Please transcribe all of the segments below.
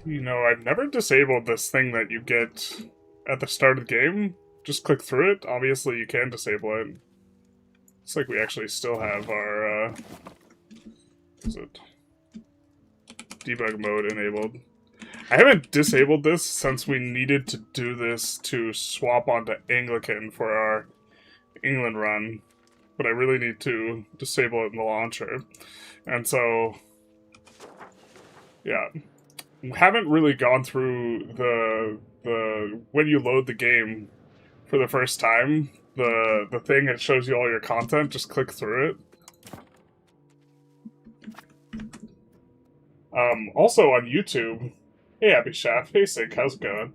You know, I've never disabled this thing that you get at the start of the game. Just click through it. Obviously, you can disable it. Looks like we actually still have our, is it debug mode enabled. I haven't disabled this since we needed to do this to swap onto Anglican for our England run, but I really need to disable it in the launcher. And so, yeah, we haven't really gone through the when you load the game for the first time, the thing that shows you all your content, just click through it. Also on YouTube, hey Abby Chef, hey Sig, how's it going?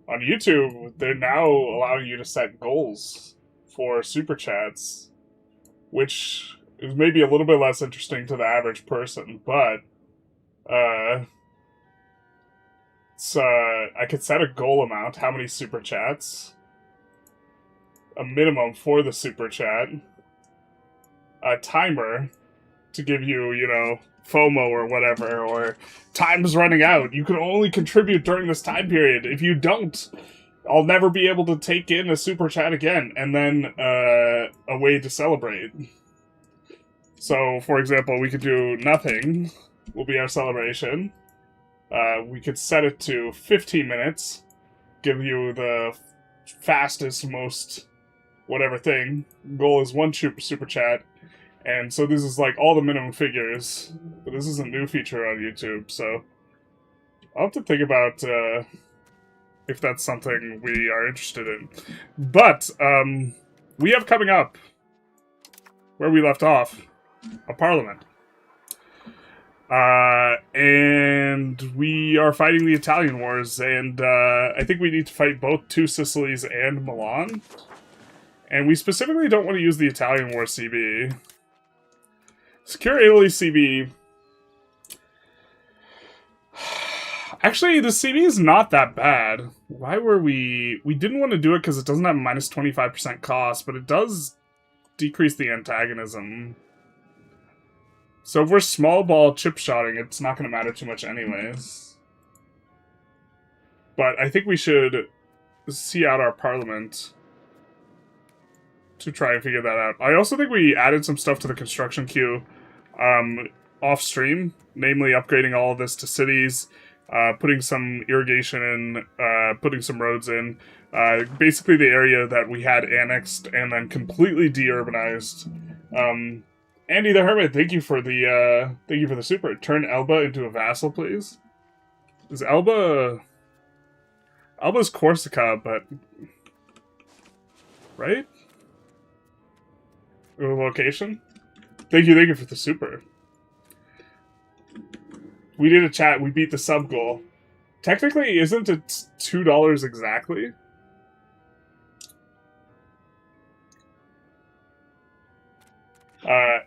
On YouTube, they're now allowing you to set goals for super chats, which is maybe a little bit less interesting to the average person, but I could set a goal amount, how many super chats, a minimum for the super chat, a timer to give you, you know, FOMO or whatever, or time's running out. You can only contribute during this time period. If you don't, I'll never be able to take in a super chat again, and then a way to celebrate. So, for example, we could do nothing, will be our celebration. We could set it to 15 minutes, give you the fastest, most whatever thing. Goal is one super chat. And so this is like all the minimum figures, but this is a new feature on YouTube, so I'll have to think about if that's something we are interested in. But we have coming up, where we left off, a parliament. And we are fighting the Italian wars, and I think we need to fight both Two Sicilies and Milan. And we specifically don't want to use the Italian war CB. Secure Italy CB. Actually, the CB is not that bad. Why were we... We didn't want to do it because it doesn't have minus 25% cost, but it does decrease the antagonism. So if we're small ball chip-shotting, it's not going to matter too much anyways. But I think we should see out our parliament to try and figure that out. I also think we added some stuff to the construction queue off stream, namely upgrading all of this to cities, putting some irrigation in, putting some roads in, basically the area that we had annexed and then completely de-urbanized. Andy the Hermit, thank you for the super. Turn Elba into a vassal, please. Is Elba's Corsica, but right? Location? Thank you for the super. We did a chat, we beat the sub goal. Technically, isn't it $2 exactly?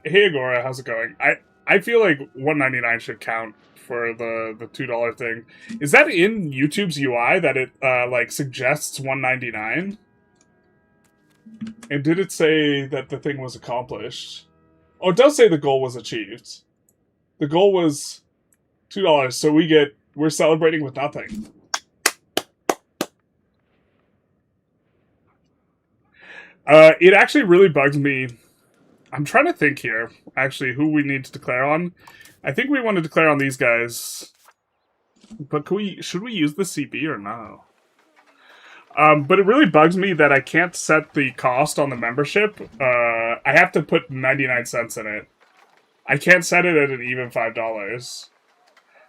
Hey Agora, how's it going? I feel like $1.99 should count for the $2 thing. Is that in YouTube's UI that it like suggests $1.99? And did it say that the thing was accomplished? Oh, it does say the goal was achieved. The goal was $2, so we're celebrating with nothing. It actually really bugs me. I'm trying to think here, actually, who we need to declare on. I think we want to declare on these guys. But should we use the CB or no? But it really bugs me that I can't set the cost on the membership. I have to put 99 cents in it. I can't set it at an even $5.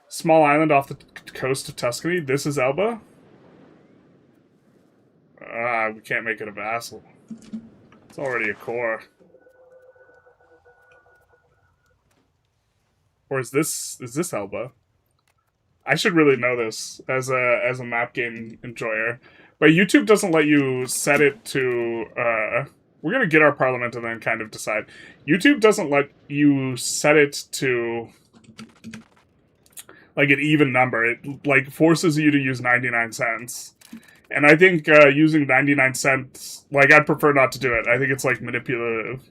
Small island off the coast of Tuscany. This is Elba. We can't make it a vassal. It's already a core. Or is this Elba? I should really know this as a map game enjoyer. But YouTube doesn't let you set it to, we're gonna get our parliament and then kind of decide. YouTube doesn't let you set it to, like, an even number. It, like, forces you to use 99 cents. And I think, using 99 cents, like, I'd prefer not to do it. I think it's, like, manipulative.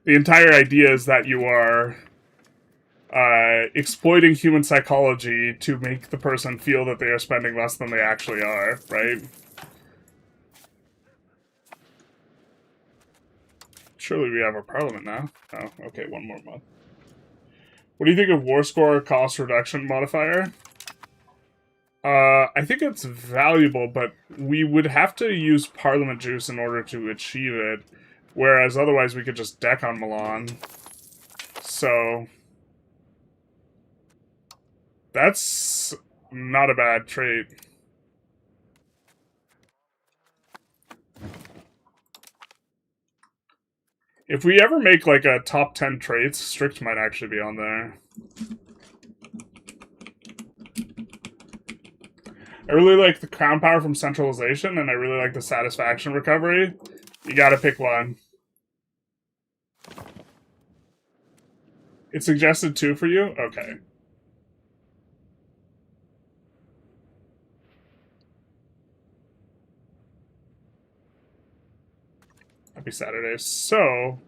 The entire idea is that you are, exploiting human psychology to make the person feel that they are spending less than they actually are, right? Surely we have our parliament now. Oh, okay, one more month. What do you think of war score cost reduction modifier? I think it's valuable, but we would have to use Parliament juice in order to achieve it, whereas otherwise we could just deck on Milan. So that's not a bad trait. If we ever make like a top 10 traits, strict might actually be on there. I really like the crown power from centralization, and I really like the satisfaction recovery. You gotta pick one. It suggested 2 for you? Okay. Happy Saturday. So,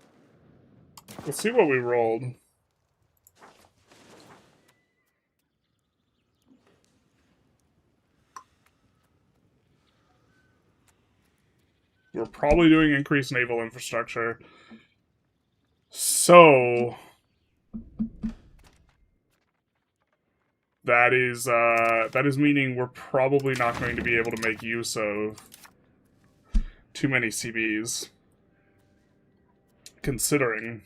let's see what we rolled. We're probably doing increased naval infrastructure. So, that is meaning we're probably not going to be able to make use of too many CBs. Considering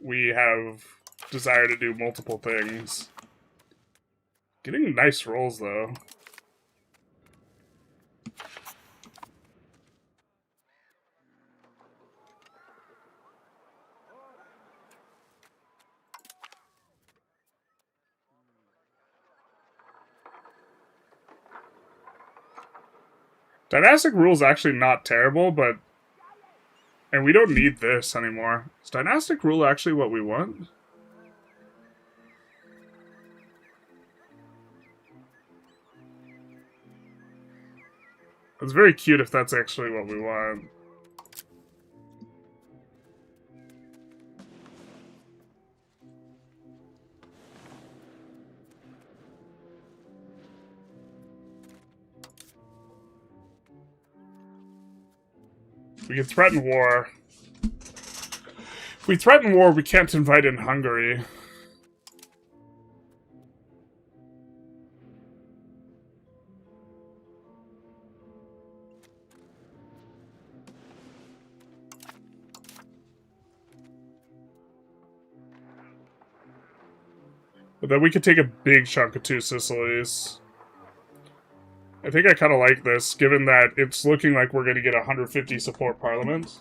we have desire to do multiple things. Getting nice rolls, though. Dynastic rule is actually not terrible, but... And we don't need this anymore. Is dynastic rule actually what we want? It's very cute if that's actually what we want. We can threaten war. If we threaten war, we can't invite in Hungary. But then we could take a big chunk of 2 Sicilies. I think I kind of like this, given that it's looking like we're going to get 150 support parliament.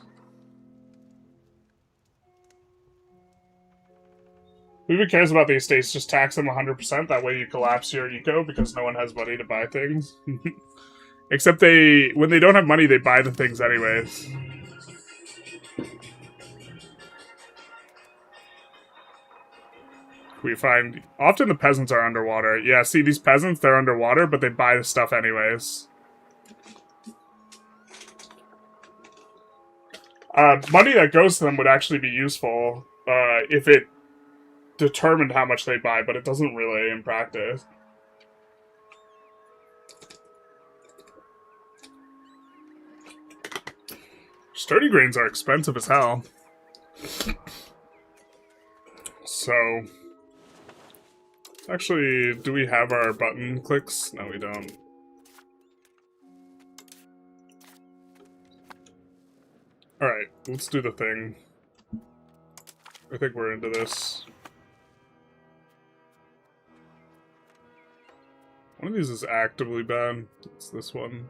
Whoever cares about the estates, just tax them 100%, that way you collapse your eco, because no one has money to buy things. Except when they don't have money, they buy the things anyways. We find often the peasants are underwater. Yeah, see these peasants, they're underwater, but they buy the stuff anyways. Money that goes to them would actually be useful if it determined how much they buy, but it doesn't really in practice. Sturdy grains are expensive as hell. So... Actually, do we have our button clicks? No, we don't. Alright, let's do the thing. I think we're into this. One of these is actively bad. It's this one.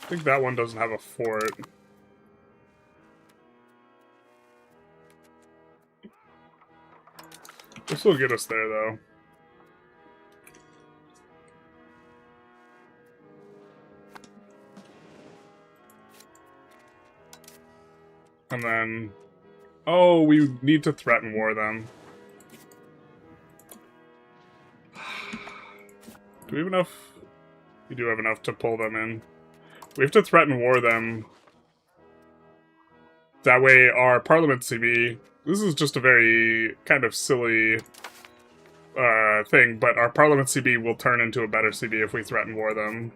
I think that one doesn't have a fort. This will get us there, though. And then... Oh, we need to threaten war, then. Do Do we have enough? We do have enough to pull them in. We have to threaten war them. That way our Parliament CB... This is just a very kind of silly thing, but our Parliament CB will turn into a better CB if we threaten war them.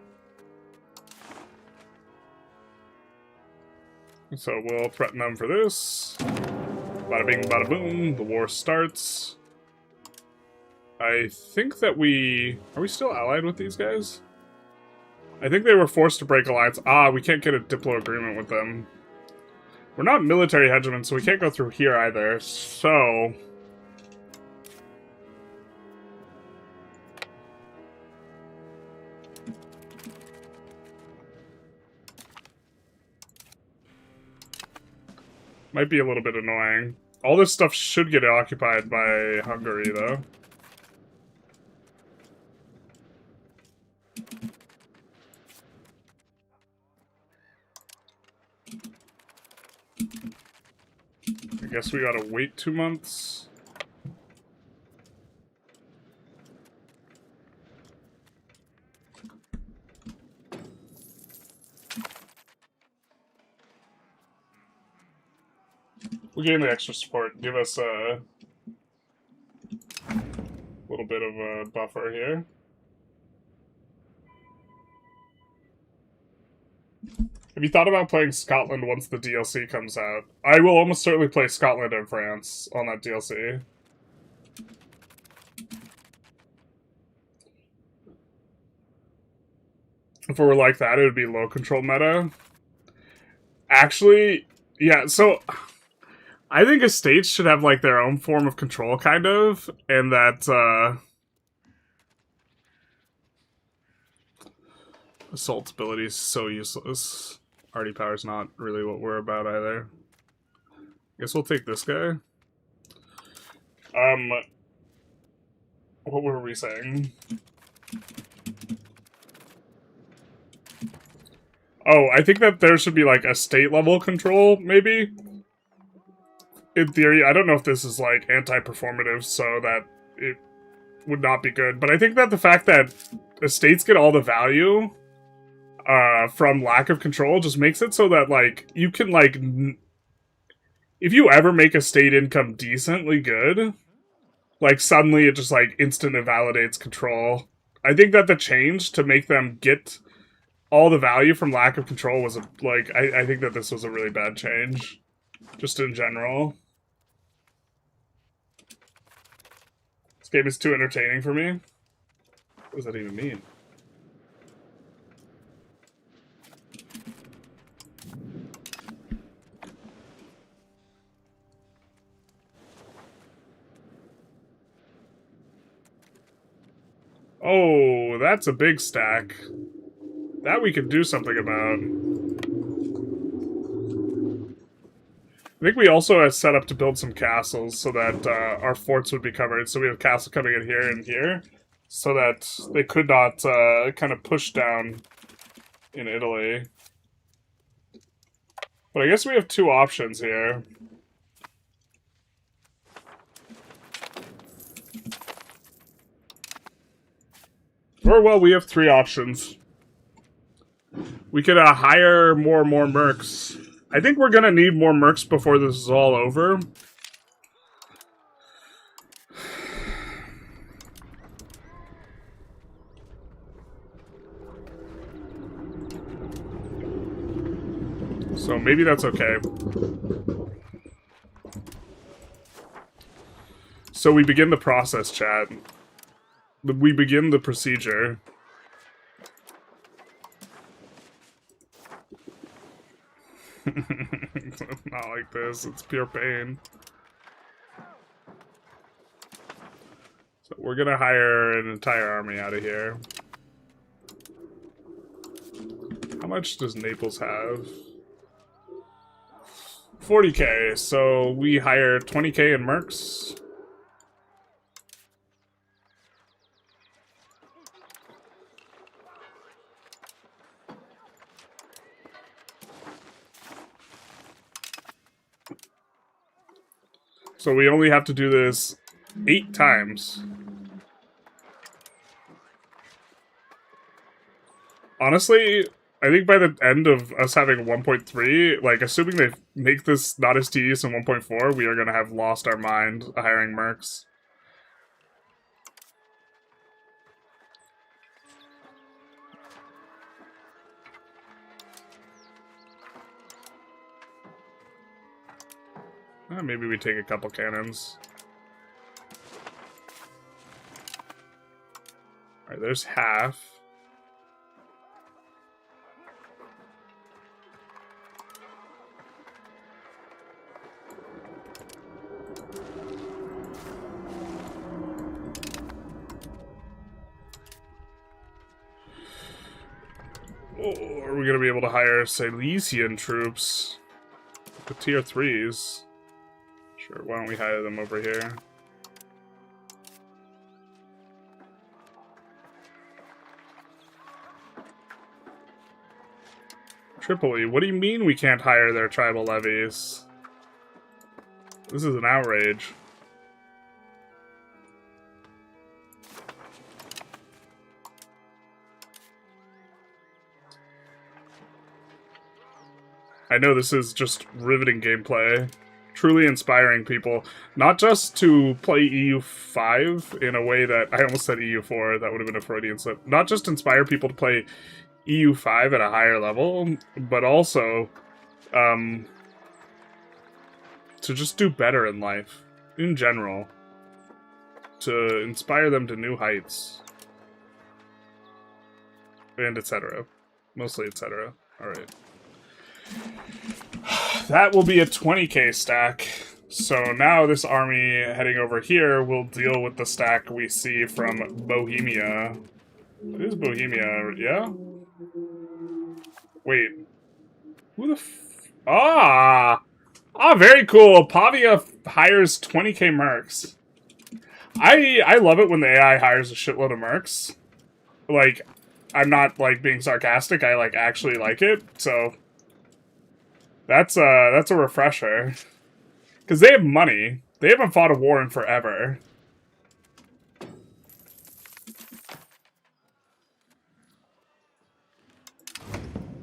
So we'll threaten them for this. Bada bing, bada boom. The war starts. I think that we... Are we still allied with these guys? I think they were forced to break alliance. Ah, we can't get a Diplo agreement with them. We're not military hegemon, so we can't go through here either. So... Might be a little bit annoying. All this stuff should get occupied by Hungary, though. I guess we gotta wait 2 months. We gain the extra support. Give us a little bit of a buffer here. Have you thought about playing Scotland once the DLC comes out? I will almost certainly play Scotland and France on that DLC. If it were like that, it would be low control meta. Actually, yeah, so... I think estates should have, like, their own form of control, kind of, and that, Assault ability is so useless. Arty power's not really what we're about, either. Guess we'll take this guy. What were we saying? Oh, I think that there should be, like, a state-level control, maybe? In theory, I don't know if this is, like, anti-performative, so that it would not be good. But I think that the fact that estates get all the value from lack of control just makes it so that, like, you can, like... If you ever make a state income decently good, like, suddenly it just, like, instant invalidates control. I think that the change to make them get all the value from lack of control was, like, I think that this was a really bad change. Just in general. This game is too entertaining for me. What does that even mean? Oh, that's a big stack. That we could do something about. I think we also have set up to build some castles so that our forts would be covered. So we have a castle coming in here and here, so that they could not kind of push down in Italy. But I guess we have two options here. Or, well, we have three options. We could hire more mercs. I think we're gonna need more mercs before this is all over. So maybe that's okay. So we begin the process, chat. We begin the procedure. Not like this, it's pure pain. So we're gonna hire an entire army out of here. How much does Naples have? 40k, so we hire 20k in mercs. So we only have to do this 8 times. Honestly, I think by the end of us having 1.3, like, assuming they make this not as tedious in 1.4, we are going to have lost our mind hiring mercs. Maybe we take a couple cannons. Alright, there's half. Oh, are we going to be able to hire Silesian troops with tier 3s? Sure, why don't we hire them over here? Tripoli, what do you mean we can't hire their tribal levies? This is an outrage. I know this is just riveting gameplay. Truly inspiring people, not just to play EU5 in a way that, I almost said EU4, that would have been a Freudian slip, not just inspire people to play EU5 at a higher level, but also to just do better in life, in general, to inspire them to new heights, and etc. Mostly etc. Alright. That will be a 20k stack. So now this army heading over here will deal with the stack we see from Bohemia. What is Bohemia? Yeah? Wait. Who the Ah! Ah, very cool. Pavia hires 20k mercs. I love it when the AI hires a shitload of mercs. Like, I'm not, like, being sarcastic. I, like, actually like it, so... That's a refresher. Because they have money. They haven't fought a war in forever.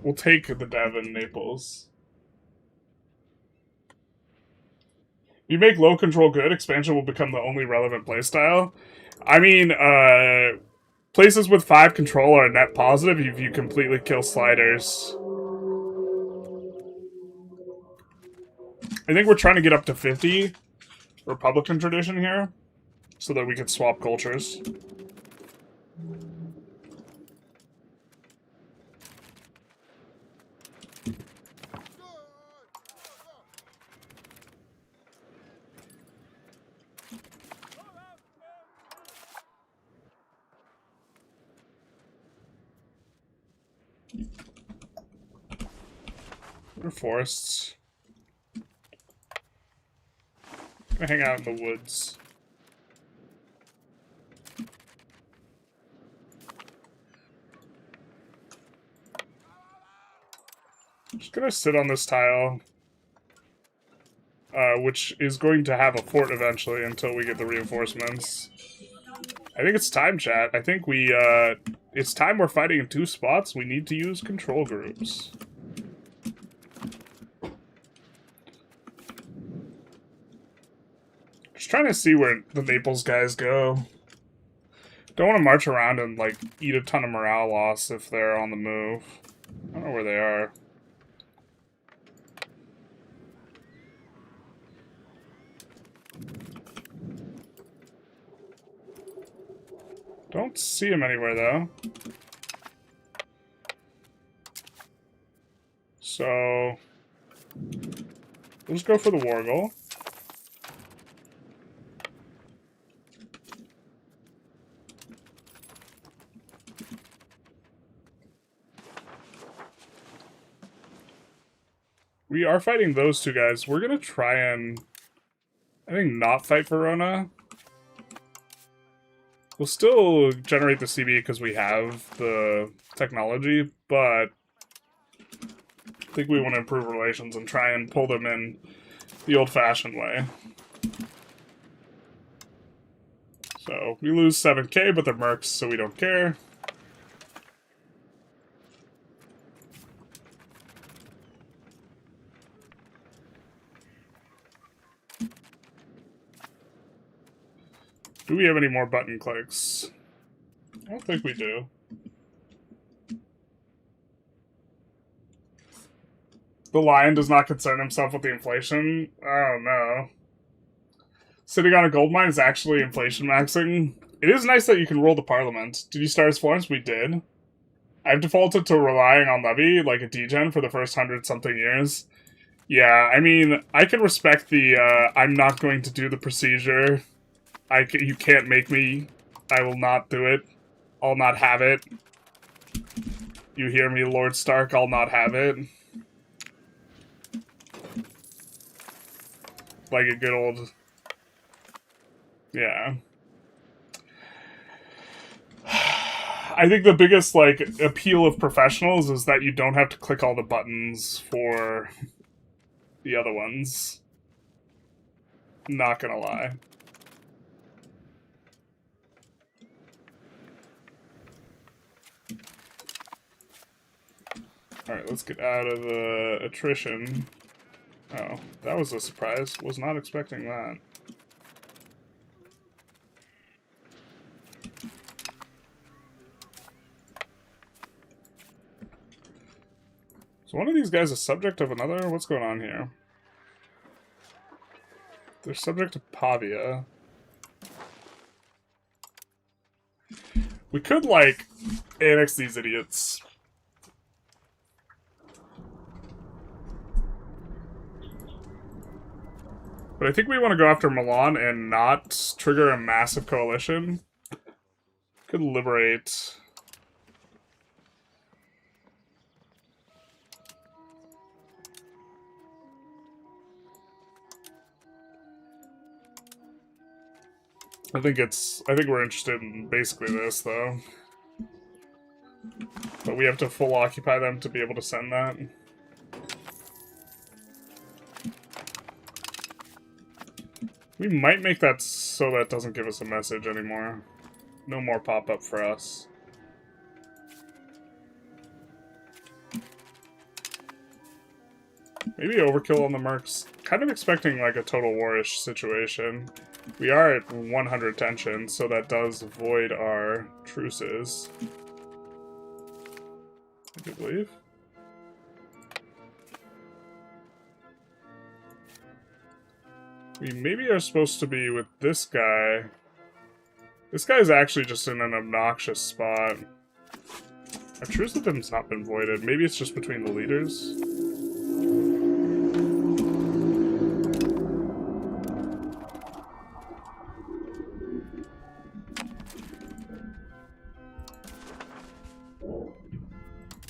We'll take the dev in Naples. You make low control good, expansion will become the only relevant playstyle. I mean, places with 5 control are net positive if you completely kill sliders. I think we're trying to get up to 50 Republican tradition here, so that we can swap cultures. We're forests. I'm gonna hang out in the woods. Just gonna sit on this tile, which is going to have a fort eventually until we get the reinforcements. I think it's time, chat. I think it's time we're fighting in 2 spots. We need to use control groups. Just trying to see where the Naples guys go. Don't want to march around and, like, eat a ton of morale loss if they're on the move. I don't know where they are. Don't see him anywhere, though. So... let's go for the Wargle. We are fighting those 2 guys. We're gonna try and, I think, not fight Verona. We'll still generate the CB because we have the technology, but I think we want to improve relations and try and pull them in the old-fashioned way. So, we lose 7k, but they're mercs, so we don't care. Do we have any more button clicks? I don't think we do. The lion does not concern himself with the inflation? Oh no. Sitting on a gold mine is actually inflation maxing. It is nice that you can rule the parliament. Did you start as Florence? We did. I've defaulted to relying on levy, like a degen, for the first 100-something years. Yeah, I mean, I can respect the, I'm not going to do the procedure. You can't make me. I will not do it. I'll not have it. You hear me, Lord Stark? I'll not have it. Like a good old... Yeah. I think the biggest, like, appeal of professionals is that you don't have to click all the buttons for the other ones. Not gonna lie. Alright, let's get out of attrition. Oh, that was a surprise. Was not expecting that. So one of these guys is subject of another? What's going on here? They're subject to Pavia. We could, like, annex these idiots. But I think we want to go after Milan and not trigger a massive coalition. Could liberate... I think we're interested in basically this, though. But we have to full occupy them to be able to send that. We might make that so that doesn't give us a message anymore. No more pop-up for us. Maybe overkill on the mercs. Kind of expecting like a total war-ish situation. We are at 100 tension, so that does void our truces. I do believe. We maybe are supposed to be with this guy. This guy's actually just in an obnoxious spot. Our truce with him's not been voided. Maybe it's just between the leaders.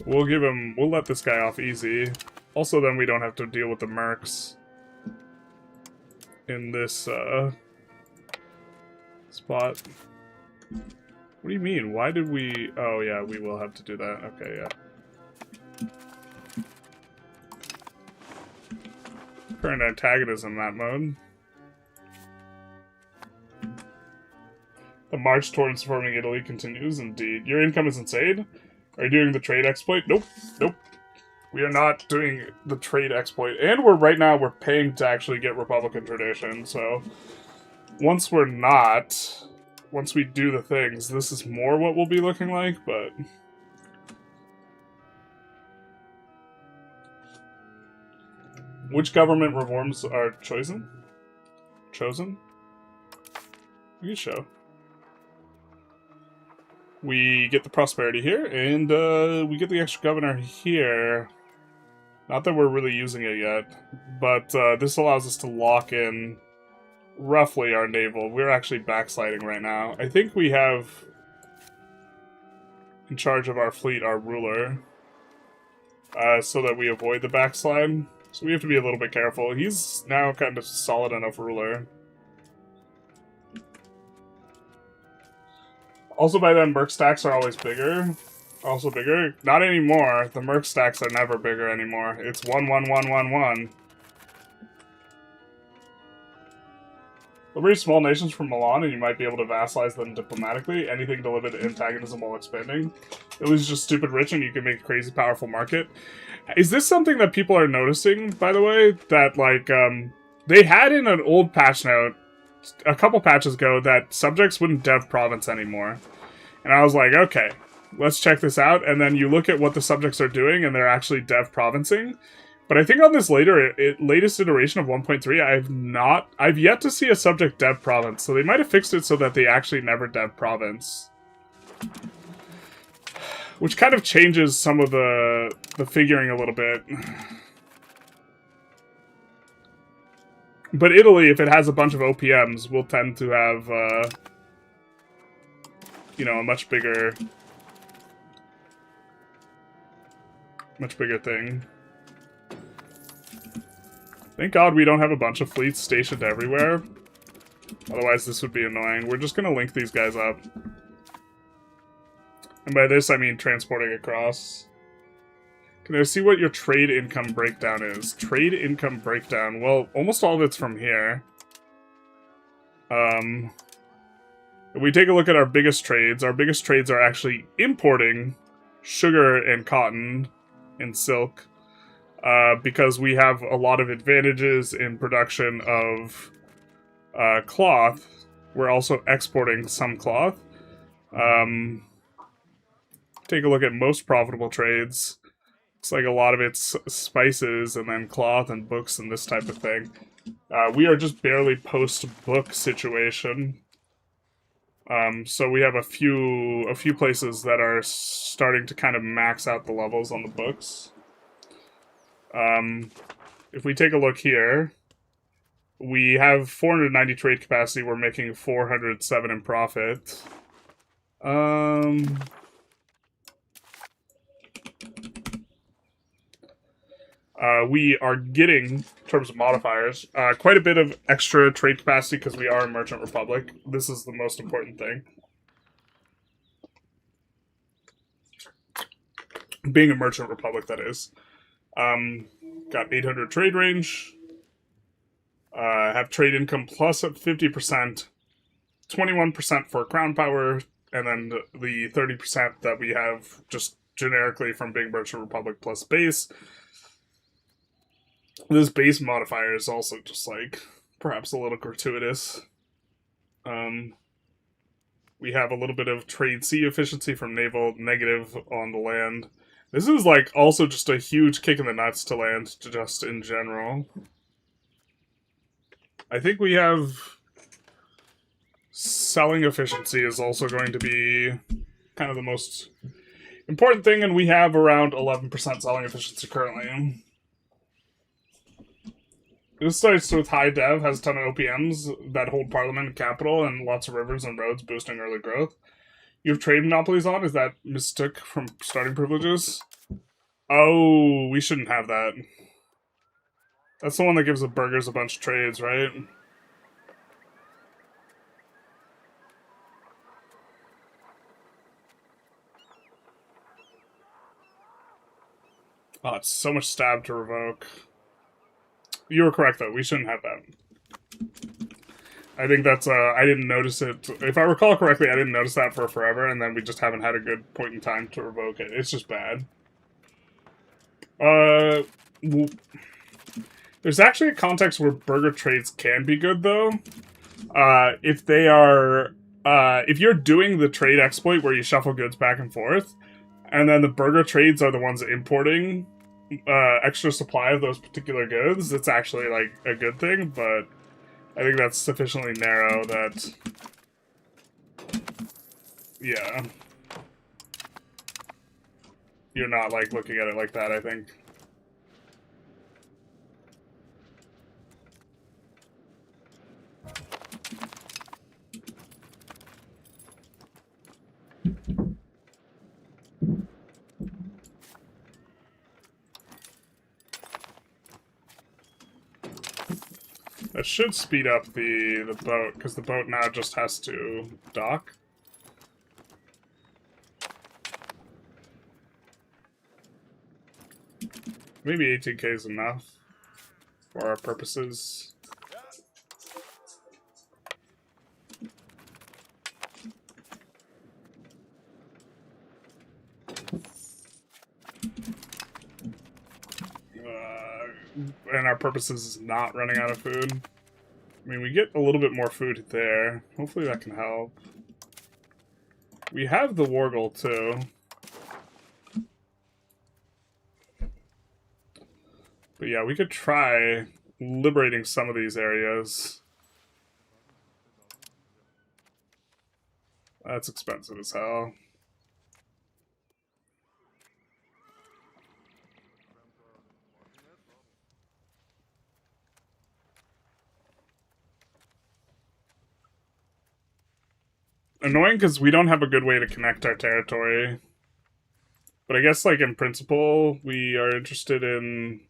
We'll let this guy off easy. Also, then we don't have to deal with the mercs in this, spot. What do you mean? Why did we... Oh, yeah, we will have to do that. Okay, yeah. Current antagonism in that mode. The march towards forming Italy continues, indeed. Your income is insane? Are you doing the trade exploit? Nope. Nope. We are not doing the trade exploit. And right now we're paying to actually get Republican tradition, so... Once we do the things, this is more what we'll be looking like, but... Which government reforms are chosen? Chosen? You show. We get the prosperity here, and we get the extra governor here. Not that we're really using it yet, but this allows us to lock in roughly our naval. We're actually backsliding right now. I think we have in charge of our fleet our ruler, so that we avoid the backslide. So we have to be a little bit careful. He's now kind of solid enough ruler. Also, by then, merc stacks are always bigger. Also bigger. Not anymore. The merc stacks are never bigger anymore. It's 1, 1, 1, 1, 1. Liberate small nations from Milan, and you might be able to vassalize them diplomatically. Anything to limit antagonism while expanding. It was just stupid rich, and you can make a crazy powerful market. Is this something that people are noticing, by the way? That, like, they had in an old patch note a couple patches ago that subjects wouldn't dev province anymore. And I was like, okay, let's check this out. And then you look at what the subjects are doing, and they're actually dev provincing. But I think on this latest iteration of 1.3, I've yet to see a subject dev province. So they might have fixed it so that they actually never dev province. Which kind of changes some of the figuring a little bit. But Italy, if it has a bunch of OPMs, will tend to have, you know, a much bigger thing. Thank God we don't have a bunch of fleets stationed everywhere. Otherwise, this would be annoying. We're just gonna link these guys up. And by this, I mean transporting across. Can I see what your trade income breakdown is? Trade income breakdown. Well, almost all of it's from here. If we take a look at our biggest trades are actually importing sugar and cotton and silk. Because we have a lot of advantages in production of cloth. We're also exporting some cloth. Take a look at most profitable trades. Looks like a lot of it's spices and then cloth and books and this type of thing. We are just barely post-book situation. So we have a few places that are starting to kind of max out the levels on the books. If we take a look here, we have 490 trade capacity. We're making 407 in profit. We are getting, in terms of modifiers, quite a bit of extra trade capacity because we are a merchant republic. This is the most important thing. Being a merchant republic, that is. Got 800 trade range. Have trade income plus at 50%. 21% for crown power. And then the 30% that we have just generically from being merchant republic plus base. This base modifier is also just like perhaps a little gratuitous. We have a little bit of trade sea efficiency from naval, negative on the land. This is like also just a huge kick in the nuts to land just in general. I think we have selling efficiency is also going to be kind of the most important thing, and we have around 11% selling efficiency currently. This starts with high dev, has a ton of OPMs that hold parliament and capital, and lots of rivers and roads boosting early growth. You have trade monopolies on? Is that mistook from starting privileges? Oh, we shouldn't have that. That's the one that gives the burghers a bunch of trades, right? Oh, it's so much stab to revoke. You were correct, though. We shouldn't have that. I think that's, I didn't notice it. If I recall correctly, I didn't notice that for forever, and then we just haven't had a good point in time to revoke it. It's just bad. There's actually a context where burger trades can be good, though. If they are, if you're doing the trade exploit where you shuffle goods back and forth, and then the burger trades are the ones importing extra supply of those particular goods, it's actually, like, a good thing, but I think that's sufficiently narrow that, yeah. You're not, like, looking at it like that, I think. That should speed up the boat, because the boat now just has to dock. Maybe 18k is enough for our purposes. And our purposes is not running out of food. I mean, we get a little bit more food there. Hopefully that can help. We have the Wargle, too. But yeah, we could try liberating some of these areas. That's expensive as hell. Annoying because we don't have a good way to connect our territory. But I guess, like, in principle, we are interested in...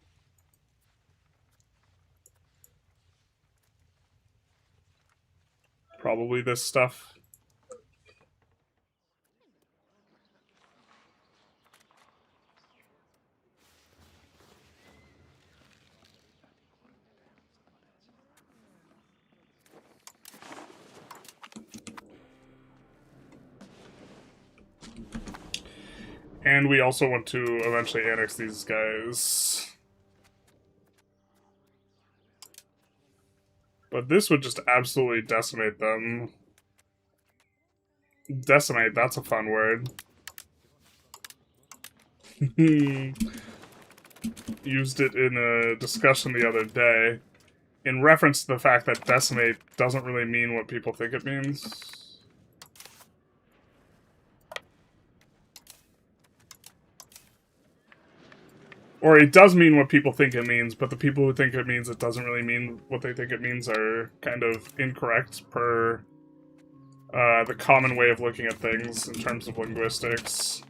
probably this stuff. And we also want to eventually annex these guys. But this would just absolutely decimate them. Decimate, that's a fun word. Used it in a discussion the other day in reference to the fact that decimate doesn't really mean what people think it means. Or it does mean what people think it means, but the people who think it means it doesn't really mean what they think it means are kind of incorrect per the common way of looking at things in terms of linguistics.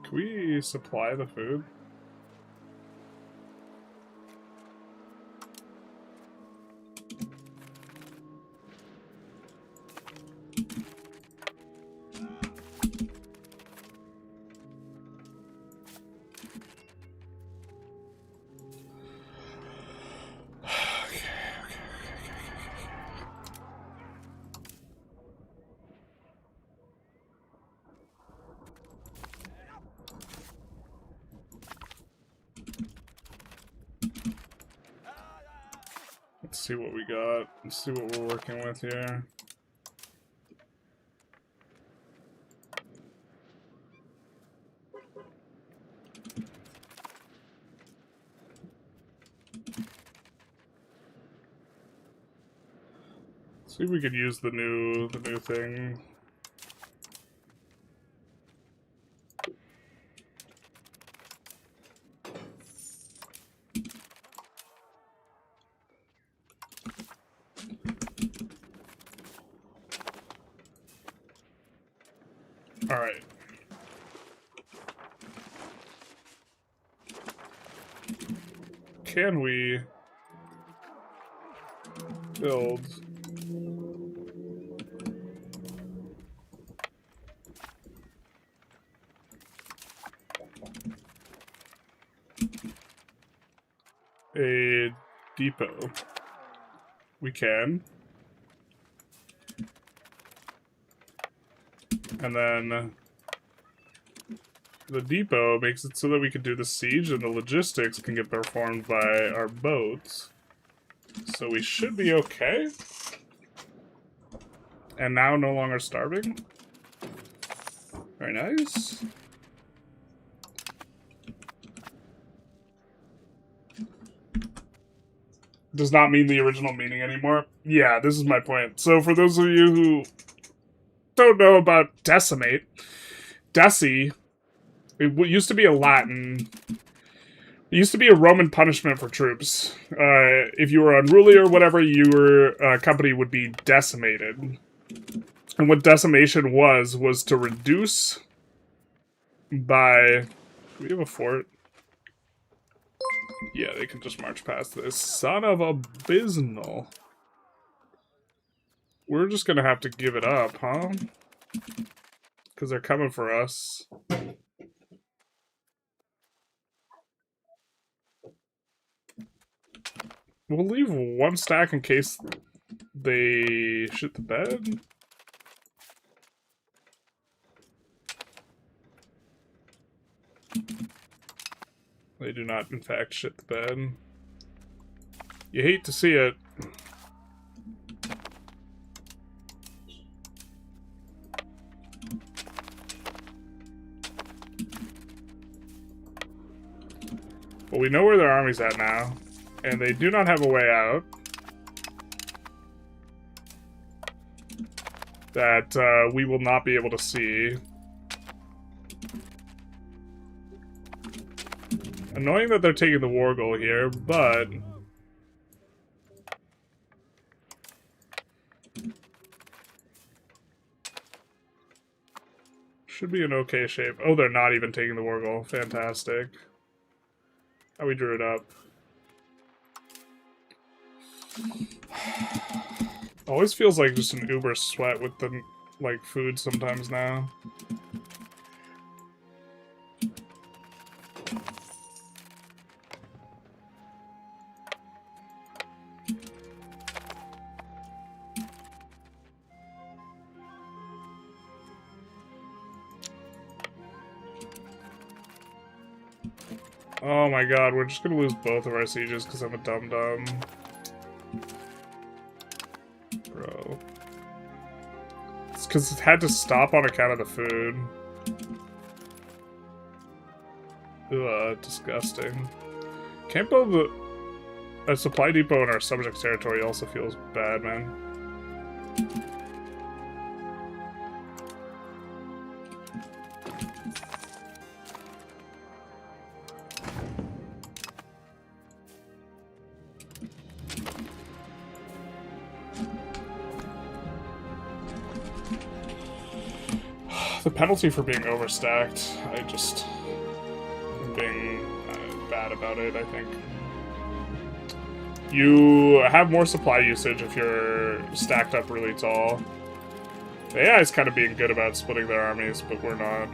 Can we supply the food? Let's see what we got. Let's see what we're working with here. See if we could use the new thing. All right. Can we build a depot? We can. And then the depot makes it so that we can do the siege and the logistics can get performed by our boats. So we should be okay. And now no longer starving. Very nice. Does not mean the original meaning anymore. Yeah, this is my point. So for those of you who don't know about decimate, deci, it used to be a Latin. It used to be a Roman punishment for troops. If you were unruly or whatever, your company would be decimated. And what decimation was to reduce by... Do we have a fort? Yeah, they can just march past this. Son of a biznal. We're just gonna have to give it up, huh? Because they're coming for us. We'll leave one stack in case they shit the bed. They do not, in fact, shit the bed. You hate to see it. But we know where their army's at now, and they do not have a way out. That we will not be able to see. Annoying that they're taking the war goal here, but... should be in okay shape. Oh, they're not even taking the war goal. Fantastic. How we drew it up. Always feels like just an uber sweat with the, like, food sometimes now. Oh my god, we're just gonna lose both of our sieges because I'm a dum-dum. Bro. It's because it had to stop on account of the food. Ugh, disgusting. Can't build a supply depot in our subject territory also feels bad, man. The penalty for being overstacked, I just... am being bad about it, I think. You have more supply usage if you're stacked up really tall. The AI is kind of being good about splitting their armies, but we're not.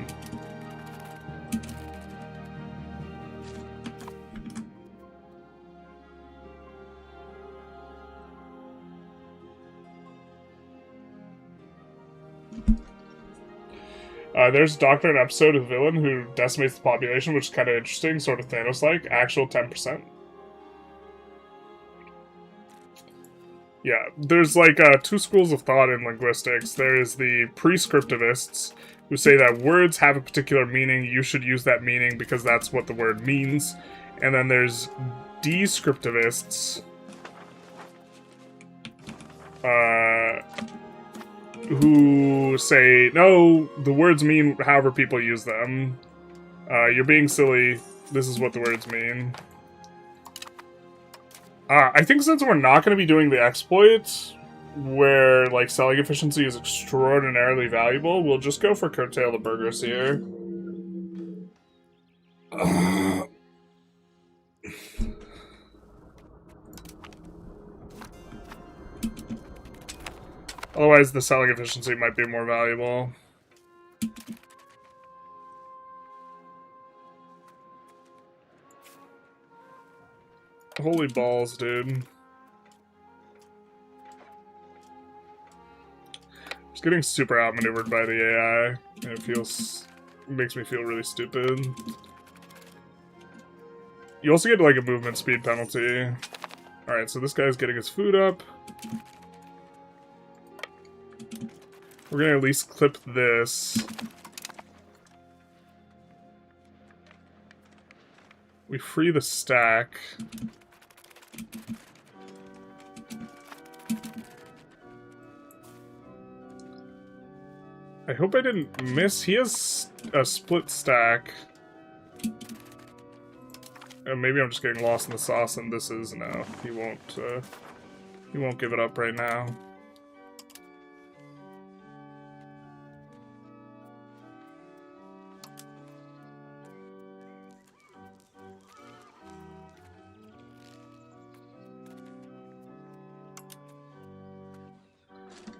There's a Doctor in an episode of the villain who decimates the population, which is kind of interesting, sort of Thanos-like. Actual 10%. Yeah, there's like two schools of thought in linguistics. There's the prescriptivists, who say that words have a particular meaning, you should use that meaning because that's what the word means. And then there's descriptivists, who say, no, the words mean however people use them. You're being silly. This is what the words mean. I think since we're not going to be doing the exploits, where, like, selling efficiency is extraordinarily valuable, we'll just go for curtail the burgers here. Otherwise, the selling efficiency might be more valuable. Holy balls, dude. Just getting super outmaneuvered by the AI, and it makes me feel really stupid. You also get, like, a movement speed penalty. Alright, so this guy's getting his food up. We're gonna at least clip this. We free the stack. I hope I didn't miss. He has a split stack. Maybe I'm just getting lost in the sauce, and this is no. He won't give it up right now.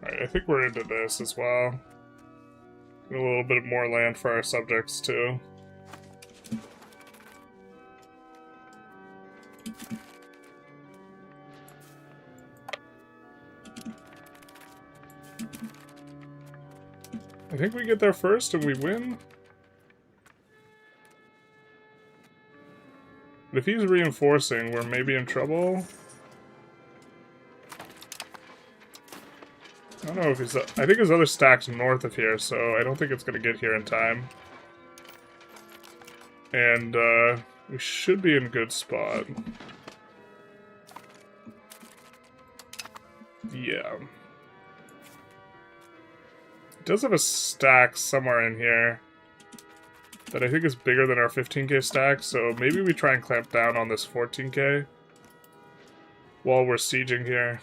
Alright, I think we're into this as well. A little bit more land for our subjects, too. I think we get there first and we win. But if he's reinforcing, we're maybe in trouble. I don't know if he's... I think his other stack's north of here, so I don't think it's going to get here in time. And, we should be in a good spot. Yeah. It does have a stack somewhere in here that I think is bigger than our 15k stack, so maybe we try and clamp down on this 14k while we're sieging here.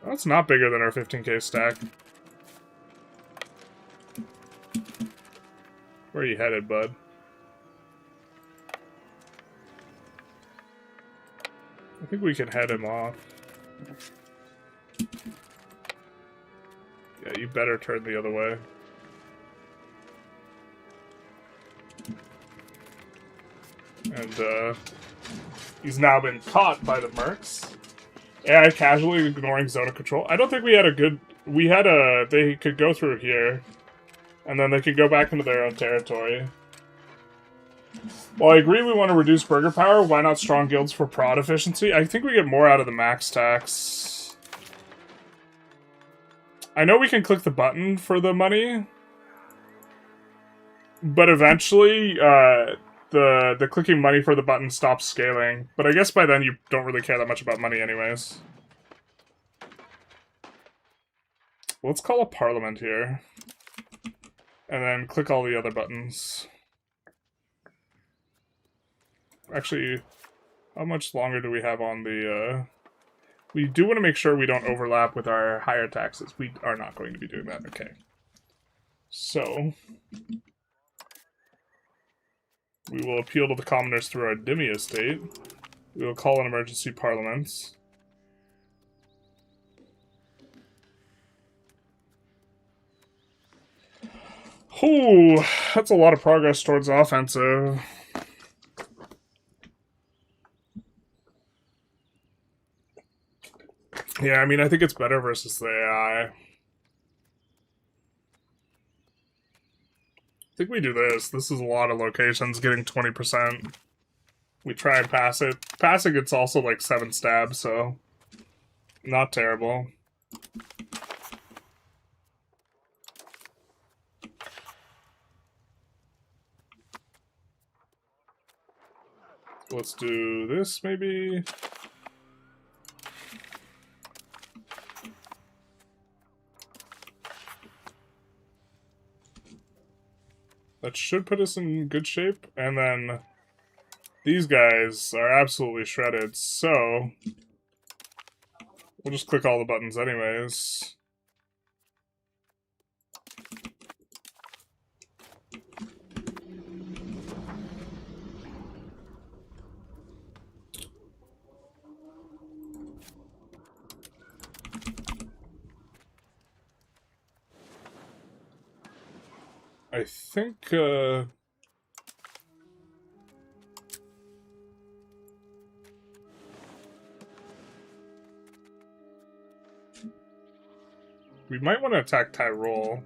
Oh, it's not bigger than our 15k stack. Where are you headed, bud? I think we can head him off. Yeah, you better turn the other way. And, he's now been caught by the mercs. AI casually ignoring zone of control. I don't think we had a good... We had a... They could go through here. And then they could go back into their own territory. Well, I agree we want to reduce burger power. Why not strong guilds for prod efficiency? I think we get more out of the max tax. I know we can click the button for the money. But eventually, the clicking money for the button stops scaling. But I guess by then you don't really care that much about money anyways. Let's call a parliament here. And then click all the other buttons. Actually, how much longer do we have on the, We do want to make sure we don't overlap with our higher taxes. We are not going to be doing that. Okay. So... we will appeal to the commoners through our Dhimmi estate. We will call an emergency parliament. Ooh, that's a lot of progress towards offensive. Yeah, I mean, I think it's better versus the AI. I think we do this. This is a lot of locations getting 20%. We try and pass it. Passing it's also like 7 stabs, so not terrible. Let's do this, maybe. That should put us in good shape. And then these guys are absolutely shredded, so we'll just click all the buttons anyways. I think, we might want to attack Tyrol.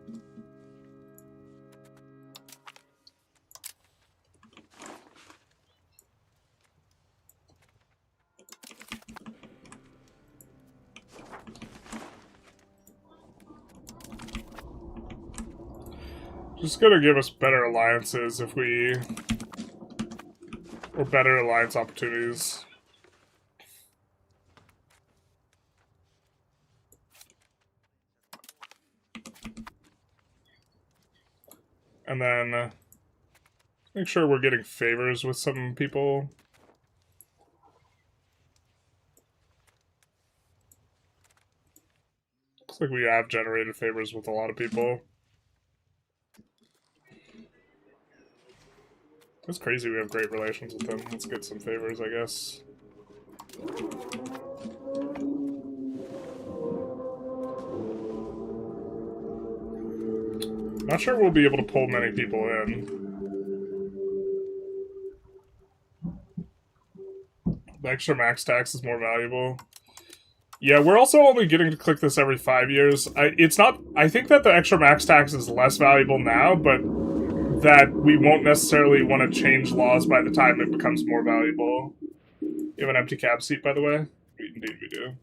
Just gonna give us better alliances if we... or better alliance opportunities. And then make sure we're getting favors with some people. Looks like we have generated favors with a lot of people. It's crazy we have great relations with them. Let's get some favors, I guess. Not sure we'll be able to pull many people in. The extra max tax is more valuable. Yeah, we're also only getting to click this every 5 years. It's not... I think that the extra max tax is less valuable now, but that we won't necessarily want to change laws by the time it becomes more valuable. You have an empty cab seat, by the way? Indeed we do.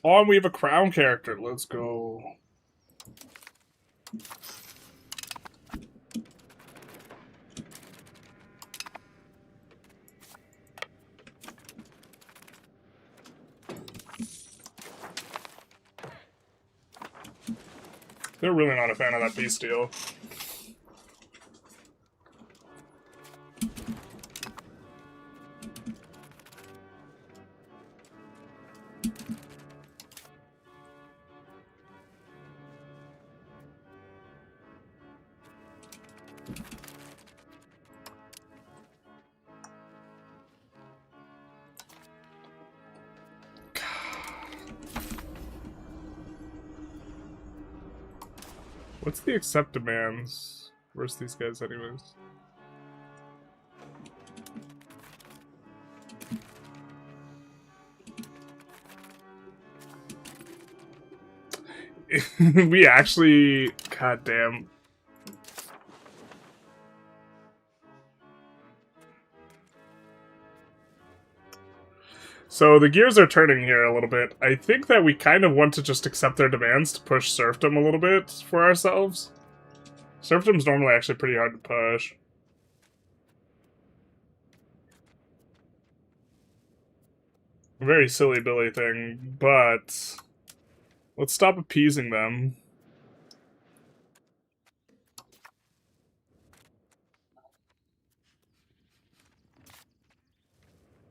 Oh, and we have a crown character. Let's go. They're really not a fan of that beast deal. What's the accept demands? Where's these guys anyways? We actually... God damn. So the gears are turning here a little bit. I think that we kind of want to just accept their demands to push serfdom a little bit for ourselves. Serfdom's normally actually pretty hard to push. A very silly Billy thing, but let's stop appeasing them.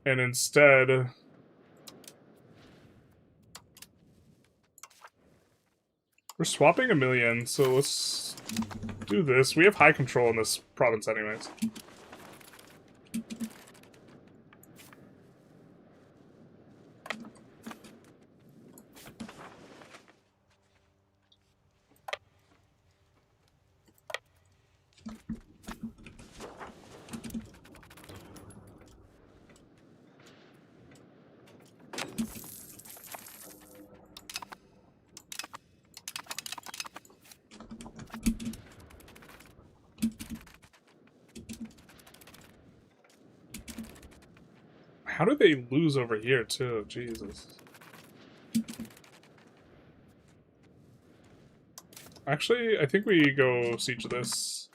And instead... We're swapping 1 million, so let's do this. We have high control in this province anyways. How did they lose over here, too? Jesus. Actually, I think we go siege this.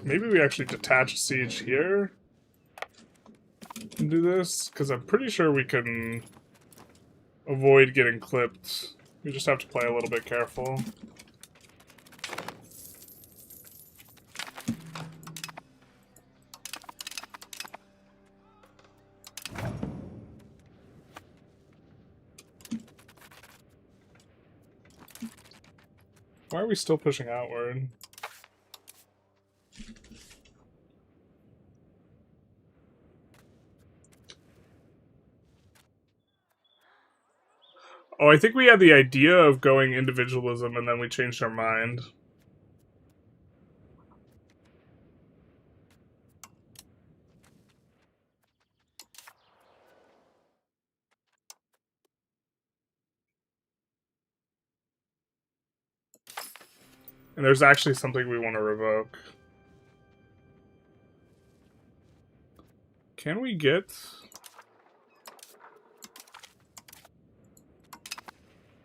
Maybe we actually detach siege here and do this, because I'm pretty sure we can avoid getting clipped. We just have to play a little bit careful. Why are we still pushing outward? Oh, I think we had the idea of going individualism and then we changed our mind. And there's actually something we want to revoke. Can we get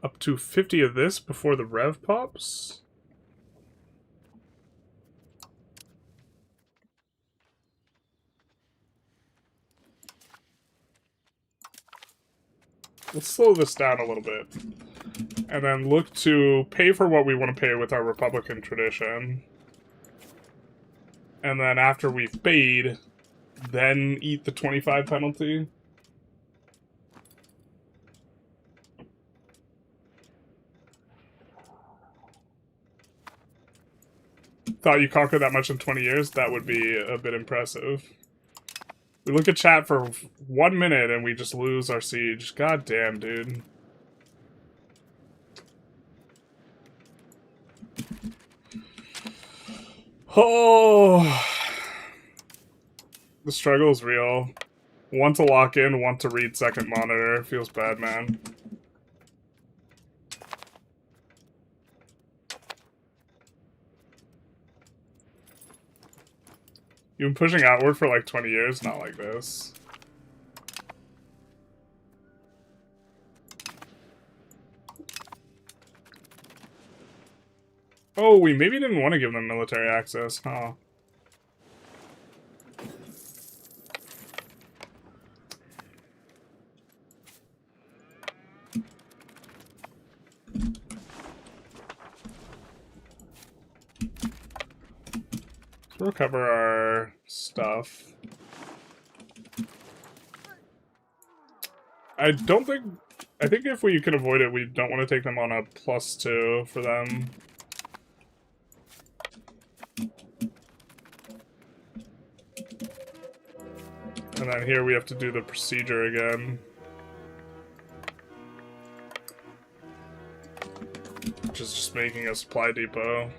up to 50 of this before the rev pops? Let's slow this down a little bit. And then look to pay for what we want to pay with our Republican tradition. And then after we've paid, then eat the 25 penalty. Thought you conquered that much in 20 years? That would be a bit impressive. We look at chat for 1 minute and we just lose our siege. God damn, dude. Oh, the struggle is real. Want to lock in, want to read second monitor. Feels bad, man. You've been pushing outward for like 20 years, not like this. Oh, we maybe didn't want to give them military access, huh? Let's recover our stuff. I think if we could avoid it, we don't want to take them on a +2 for them. And then here we have to do the procedure again. Which is just making a supply depot.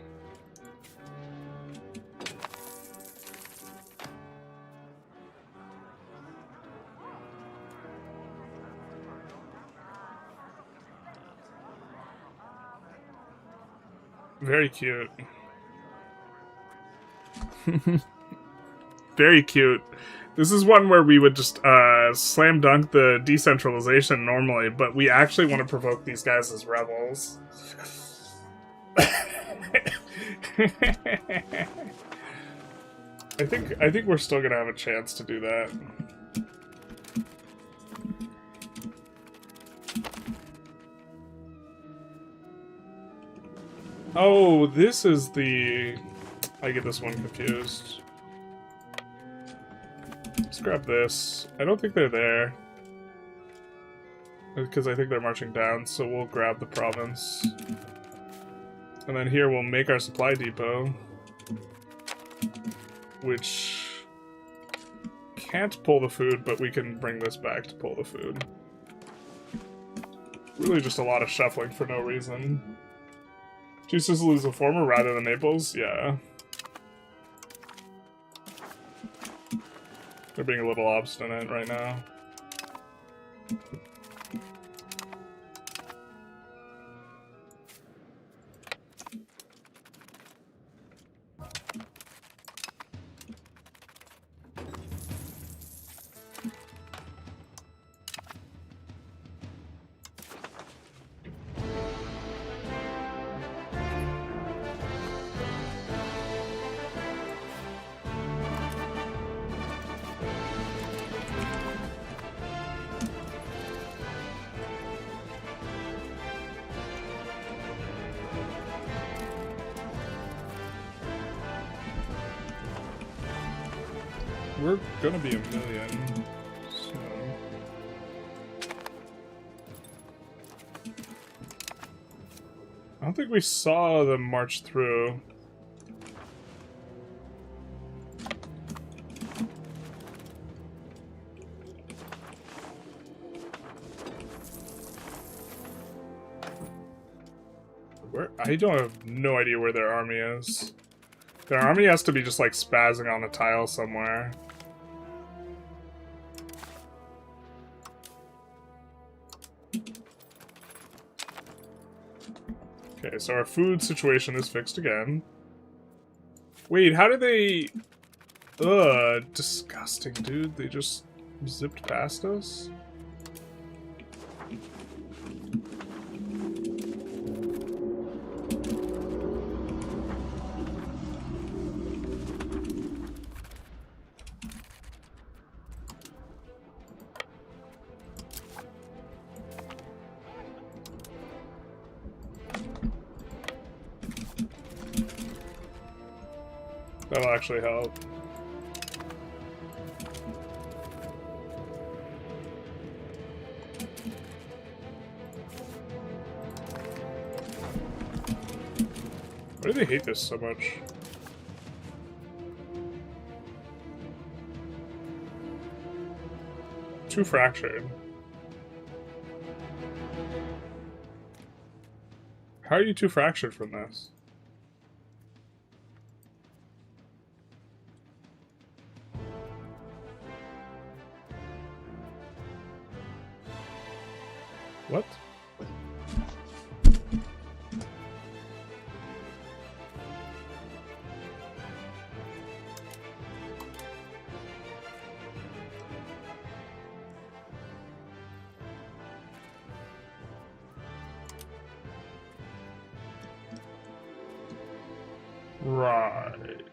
Very cute. Very cute. This is one where we would just slam dunk the decentralization normally, but we actually want to provoke these guys as rebels. I think we're still gonna have a chance to do that. Oh, this is the... I get this one confused. Let's grab this. I don't think they're there. Because I think they're marching down, so we'll grab the province. And then here we'll make our supply depot. Which... can't pull the food, but we can bring this back to pull the food. Really just a lot of shuffling for no reason. Two Sicilies a former rather than Naples? Yeah. They're being a little obstinate right now. We're gonna be a million, so... I don't think we saw them march through. I don't have no idea where their army is. Their army has to be just like spazzing on a tile somewhere. Okay, so our food situation is fixed again. Wait, how did they... Ugh, disgusting, dude. They just zipped past us? That'll actually help. Why do they hate this so much? Too fractured. How are you too fractured from this? What? Right.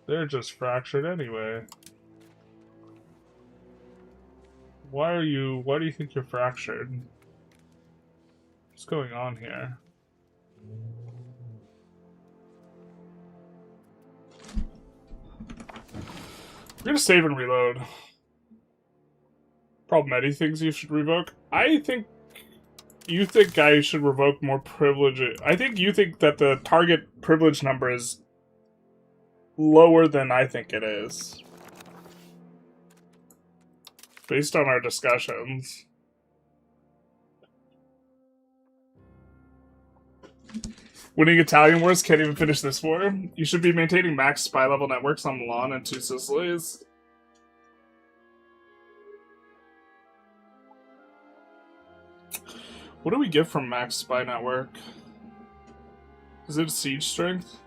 They're just fractured anyway. Why do you think you're fractured? What's going on here? We're gonna save and reload. Problematic things you should revoke? I think you think I should revoke more privilege. I think you think that the target privilege number is lower than I think it is. Based on our discussions. Winning Italian wars, can't even finish this war. You should be maintaining max spy level networks on Milan and 2 Sicilies. What do we get from max spy network? Is it siege strength?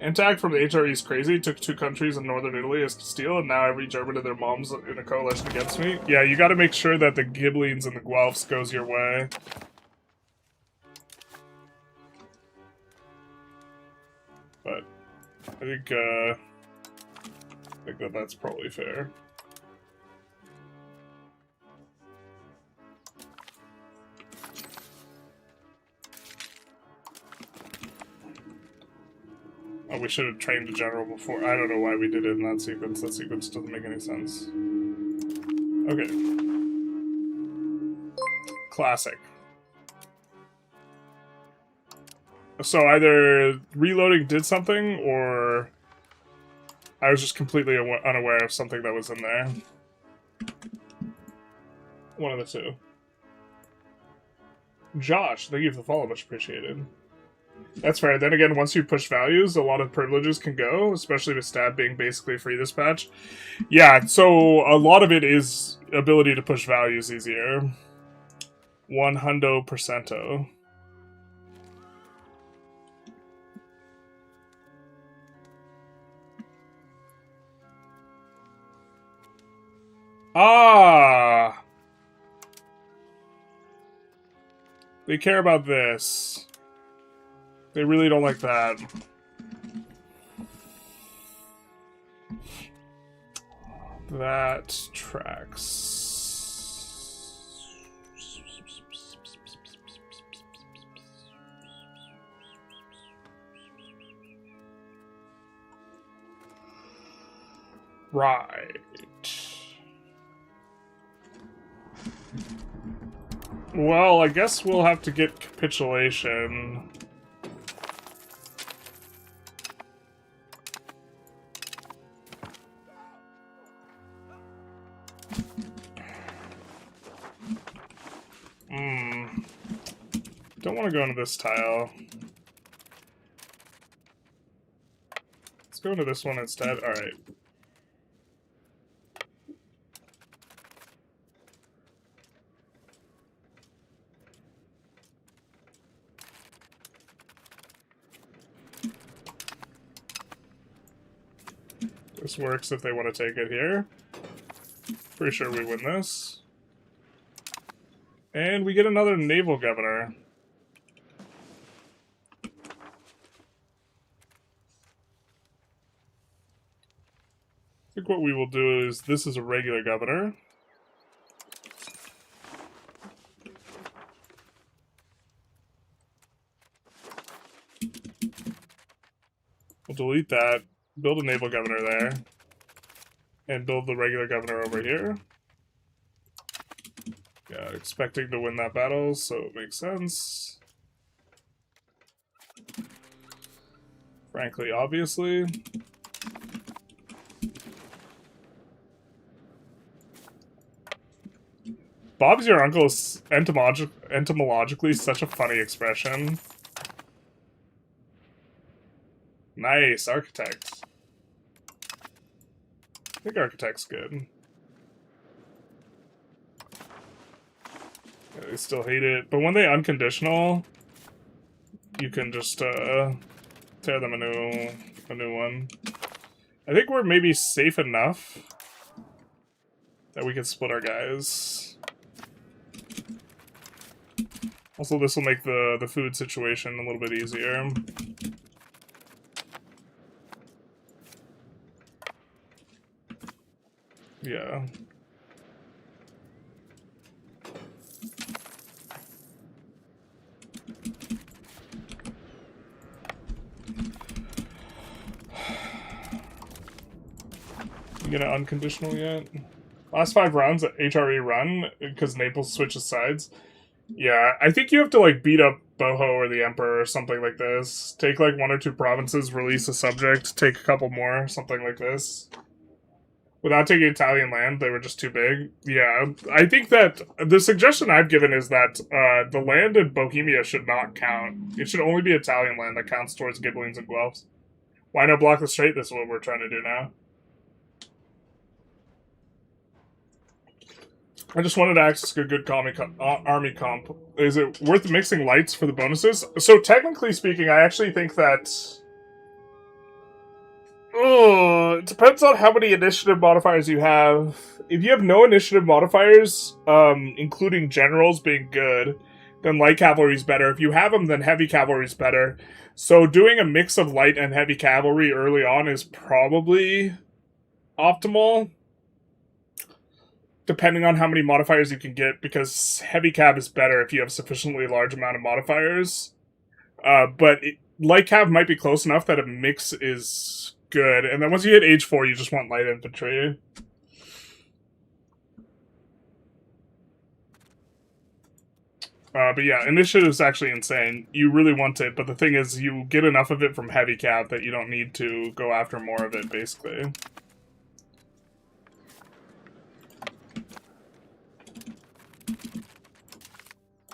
Antag from the HRE is crazy. Took 2 countries in northern Italy as Castile, and now every German and their moms in a coalition against me. Yeah, you gotta make sure that the Ghibellines and the Guelphs goes your way. But I think that that's probably fair. Oh, we should have trained the general before. I don't know why we did it in that sequence. That sequence doesn't make any sense. Okay. Classic. So either reloading did something, or I was just completely unaware of something that was in there. One of the two. Josh, thank you for the follow, much appreciated. That's fair. Then again, once you push values, a lot of privileges can go, especially with stab being basically free this patch. Yeah, so a lot of it is ability to push values easier. 100%. Ah! They care about this. They really don't like that. That tracks. Right. Well, I guess we'll have to get capitulation. Don't want to go into this tile. Let's go into this one instead. Alright. This works if they want to take it here. Pretty sure we win this. And we get another naval governor. I think what we will do is, this is a regular governor. We'll delete that, build a naval governor there, and build the regular governor over here. Yeah, expecting to win that battle, so it makes sense. Frankly, obviously. Bob's your uncle is etymologically such a funny expression. Nice, architect. I think architect's good. They still hate it, but when they unconditional, you can just tear them a new one. I think we're maybe safe enough that we can split our guys. Also, this will make the food situation a little bit easier. Yeah. You gonna unconditional yet? Last 5 rounds at HRE run, because Naples switches sides. Yeah, I think you have to, like, beat up Boho or the Emperor or something like this. Take, like, 1 or 2 provinces, release a subject, take a couple more, something like this. Without taking Italian land, they were just too big. Yeah, I think that the suggestion I've given is that the land in Bohemia should not count. It should only be Italian land that counts towards Ghibellines and Guelphs. Why not block the strait? This is what we're trying to do now. I just wanted to access a good army comp. Is it worth mixing lights for the bonuses? So technically speaking, I actually think that... it depends on how many initiative modifiers you have. If you have no initiative modifiers, including generals being good, then light cavalry is better. If you have them, then heavy cavalry is better. So doing a mix of light and heavy cavalry early on is probably optimal, depending on how many modifiers you can get, because heavy cav is better if you have a sufficiently large amount of modifiers. But light cav might be close enough that a mix is good. And then once you hit age 4, you just want light infantry. But yeah, initiative is actually insane. You really want it, but the thing is, you get enough of it from heavy cav that you don't need to go after more of it, basically.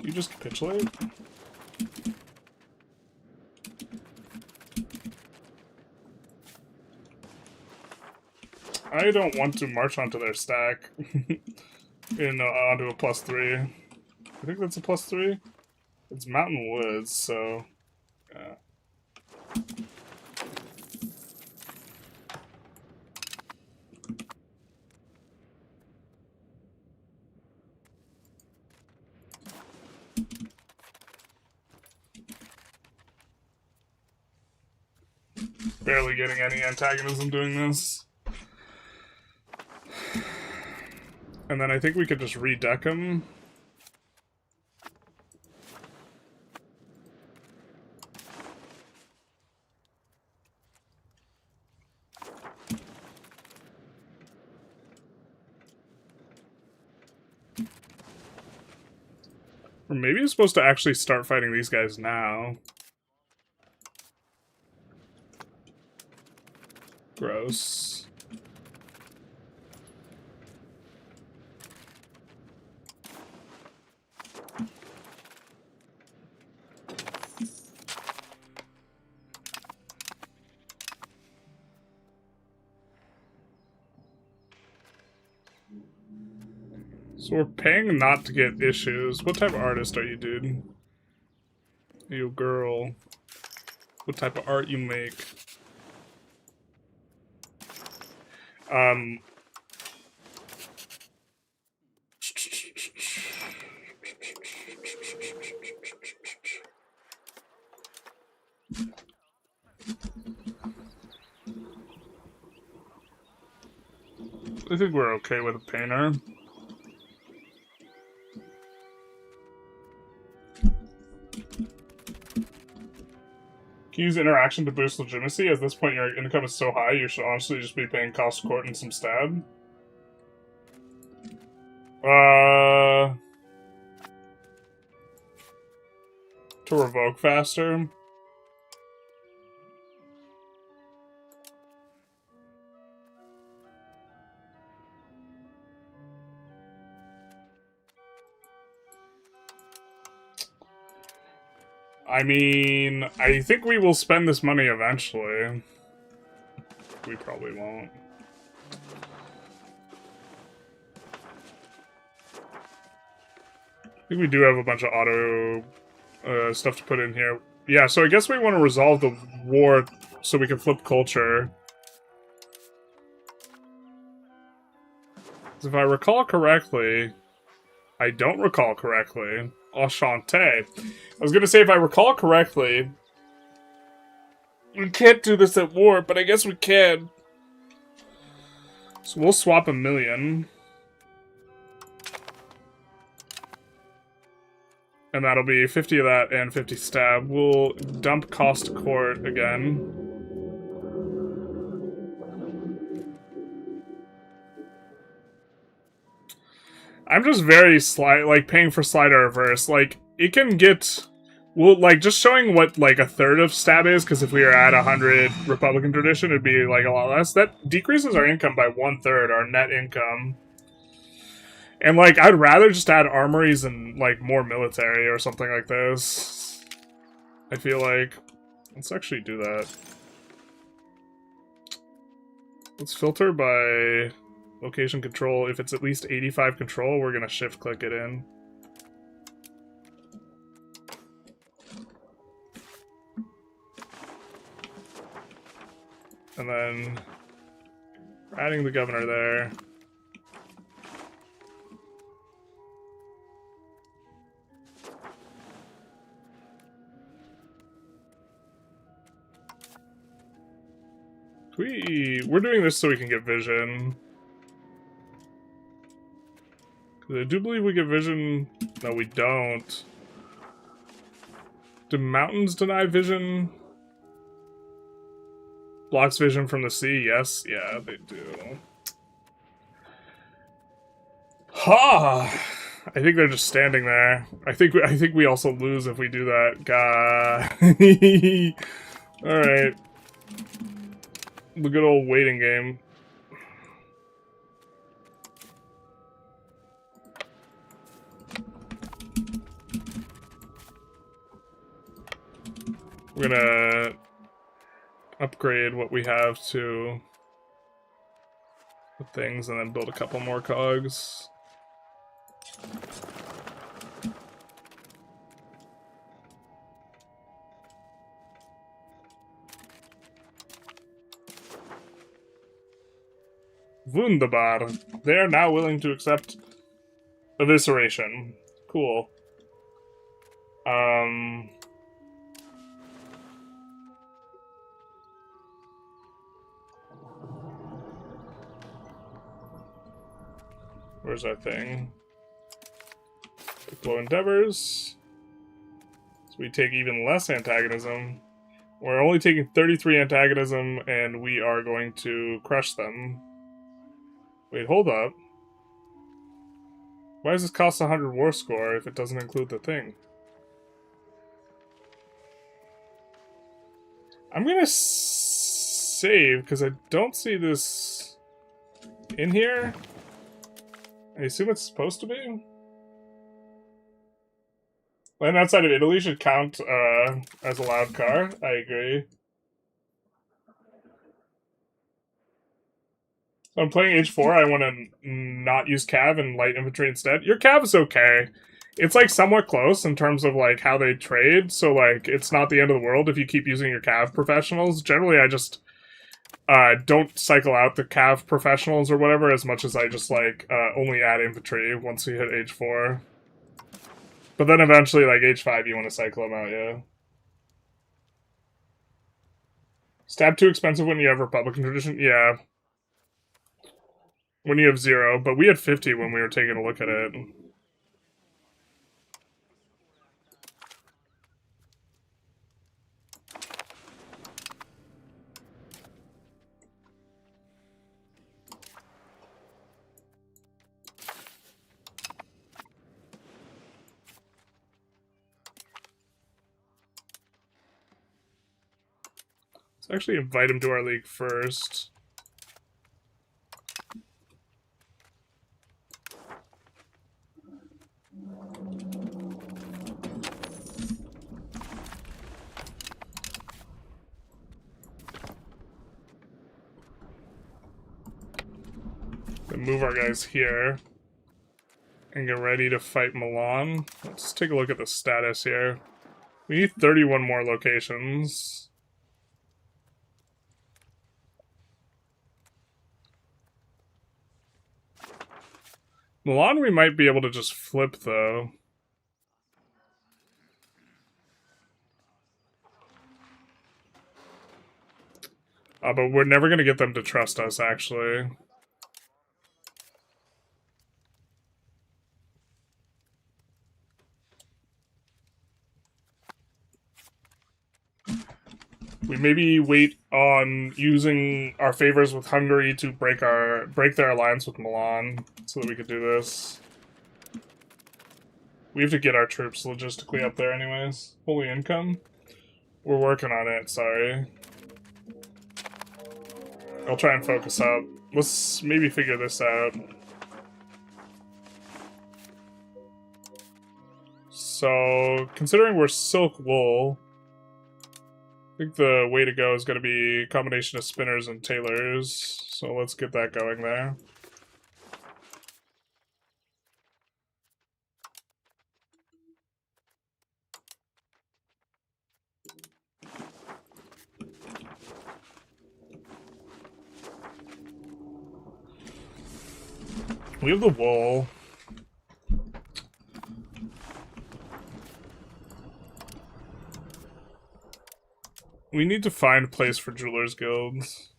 You just capitulate? I don't want to march onto their stack. Onto a +3. I think that's a +3. It's Mountain Woods, so... yeah. Barely getting any antagonism doing this. And then I think we could just redeck him. Or maybe I'm supposed to actually start fighting these guys now. Gross. So we're paying not to get issues. What type of artist are you, dude? You girl. What type of art you make? I think we're okay with a painter. Can you use interaction to boost legitimacy? At this point, your income is so high, you should honestly just be paying cost court and some stab. To revoke faster. I mean, I think we will spend this money eventually. We probably won't. I think we do have a bunch of auto stuff to put in here. Yeah, so I guess we want to resolve the war so we can flip culture. If I recall correctly... I don't recall correctly. Enchanté. I was gonna say, if I recall correctly... We can't do this at war, but I guess we can. So we'll swap 1,000,000. And that'll be 50 of that and 50 stab. We'll dump cost court again. I'm just very paying for slider reverse. Like, it can get... Well, like, just showing what, like, a third of stab is, because if we were at 100 Republican tradition, it'd be, like, a lot less. That decreases our income by 1/3, our net income. And, like, I'd rather just add armories and, like, more military or something like this. I feel like... Let's actually do that. Let's filter by location control. If it's at least 85 control, we're gonna shift-click it in. And then we're adding the governor there. We're doing this so we can get vision. I do believe we get vision. No, we don't. Do mountains deny vision? Blocks vision from the sea, yes. Yeah, they do. Ha! I think they're just standing there. I think we also lose if we do that. God. Alright. The good old waiting game. We're gonna upgrade what we have to the things and then build a couple more cogs. Wunderbar. They are now willing to accept evisceration. Cool. Where's our thing? Deploy endeavors. So we take even less antagonism. We're only taking 33 antagonism, and we are going to crush them. Wait, hold up. Why does this cost 100 war score if it doesn't include the thing? I'm gonna save, because I don't see this in here. I assume it's supposed to be? Land outside of Italy should count as a loud car. I agree. So I'm playing H4. I want to not use cav and light infantry instead. Your cav is okay. It's like somewhat close in terms of like how they trade. So like it's not the end of the world if you keep using your cav professionals. Generally, I just don't cycle out the cav professionals or whatever as much as I just like only add infantry once you hit H4. But then eventually, like H5, you want to cycle them out, yeah. Stab too expensive when you have Republican tradition? Yeah. When you have 0, but we had 50 when we were taking a look at it. Let's actually invite him to our league first. Then move our guys here. and get ready to fight Milan. Let's take a look at the status here. We need 31 more locations. Milan we might be able to just flip, though. But we're never going to get them to trust us, actually. We maybe wait on using our favors with Hungary to break their alliance with Milan, so that we could do this. We have to get our troops logistically up there anyways. Holy income? We're working on it, sorry. I'll try and focus up. Let's maybe figure this out. So, considering we're silk wool, I think the way to go is going to be a combination of spinners and tailors. So let's get that going there. We have the wool. We need to find a place for jewelers' guilds.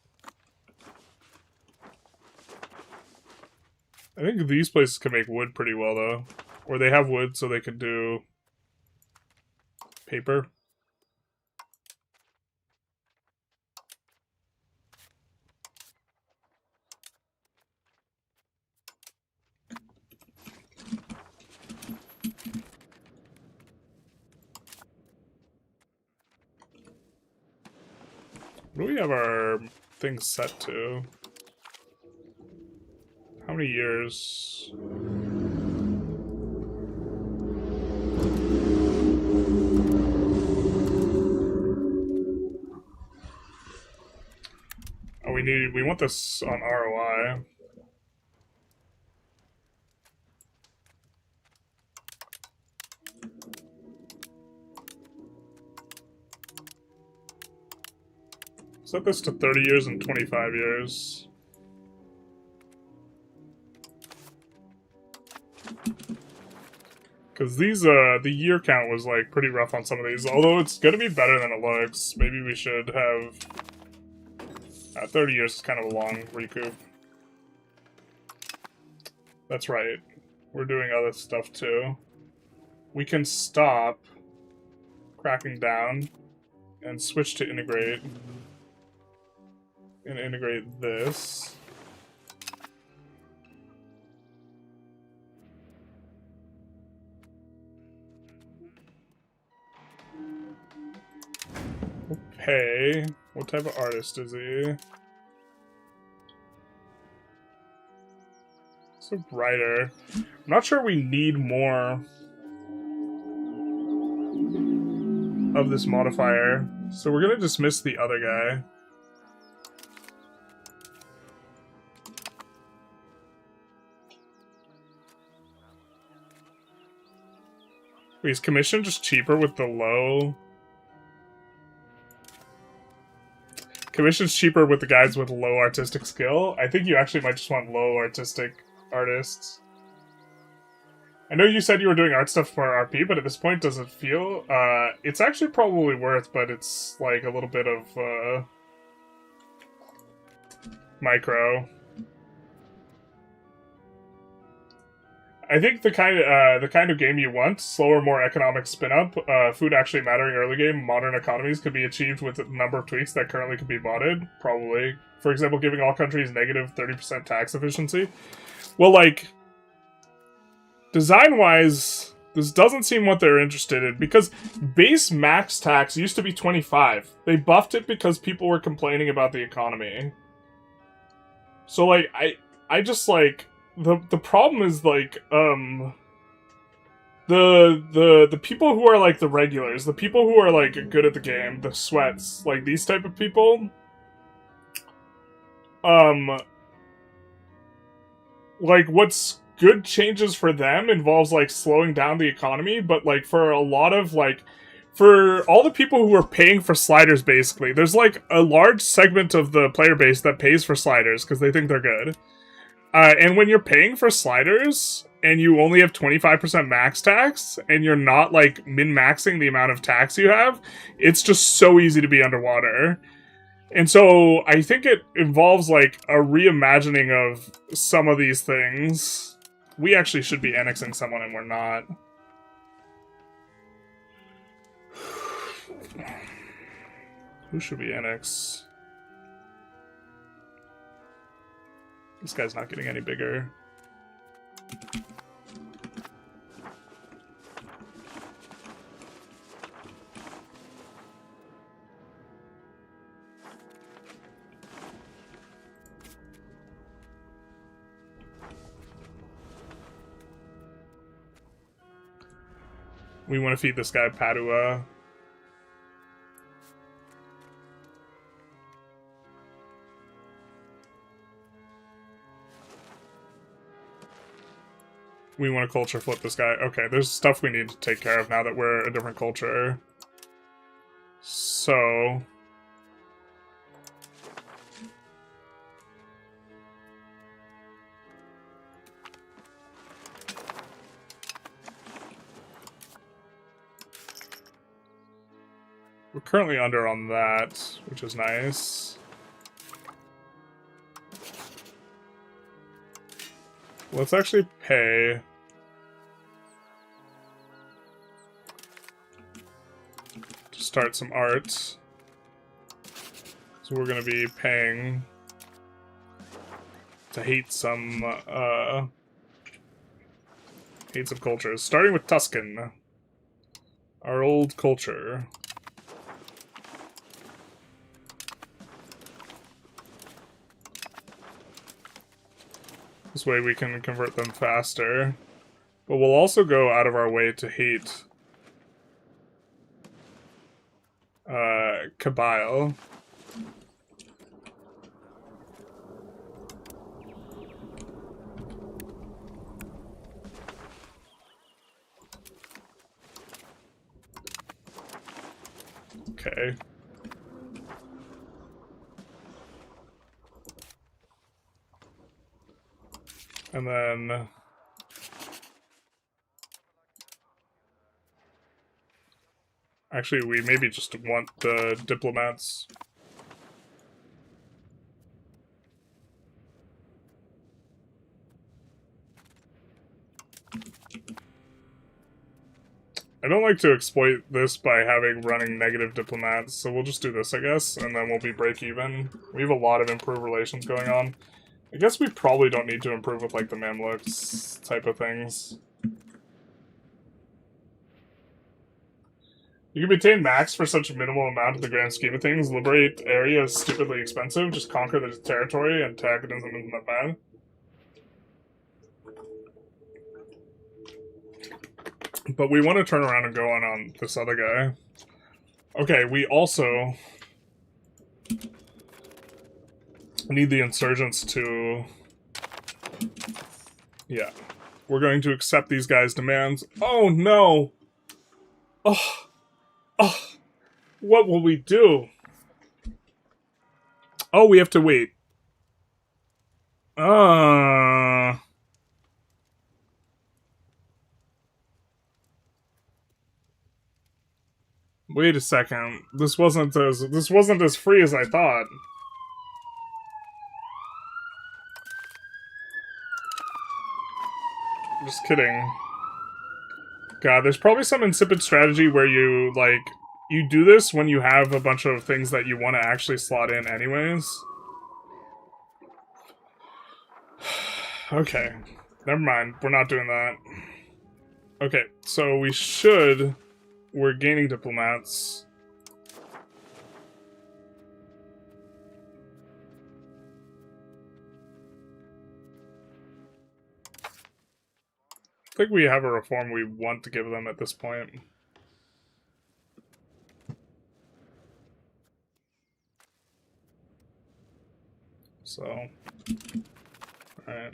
I think these places can make wood pretty well, though. Or they have wood so they can do paper. What do we have our things set to? How many years? Oh, we want this on ROI. Set this to 30 years and 25 years. Because these, the year count was, like, pretty rough on some of these. Although it's gonna be better than it looks. Maybe we should have... 30 years is kind of a long recoup. That's right. We're doing other stuff, too. We can stop cracking down and switch to integrate. And integrate this. We'll pay. What type of artist is he? It's a writer. I'm not sure we need more of this modifier. So we're gonna dismiss the other guy. Wait, is commission just cheaper with the low? Commission's cheaper with the guys with low artistic skill? I think you actually might just want low artistic artists. I know you said you were doing art stuff for RP, but at this point, does it feel... it's actually probably worth, but it's like a little bit of, micro. I think the kind of game you want, slower, more economic spin-up, food actually mattering early game, modern economies could be achieved with a number of tweaks that currently could be modded, probably. For example, giving all countries negative 30% tax efficiency. Well, like, design-wise, this doesn't seem what they're interested in, because base max tax used to be 25. They buffed it because people were complaining about the economy. So, like, I just, like... The problem is, like, the people who are, like, the regulars, the people who are, like, good at the game, the sweats, like, these type of people, like, what's good changes for them involves, like, slowing down the economy, but, like, for a lot of, like, for all the people who are paying for sliders, basically, there's, like, a large segment of the player base that pays for sliders because they think they're good. And when you're paying for sliders, and you only have 25% max tax, and you're not, like, min-maxing the amount of tax you have, it's just so easy to be underwater. And so, I think it involves, like, a reimagining of some of these things. We actually should be annexing someone, and we're not. Who should we annex? This guy's not getting any bigger. We want to feed this guy Padua. We want to culture flip this guy. Okay, there's stuff we need to take care of now that we're a different culture. So... we're currently under on that, which is nice. Let's actually pay... to start some art. So we're gonna be paying... to hate some cultures. Starting with Tuscan. Our old culture. This way we can convert them faster. But we'll also go out of our way to hate Kabyle. Okay. And then... actually, we maybe just want the diplomats. I don't like to exploit this by having running negative diplomats, so we'll just do this, I guess, and then we'll be break even. We have a lot of improved relations going on. I guess we probably don't need to improve with, like, the Mamluks type of things. You can maintain max for such a minimal amount in the grand scheme of things. Liberate area is stupidly expensive. Just conquer the territory, and antagonism isn't that bad. But we want to turn around and go on this other guy. Okay, we also need the insurgents to... yeah. We're going to accept these guys' demands. Oh, no! Oh! Oh! What will we do? Oh, we have to wait. Wait a second. This wasn't as free as I thought. Just kidding. God, there's probably some insipid strategy where you, like, you do this when you have a bunch of things that you want to actually slot in anyways. Okay. Never mind. We're not doing that. Okay, so we should... we're gaining diplomats. I think we have a reform we want to give them at this point. So, alright.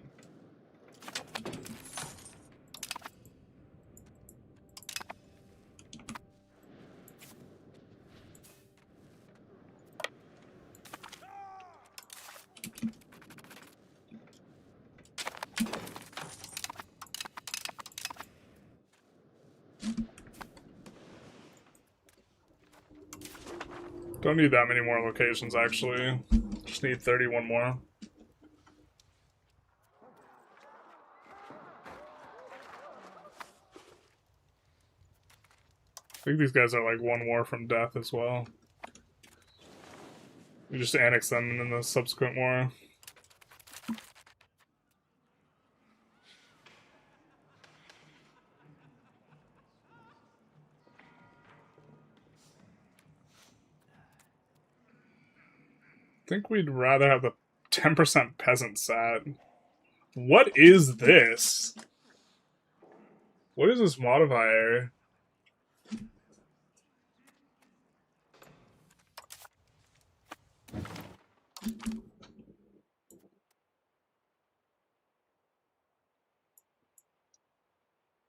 Don't need that many more locations, actually. Just need 31 more. I think these guys are like one war from death as well. We just annex them in the subsequent war. I think we'd rather have the 10% peasant sat. What is this? What is this modifier?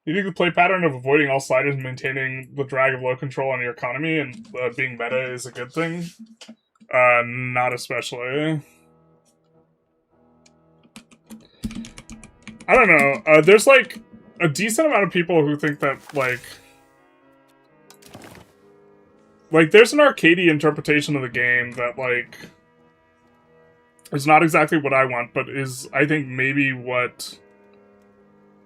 You think the play pattern of avoiding all sliders and maintaining the drag of low control on your economy and being meta is a good thing? Not especially. I don't know. There's like a decent amount of people who think that like there's an arcadey interpretation of the game that like is not exactly what I want, but is I think maybe what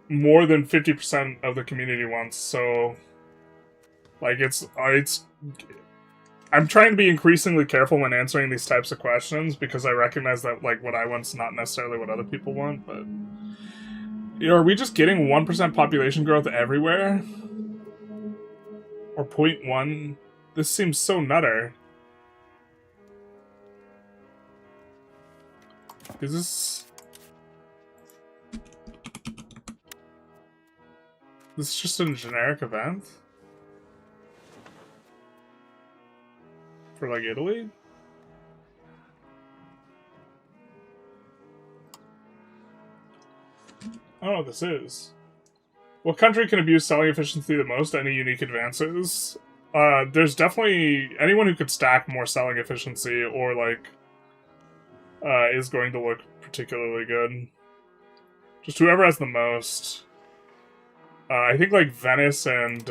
more than 50% of the community wants. So like it's I'm trying to be increasingly careful when answering these types of questions because I recognize that like what I want's not necessarily what other people want, but you know, are we just getting 1% population growth everywhere? Or 0.1? This seems so nutter. Is this... This is just a generic event? For, like, Italy? I don't know what this is. What country can abuse selling efficiency the most? Any unique advances? There's definitely... Anyone who could stack more selling efficiency or, like... is going to look particularly good. Just whoever has the most. I think like Venice and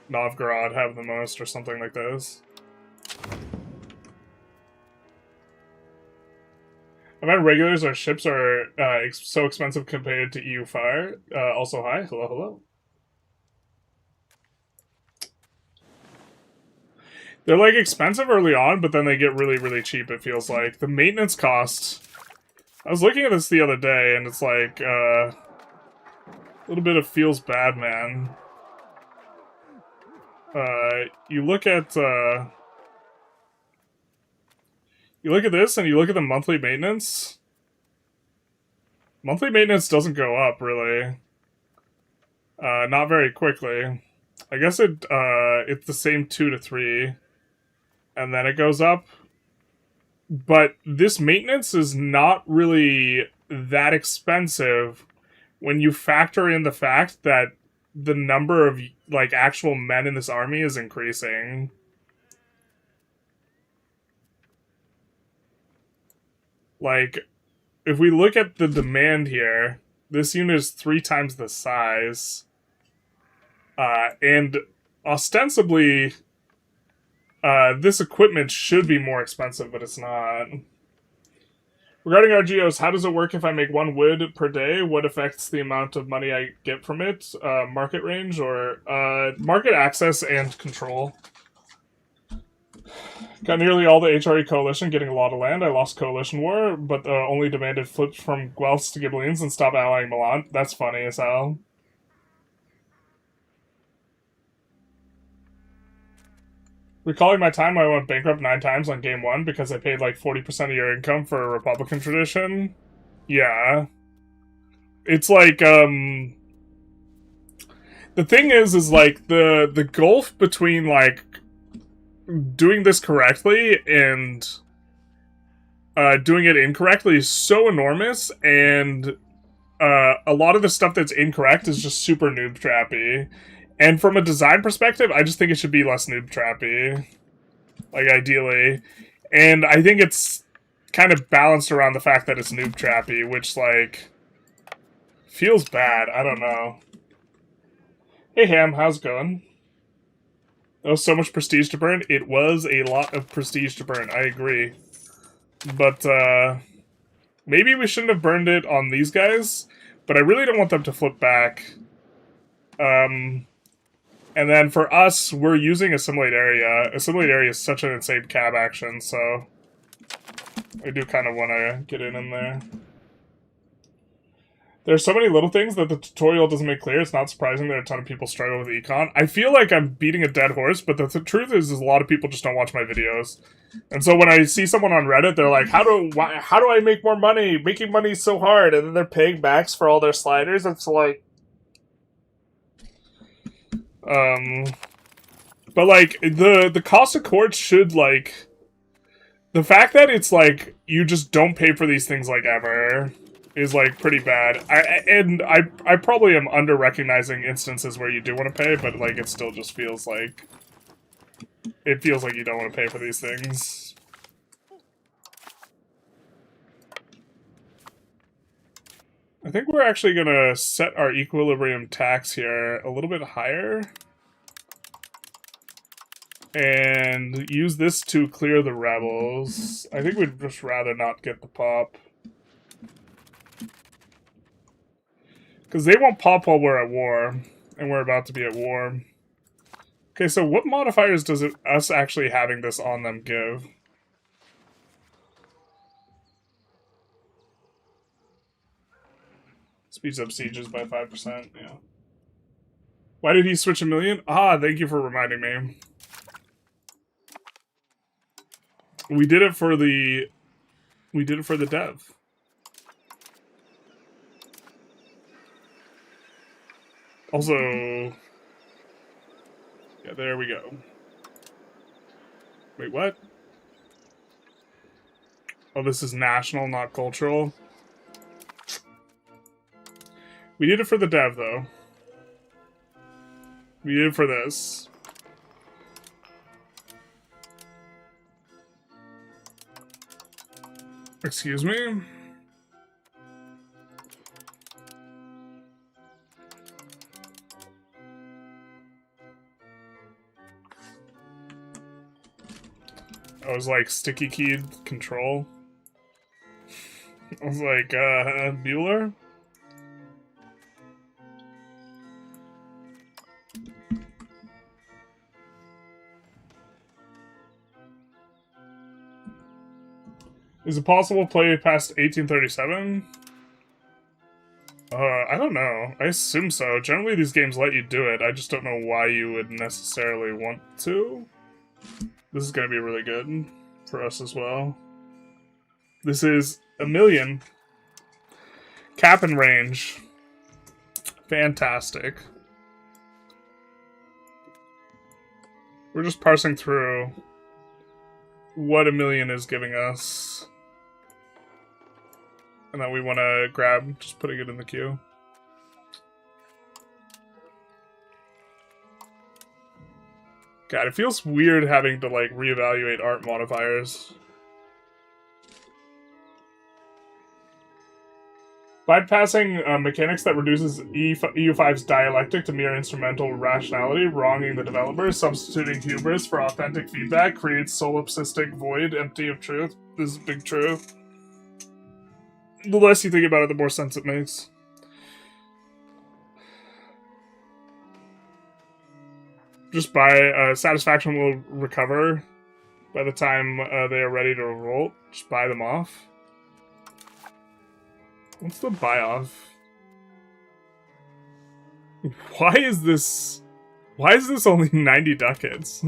Novgorod have the most or something like this. I've had regulars or ships are so expensive compared to EU5. Also, hi. Hello, hello. They're like expensive early on, but then they get really, really cheap, it feels like. The maintenance cost... I was looking at this the other day, and it's like, a little bit of feels bad, man. You look at this, and you look at the monthly maintenance. Monthly maintenance doesn't go up, really. Not very quickly. I guess it's the same 2 to 3. And then it goes up. But this maintenance is not really that expensive when you factor in the fact that the number of, like, actual men in this army is increasing. Like, if we look at the demand here, this unit is 3 times the size. And ostensibly... this equipment should be more expensive, but it's not. Regarding RGOs, how does it work if I make 1 wood per day? What affects the amount of money I get from it? Market range or market access and control. Got nearly all the HRE coalition getting a lot of land. I lost coalition war, but only demanded flips from Guelphs to Ghibellines and stop allying Milan. That's funny as hell. Recalling my time when I went bankrupt 9 times on game 1 because I paid like 40% of your income for a Republican tradition. Yeah. It's like, the thing is like, the gulf between, like, doing this correctly and, doing it incorrectly is so enormous, and, a lot of the stuff that's incorrect is just super noob trappy. And from a design perspective, I just think it should be less noob trappy. Like, ideally. And I think it's kind of balanced around the fact that it's noob trappy, which, like, feels bad. I don't know. Hey, Ham, how's it going? There was so much prestige to burn. It was a lot of prestige to burn. I agree. But, maybe we shouldn't have burned it on these guys, but I really don't want them to flip back. And then for us, we're using Assimilate Area. Assimilate Area is such an insane cab action, so I do kind of want to get in there. There's so many little things that the tutorial doesn't make clear. It's not surprising that a ton of people struggle with econ. I feel like I'm beating a dead horse, but the truth is a lot of people just don't watch my videos. And so when I see someone on Reddit, they're like, how do I make more money? Making money is so hard. And then they're paying max for all their sliders. It's like... But, like, the cost of quartz should, like... The fact that it's, like, you just don't pay for these things, like, ever... is like pretty bad. I probably am under recognizing instances where you do want to pay, but like it still just feels like you don't want to pay for these things. I think we're actually gonna set our equilibrium tax here a little bit higher and use this to clear the rebels. I think we'd just rather not get the pop. Because they won't pop while we're at war, and we're about to be at war. Okay, so what modifiers does us actually having this on them give? Speeds up sieges by 5%, yeah. Why did he switch a million? Ah, thank you for reminding me. We did it for the dev. Also, yeah, there we go. Wait, what? Oh, this is national, not cultural. We did it for the dev, though. We did it for this. Excuse me? I was like, sticky keyed control. I was like, Bueller? Is it possible to play past 1837? I don't know. I assume so. Generally, these games let you do it. I just don't know why you would necessarily want to. This is going to be really good for us as well. This is a million. Cap and range. Fantastic. We're just parsing through what a million is giving us. And then we want to grab, just putting it in the queue. God, it feels weird having to, like, reevaluate art modifiers. Bypassing mechanics that reduces EU5's dialectic to mere instrumental rationality, wronging the developers, substituting hubris for authentic feedback, creates solipsistic void, empty of truth. This is big truth. The less you think about it, the more sense it makes. Just by satisfaction will recover by the time they are ready to revolt. Just buy them off. What's the buy off? Why is this only 90 ducats?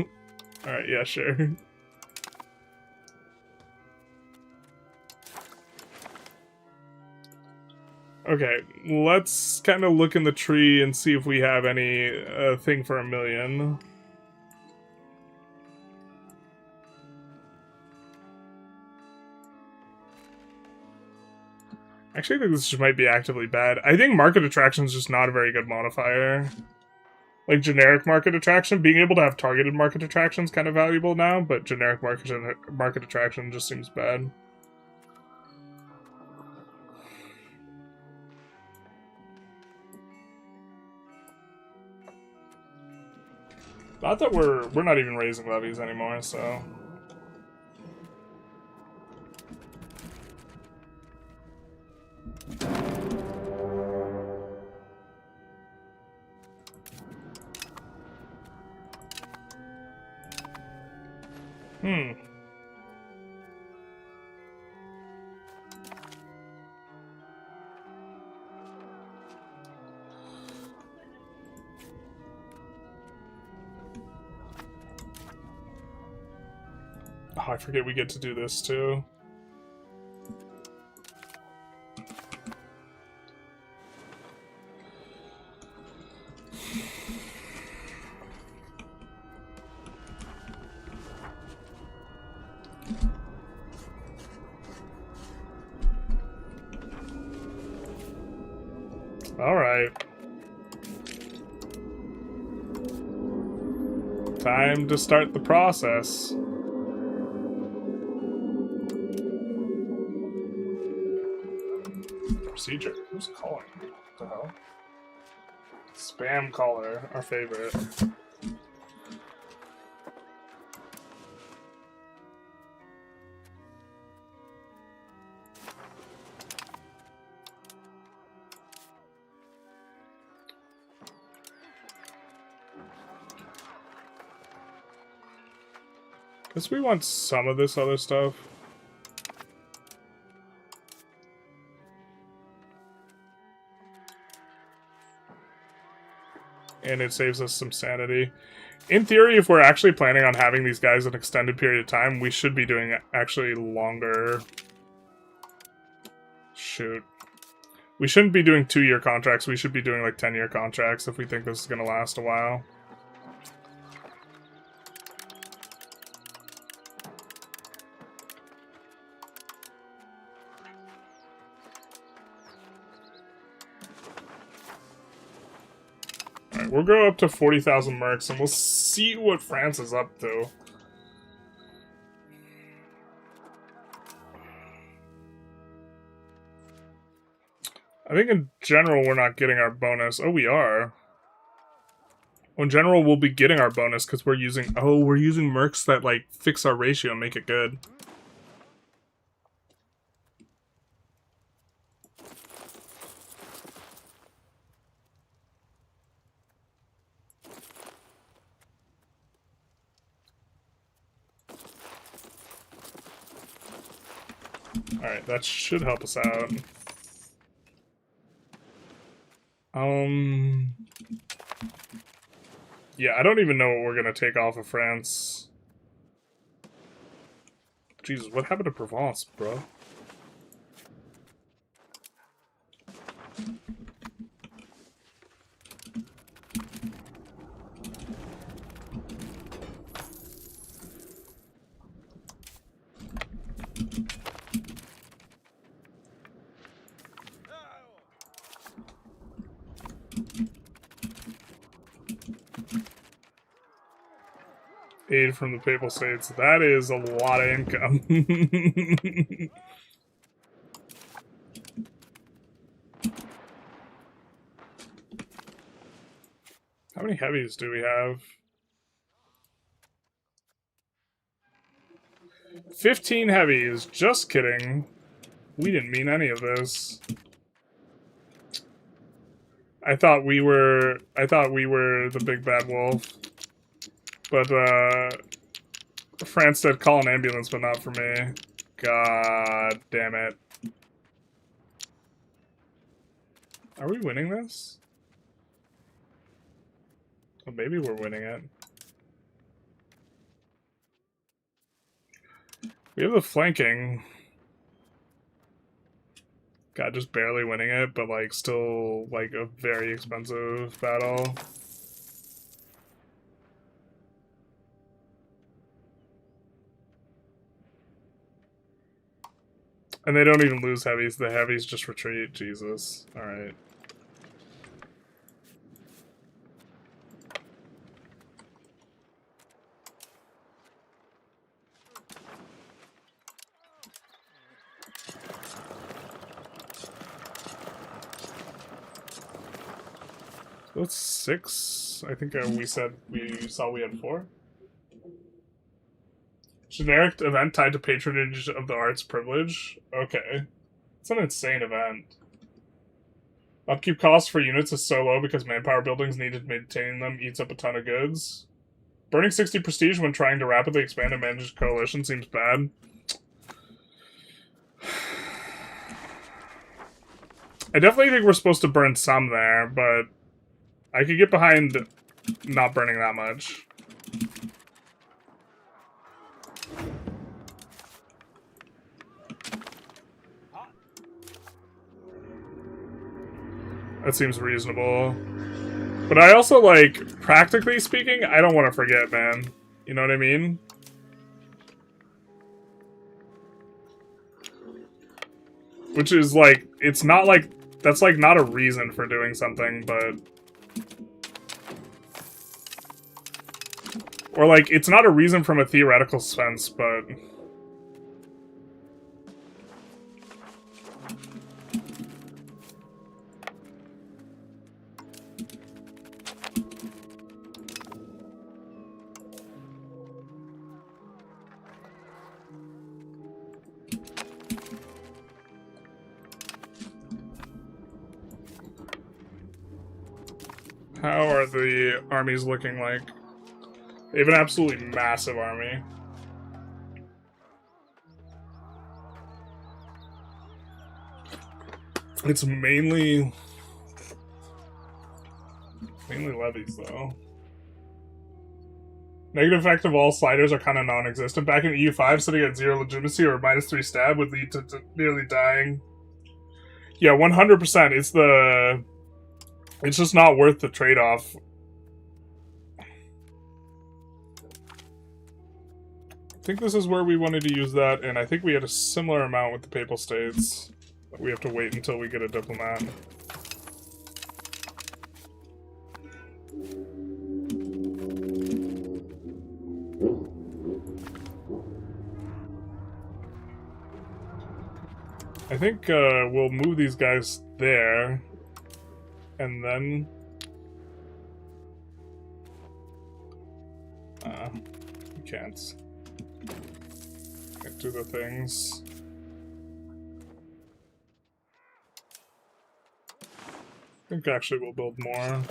Alright, yeah, sure. Okay, let's kind of look in the tree and see if we have any thing for a million. Actually, I think this might be actively bad. I think market attraction is just not a very good modifier. Like, generic market attraction, being able to have targeted market attraction is kind of valuable now, but generic market attraction just seems bad. Not that we're not even raising levies anymore, so. Oh, I forget we get to do this too. All right. Time to start the process. Procedure. Who's calling? What the hell? Spam caller, our favorite. Guess we want some of this other stuff. And it saves us some sanity. In theory, if we're actually planning on having these guys an extended period of time, we should be doing actually longer... Shoot. We shouldn't be doing 2-year contracts, we should be doing like 10-year contracts if we think this is going to last a while. We'll go up to 40,000 mercs, and we'll see what France is up to. I think in general we're not getting our bonus. Oh, we are. Well, in general, we'll be getting our bonus because we're using... Oh, we're using mercs that, like, fix our ratio and make it good. Alright, that should help us out. Yeah, I don't even know what we're gonna take off of France. Jesus, what happened to Provence, bro? Aid from the Papal States. That is a lot of income. How many heavies do we have? 15 heavies. Just kidding. We didn't mean any of this. I thought we were the big bad wolf. But, France said call an ambulance, but not for me. God damn it. Are we winning this? Well, maybe we're winning it. We have the flanking. God, just barely winning it, but, like, still, like, a very expensive battle. And they don't even lose heavies. The heavies just retreat. Jesus. Alright. That's 6 I think we said we saw we had 4. Generic event tied to patronage of the arts privilege. Okay. It's an insane event. Upkeep costs for units is so low because manpower buildings needed to maintain them eats up a ton of goods. Burning 60 prestige when trying to rapidly expand and manage a coalition seems bad. I definitely think we're supposed to burn some there, but I could get behind not burning that much. That seems reasonable. But I also, like, practically speaking, I don't want to forget, man. You know what I mean? Which is, like, it's not like, that's, like, not a reason for doing something, but... Or, like, it's not a reason from a theoretical sense, but... How are the armies looking like? They have an absolutely massive army. It's mainly levies, though. Negative effect of all sliders are kind of non-existent. Back in EU5, sitting at 0 legitimacy or -3 stab would lead to nearly dying. Yeah, 100%. It's just not worth the trade-off. I think this is where we wanted to use that, and I think we had a similar amount with the Papal States. We have to wait until we get a diplomat. I think we'll move these guys there. And then... we can't do the things. I think actually we'll build more.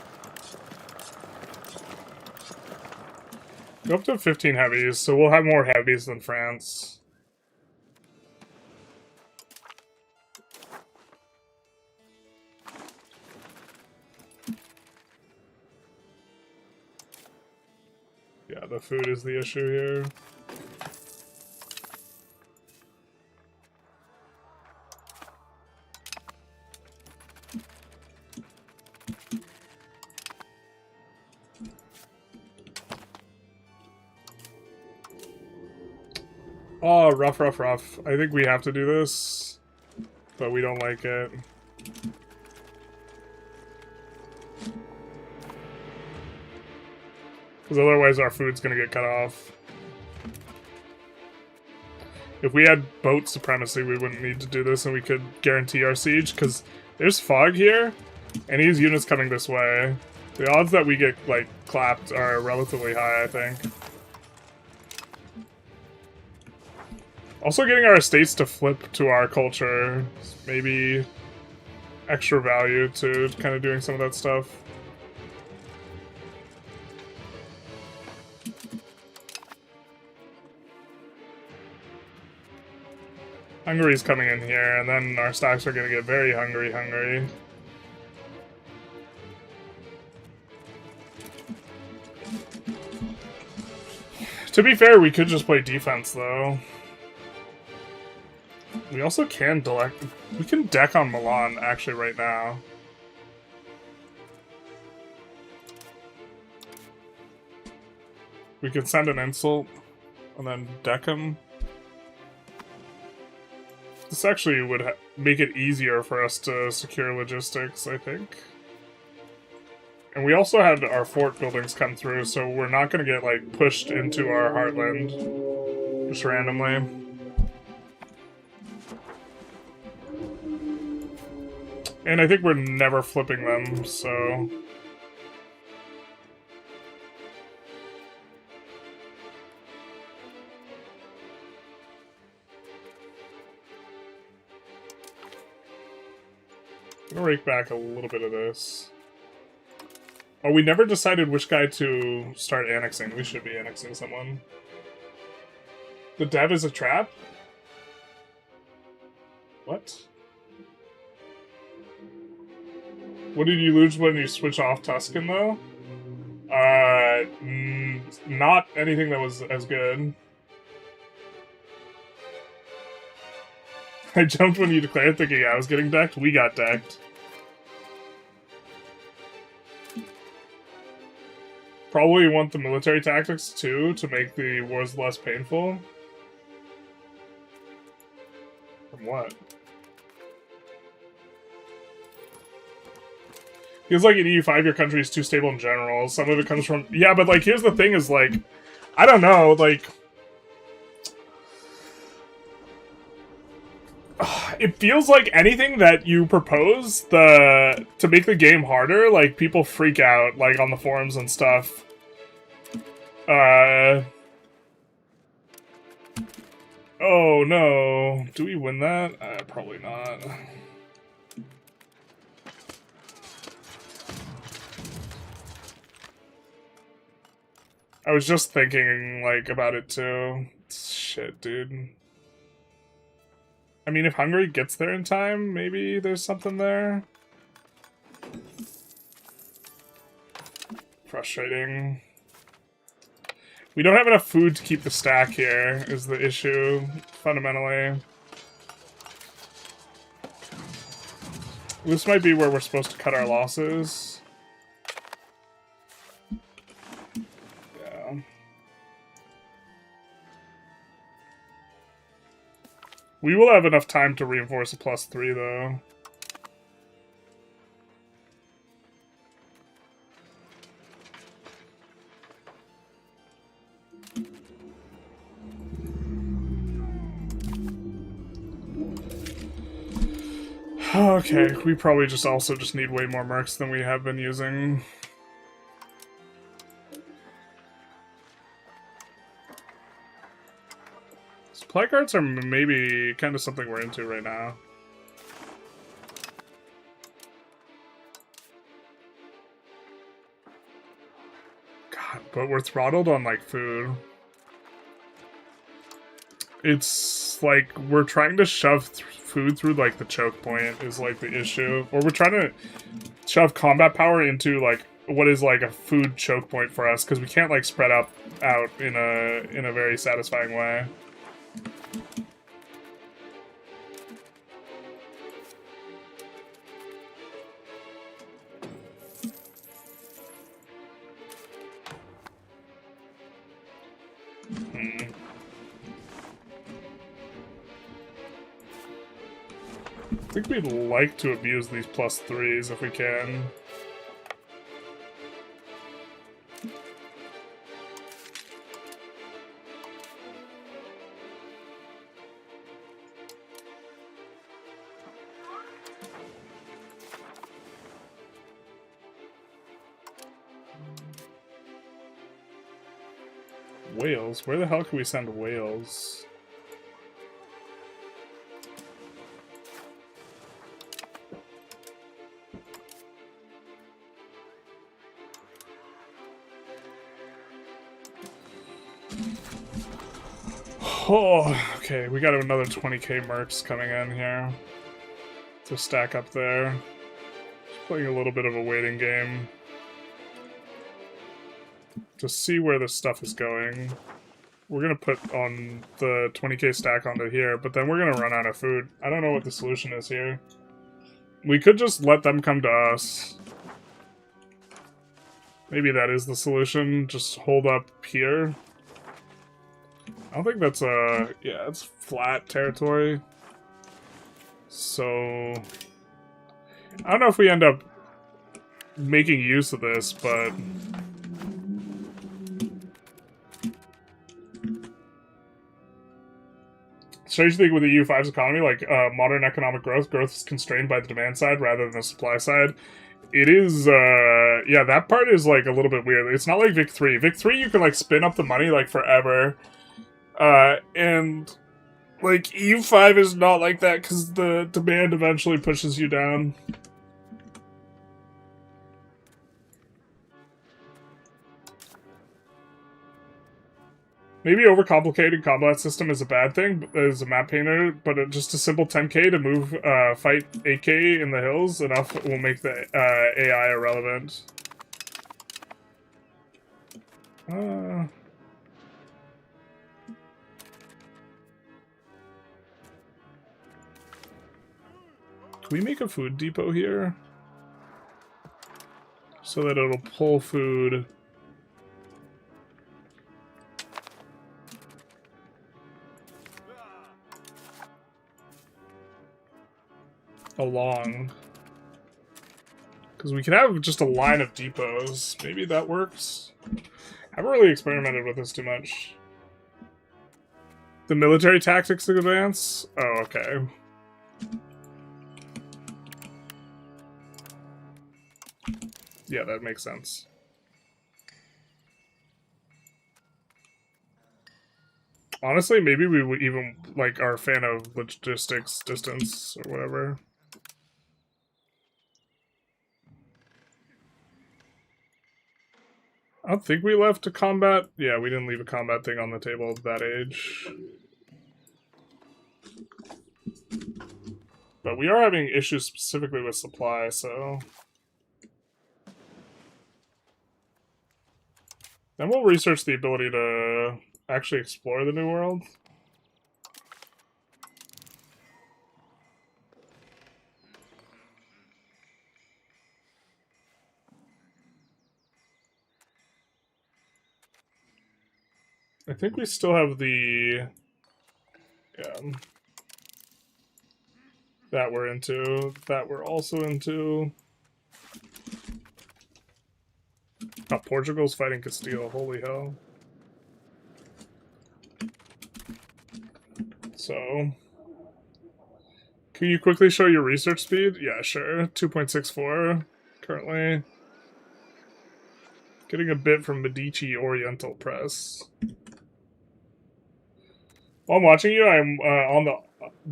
Go up to 15 heavies, so we'll have more heavies than France. Yeah, the food is the issue here. Oh, rough. I think we have to do this, but we don't like it. Because otherwise our food's gonna get cut off. If we had boat supremacy, we wouldn't need to do this and we could guarantee our siege, because there's fog here, and he has units coming this way. The odds that we get, like, clapped are relatively high, I think. Also getting our estates to flip to our culture, maybe extra value to kind of doing some of that stuff. Hungary's coming in here, and then our stocks are going to get very hungry. To be fair, we could just play defense, though. We also can we can deck on Milan, actually, right now. We could send an insult, and then deck him. This actually would make it easier for us to secure logistics, I think. And we also had our fort buildings come through, so we're not going to get, like, pushed into our heartland just randomly. And I think we're never flipping them, so... I'm gonna rake back a little bit of this. Oh, we never decided which guy to start annexing. We should be annexing someone. The dev is a trap? What? What did you lose when you switch off Tuscan, though? Not anything that was as good. I jumped when you declared thinking I was getting decked. We got decked. Probably want the military tactics, too, to make the wars less painful. From what? Feels like in EU5 your country is too stable in general. Some of it comes from... Yeah, but, like, here's the thing is, like... I don't know, like... It feels like anything that you propose to make the game harder, like, people freak out, like, on the forums and stuff. Oh, no. Do we win that? Probably not. I was just thinking, like, about it, too. Shit, dude. I mean, if Hungary gets there in time, maybe there's something there. Frustrating. We don't have enough food to keep the stack here, is the issue, fundamentally. This might be where we're supposed to cut our losses. Yeah. We will have enough time to reinforce a +3, though. Okay, we probably just also just need way more mercs than we have been using. Supply carts are maybe kind of something we're into right now. God, but we're throttled on, like, food. It's like we're trying to shove food through, like, the choke point is, like, the issue. Or we're trying to shove combat power into, like, what is, like, a food choke point for us, because we can't, like, spread out in a very satisfying way. I think we'd like to abuse these +3s if we can. Wales? Where the hell can we send Wales? Oh, okay, we got another 20k mercs coming in here to stack up there. Just playing a little bit of a waiting game to see where this stuff is going. We're gonna put on the 20k stack onto here, but then we're gonna run out of food. I don't know what the solution is here. We could just let them come to us. Maybe that is the solution, just hold up here. I don't think that's yeah, it's flat territory. So I don't know if we end up making use of this, but strange thing with the EU5's economy, like modern economic growth is constrained by the demand side rather than the supply side. It is, yeah, that part is like a little bit weird. It's not like Vic 3. Vic 3, you can like spin up the money like forever. And like EU5 is not like that because the demand eventually pushes you down. Maybe overcomplicated combat system is a bad thing as a map painter, but just a simple 10k to move, fight 8k in the hills enough will make the AI irrelevant. Can we make a food depot here? So that it'll pull food along. Because we can have just a line of depots. Maybe that works. I haven't really experimented with this too much. The military tactics advance? Oh, okay. Yeah, that makes sense. Honestly, maybe we would even, like, are a fan of logistics distance or whatever. I don't think we left a combat. Yeah, we didn't leave a combat thing on the table at that age. But we are having issues specifically with supply, so... Then we'll research the ability to actually explore the New World. I think we still have the... Yeah. That we're into. That we're also into. Oh, Portugal's fighting Castile. Holy hell. So... Can you quickly show your research speed? Yeah, sure. 2.64 currently. Getting a bit from Medici Oriental Press. While I'm watching you, I'm on the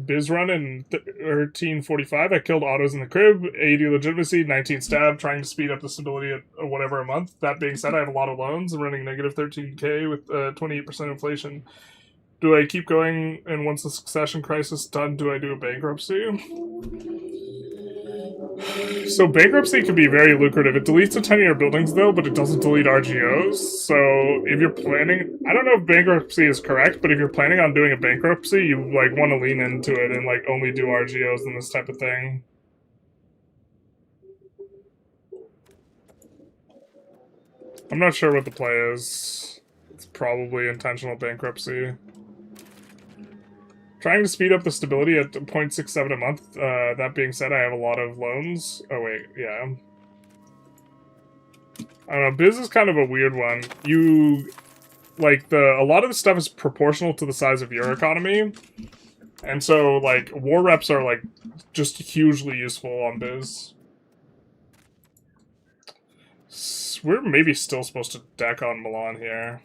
biz run in 1345. I killed autos in the crib, 80 legitimacy, 19 stab, trying to speed up the stability at whatever a month. That being said, I have a lot of loans. I'm running negative 13k with 28% inflation. Do I keep going, and once the succession crisis is done, do I do a bankruptcy? So bankruptcy can be very lucrative. It deletes the 10-year buildings, though, but it doesn't delete RGOs. So if you're planning... I don't know if bankruptcy is correct, but if you're planning on doing a bankruptcy, you, like, want to lean into it and, like, only do RGOs and this type of thing. I'm not sure what the play is. It's probably intentional bankruptcy. Trying to speed up the stability at 0.67 a month. That being said, I have a lot of loans. Oh, wait, yeah. I don't know, biz is kind of a weird one. Like, a lot of the stuff is proportional to the size of your economy. And so, like, war reps are, like, just hugely useful on biz. We're maybe still supposed to deck on Milan here.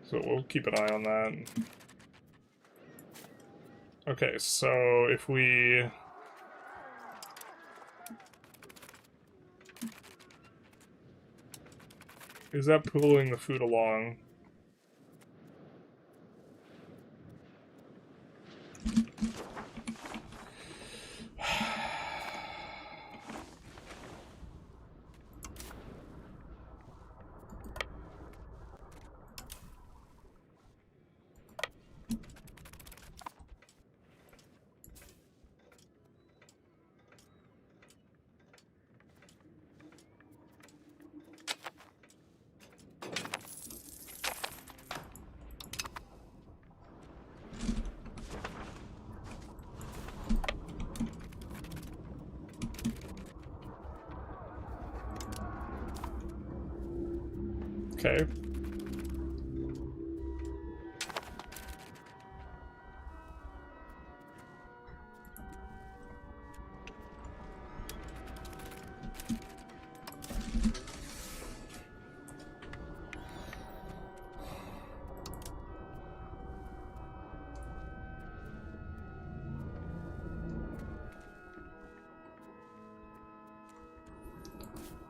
So we'll keep an eye on that. Okay, so if we... Is that pulling the food along? Okay.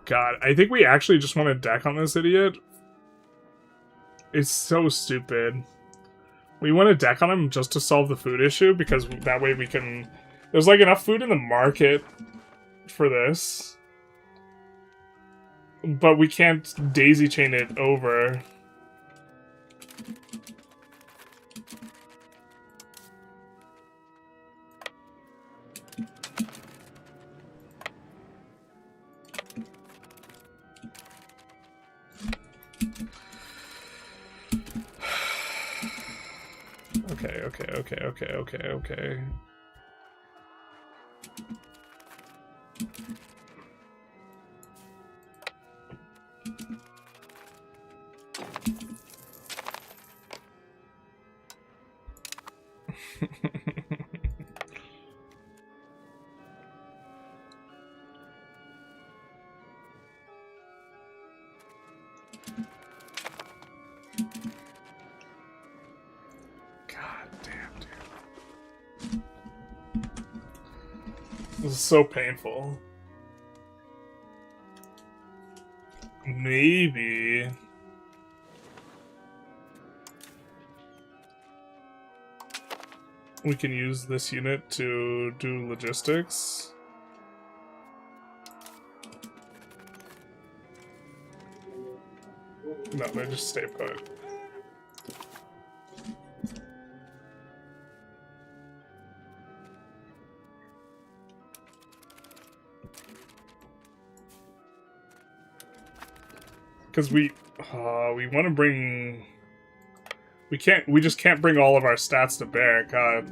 God, I think we actually just want to deck on this idiot. It's so stupid. We want to deck on him just to solve the food issue, because that way we can... There's, like, enough food in the market for this. But we can't daisy chain it over. Okay. This is so painful. Maybe. We can use this unit to do logistics. No, they just stay put. Because we want to bring... We just can't bring all of our stats to bear, God.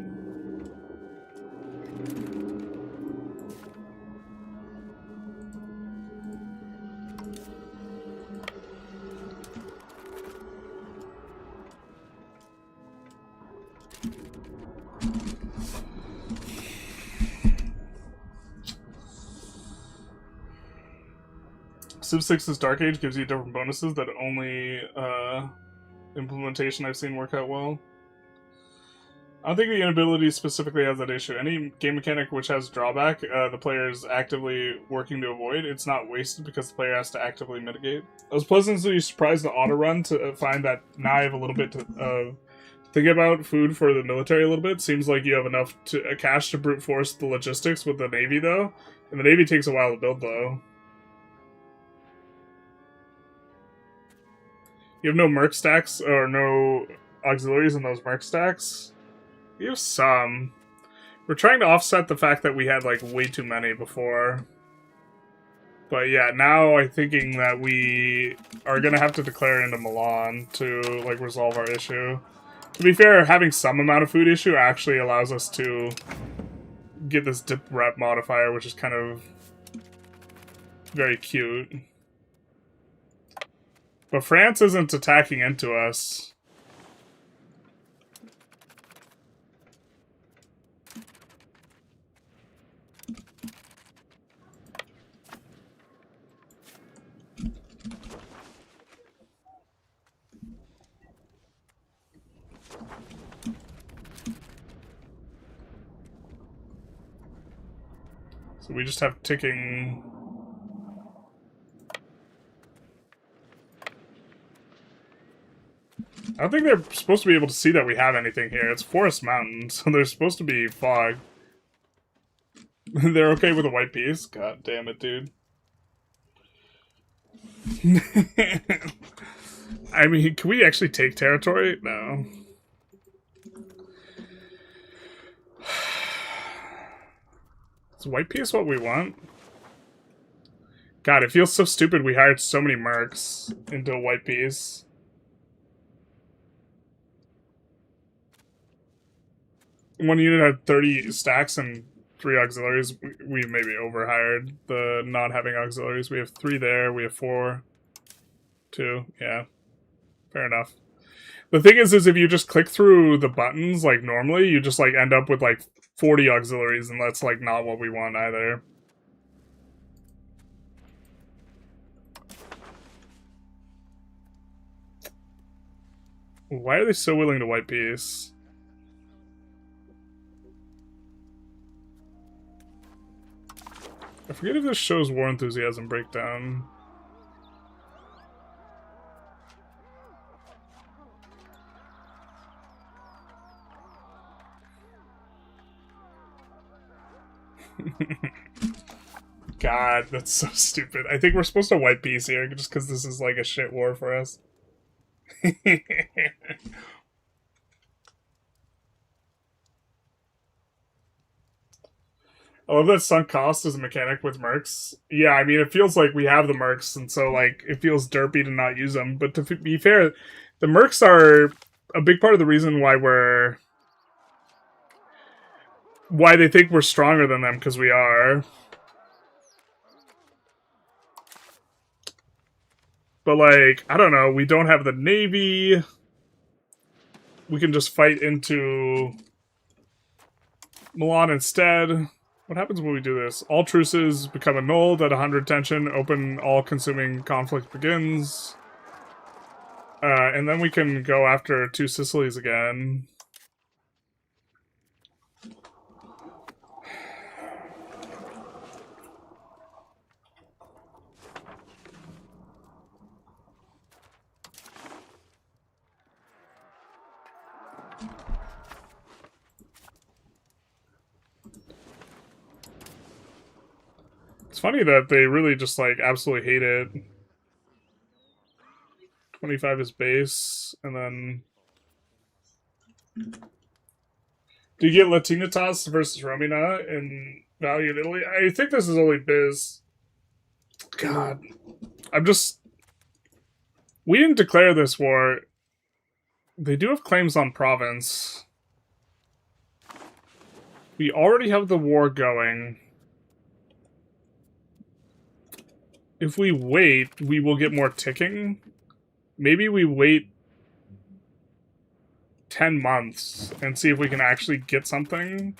Civ 6's Dark Age gives you different bonuses that only implementation I've seen work out well. I don't think the inability specifically has that issue. Any game mechanic which has drawback, the player is actively working to avoid, it's not wasted because the player has to actively mitigate. I was pleasantly surprised the auto run to find that now I have a little bit to think about food for the military a little bit. Seems like you have enough cash to brute force the logistics with the Navy though, and the Navy takes a while to build though. You have no merc stacks, or no auxiliaries in those merc stacks? We have some. We're trying to offset the fact that we had, like, way too many before. But yeah, now I'm thinking that we are gonna have to declare into Milan to, like, resolve our issue. To be fair, having some amount of food issue actually allows us to get this dip rep modifier, which is kind of very cute. But France isn't attacking into us. So we just have ticking... I don't think they're supposed to be able to see that we have anything here. It's Forest Mountain, so there's supposed to be fog. They're okay with a white piece? God damn it, dude. I mean, can we actually take territory? No. Is white piece what we want? God, it feels so stupid we hired so many mercs into a white piece. One unit had 30 stacks and 3 auxiliaries. We maybe overhired the not having auxiliaries. We have 3 there. We have 4. 2. Yeah. Fair enough. The thing is if you just click through the buttons like normally, you just like end up with like 40 auxiliaries, and that's like not what we want either. Why are they so willing to white piece? I forget if this shows war enthusiasm breakdown. God, that's so stupid. I think we're supposed to white peace here just because this is like a shit war for us. I love that sunk cost as a mechanic with mercs. Yeah, I mean, it feels like we have the mercs, and so, like, it feels derpy to not use them. But to be fair, the mercs are a big part of the reason why why they think we're stronger than them, because we are. But, like, I don't know, we don't have the navy. We can just fight into Milan instead. What happens when we do this? All truces become annulled at 100 tension. Open all-consuming conflict begins. And then we can go after 2 Sicilies again. It's funny that they really just, like, absolutely hate it. 25 is base, and then... Do you get Latinitas versus Romina in value in Italy? I think this is only biz. God. I'm just... We didn't declare this war. They do have claims on province. We already have the war going. If we wait, we will get more ticking. Maybe we wait 10 months and see if we can actually get something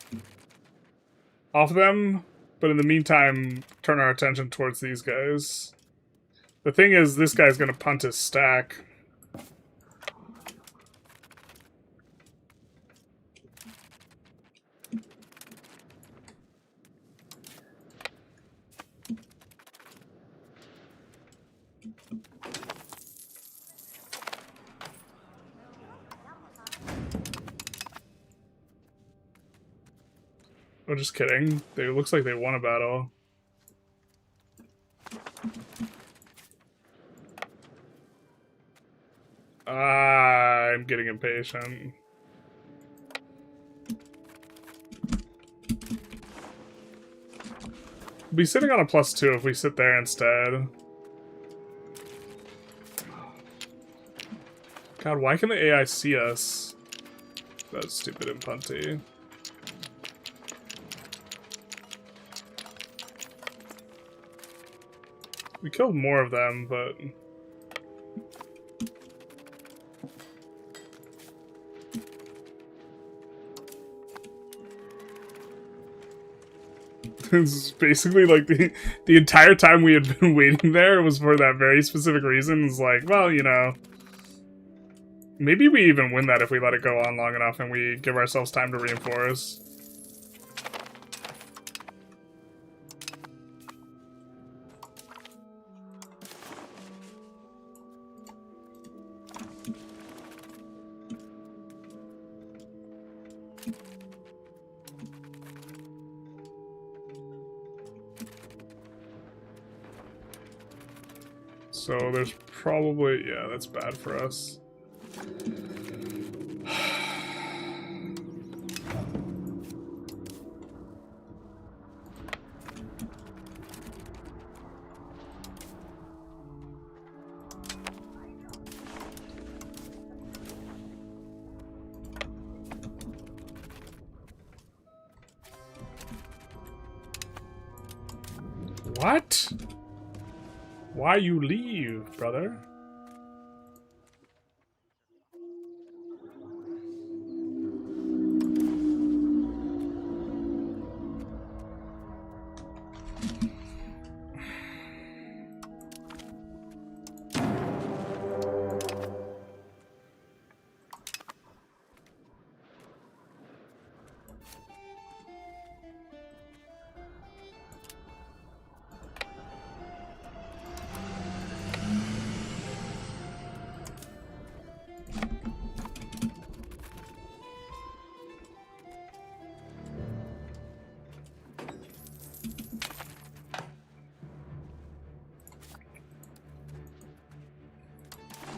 off them. But in the meantime, turn our attention towards these guys. The thing is, this guy's going to punt his stack. Oh, just kidding. It looks like they won a battle. I'm getting impatient. We'll be sitting on a +2 if we sit there instead. God, why can the AI see us? That's stupid and punty. We killed more of them, but... This is basically like the entire time we had been waiting there was for that very specific reason. It's like, well, you know... Maybe we even win that if we let it go on long enough and we give ourselves time to reinforce. So there's probably... Yeah, that's bad for us. What? Why you leave, brother?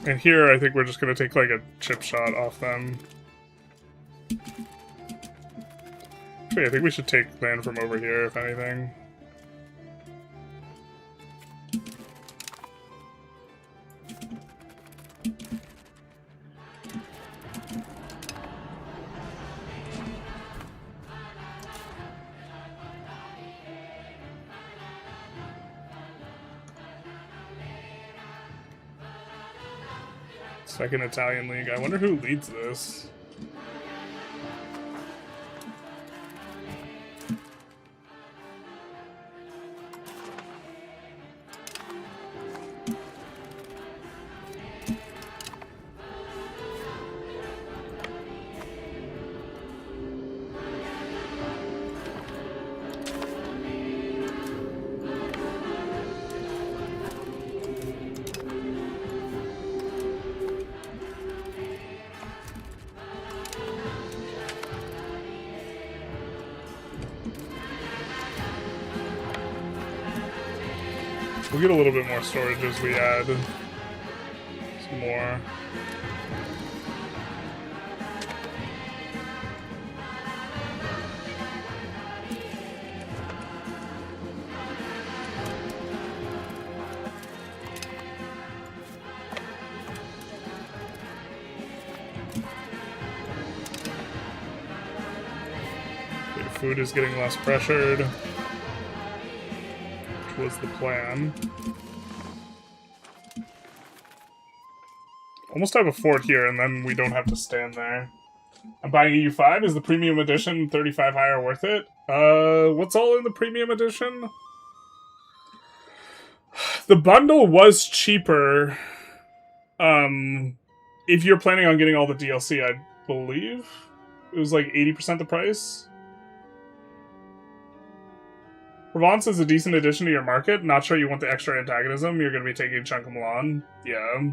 And here, I think we're just gonna take, like, a chip shot off them. Actually, I think we should take land from over here, if anything. Second Italian League. I wonder who leads this. We'll get a little bit more storage as we add some more. Okay, food is getting less pressured. Was the plan. Almost have a fort here, and then we don't have to stand there. I'm buying EU5. Is the premium edition 35 higher worth it? What's all in the premium edition? The bundle was cheaper. If you're planning on getting all the DLC, I believe. It was like 80% the price. Provence is a decent addition to your market. Not sure you want the extra antagonism. You're going to be taking a chunk of Milan. Yeah.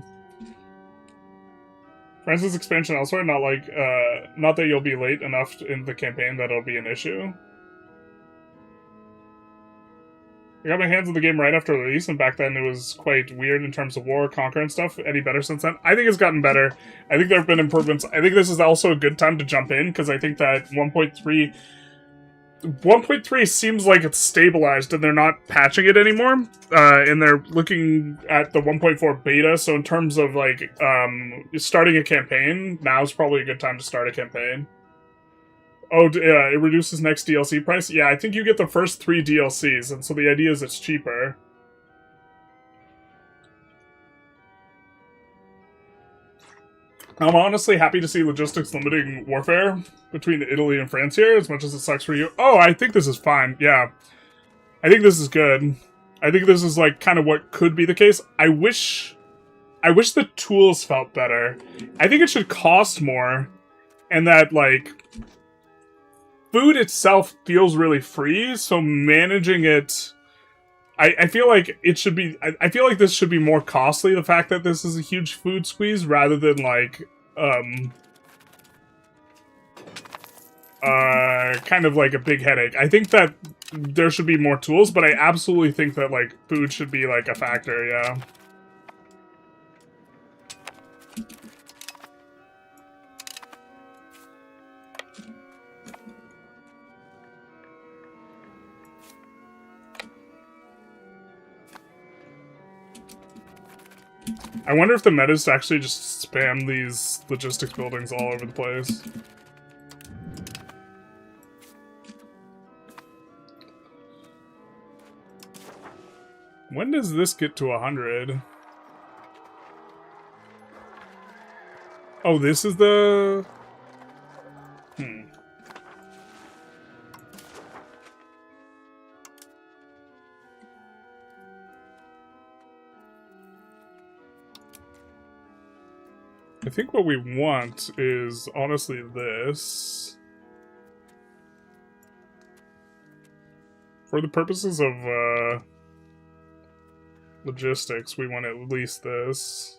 France's expansion elsewhere, not that you'll be late enough in the campaign that it'll be an issue. I got my hands on the game right after release, and back then it was quite weird in terms of war, conquer, and stuff. Any better since then? I think it's gotten better. I think there have been improvements. I think this is also a good time to jump in, because I think that 1.3 seems like it's stabilized and they're not patching it anymore, and they're looking at the 1.4 beta, so in terms of like starting a campaign, now's probably a good time to start a campaign. Oh, yeah, it reduces next DLC price? Yeah, I think you get the first 3 DLCs, and so the idea is it's cheaper. I'm honestly happy to see logistics limiting warfare between Italy and France here, as much as it sucks for you. Oh, I think this is fine. Yeah. I think this is good. I think this is, like, kind of what could be the case. I wish the tools felt better. I think it should cost more, and that, like, food itself feels really free, so managing it... I feel like it should be... I feel like this should be more costly, the fact that this is a huge food squeeze, rather than, like, kind of like a big headache. I think that there should be more tools, but I absolutely think that, like, food should be, like, a factor, yeah. I wonder if the meta is to actually just spam these logistics buildings all over the place. When does this get to 100? Oh, this is the... I think what we want is, honestly, this. For the purposes of, logistics, we want at least this.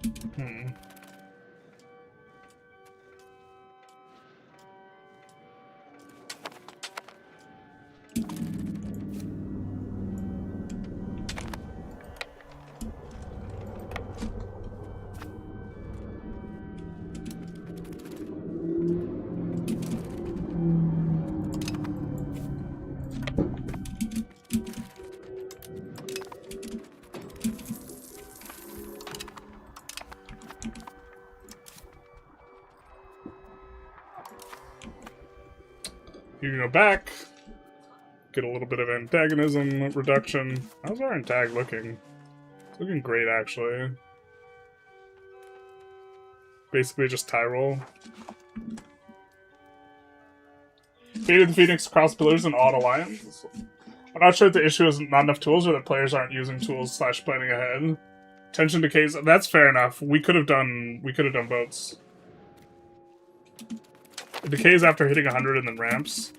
Hmm. You can go back, get a little bit of antagonism reduction. How's our antag looking? It's looking great, actually. Basically just tie roll. Faded the Phoenix across pillars and odd alliance. I'm not sure if the issue is not enough tools or that players aren't using tools / planning ahead. Tension decays. That's fair enough. We could have done boats. It decays after hitting 100 and then ramps.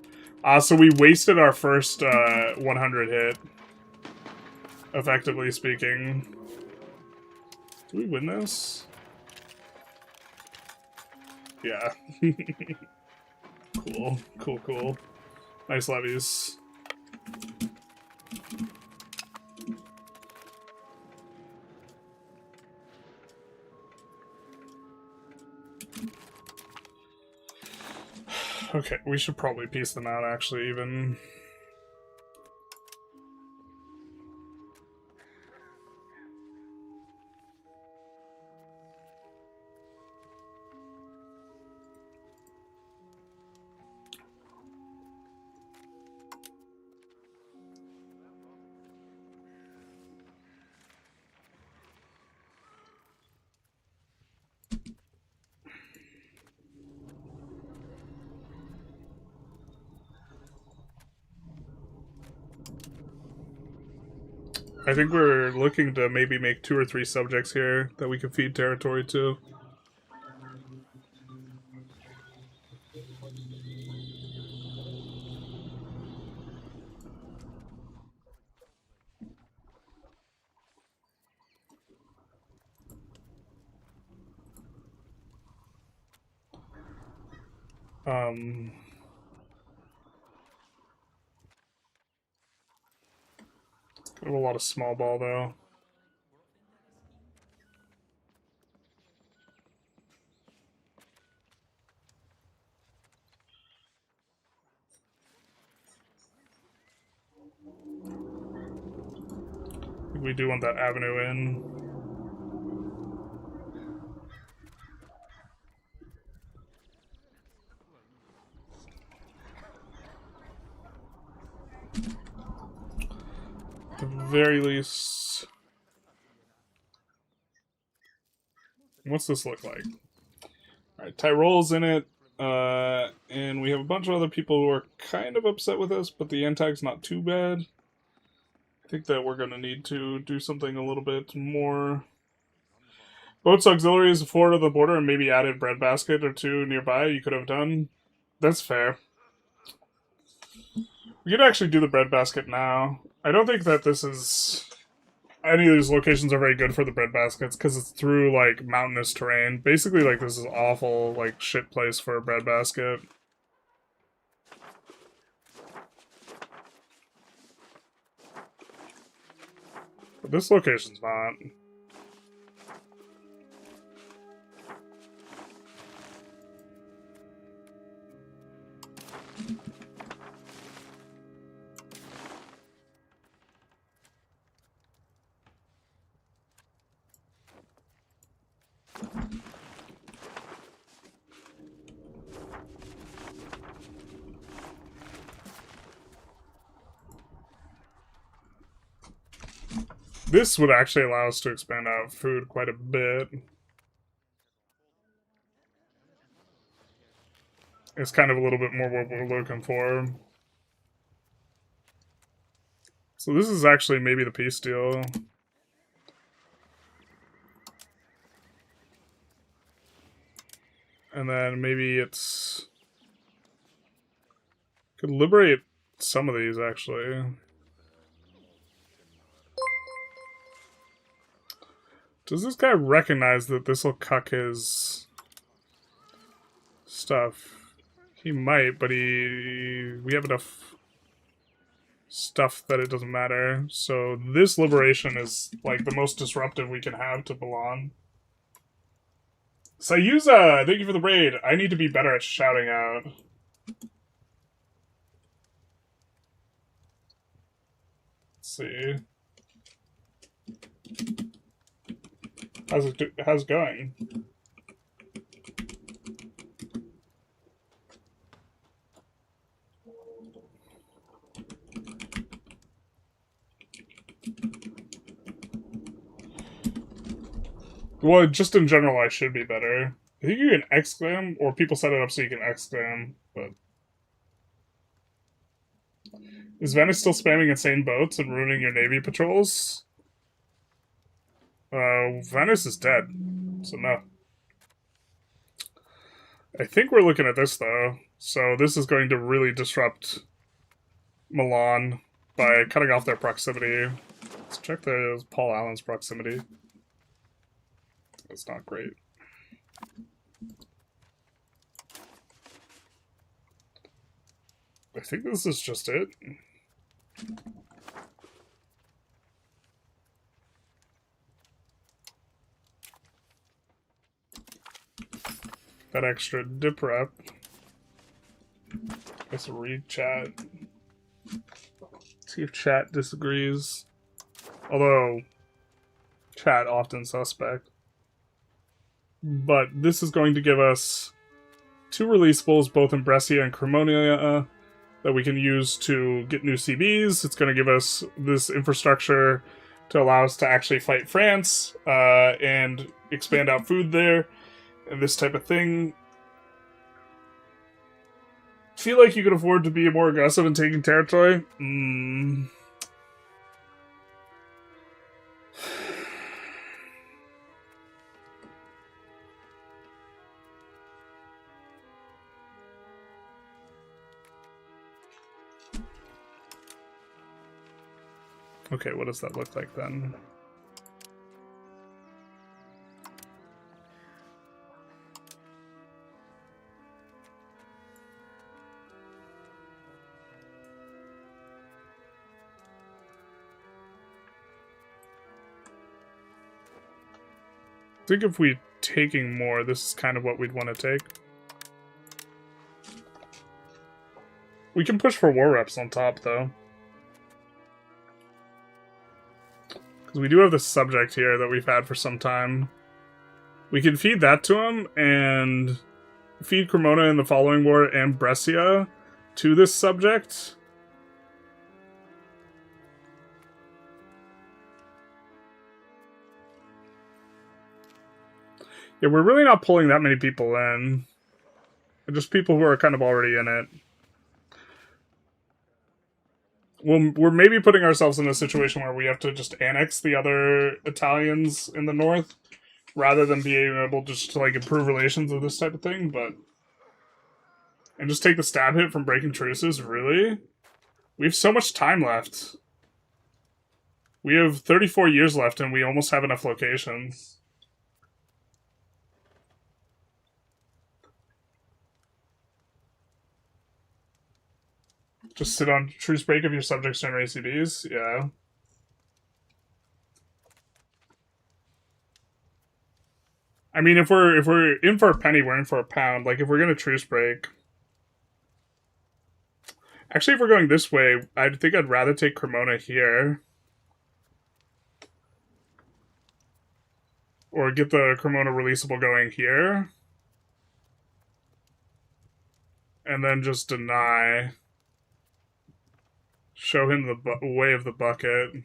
So we wasted our first 100 hit. Effectively speaking. Do we win this? Yeah. Cool. Nice levies. Okay, we should probably piece them out, actually, even. I think we're looking to maybe make 2 or 3 subjects here that we can feed territory to. Kind of a lot of small ball, though. I think we do want that avenue in. At the very least. What's this look like? Alright, Tyrole's in it. And we have a bunch of other people who are kind of upset with us, but the antag's not too bad. I think that we're going to need to do something a little bit more. Boats auxiliaries forward of the border and maybe added breadbasket or 2 nearby you could have done. That's fair. We could actually do the breadbasket now. I don't think that this is... Any of these locations are very good for the breadbaskets because it's through, like, mountainous terrain. Basically, like, this is awful, like, shit place for a breadbasket. But this location's not. This would actually allow us to expand out food quite a bit. It's kind of a little bit more what we're looking for. So this is actually maybe the peace deal. And then maybe it's... Could liberate some of these, actually. Does this guy recognize that this will cuck his stuff? He might, but we have enough stuff that it doesn't matter. So this liberation is like the most disruptive we can have to Milan. Sayuza, thank you for the raid. I need to be better at shouting out. Let's see. How's it going? Well, just in general, I should be better. I think you can exclam, or people set it up so you can exclam, but... Is Venice still spamming insane boats and ruining your navy patrols? Venice is dead, so no. I think we're looking at this, though. So this is going to really disrupt Milan by cutting off their proximity. Let's check the Paul Allen's proximity. It's not great. I think this is just it. That extra dip rep. Let's read chat. See if chat disagrees. Although, chat often suspect. But this is going to give us 2 releasables, both in Brescia and Cremona, that we can use to get new CBs. It's going to give us this infrastructure to allow us to actually fight France and expand out food there and this type of thing. Feel like you could afford to be more aggressive in taking territory? Okay, what does that look like then? I think if we're taking more, this is kind of what we'd want to take. We can push for war reps on top, though. Because we do have this subject here that we've had for some time. We can feed that to him, and feed Cremona in the following war and Brescia to this subject. Yeah, we're really not pulling that many people in. Just people who are kind of already in it. Well, we're maybe putting ourselves in a situation where we have to just annex the other Italians in the north, rather than being able just to, like, improve relations with this type of thing, but... And just take the stab hit from breaking truces, really? We have so much time left. We have 34 years left, and we almost have enough locations. Just sit on truce break if your subjects generate CBs? Yeah. I mean, if we're in for a penny, we're in for a pound. Like, if we're gonna truce break... Actually, if we're going this way, I think I'd rather take Cremona here. Or get the Cremona releasable going here. And then just deny... Show him the way of the bucket.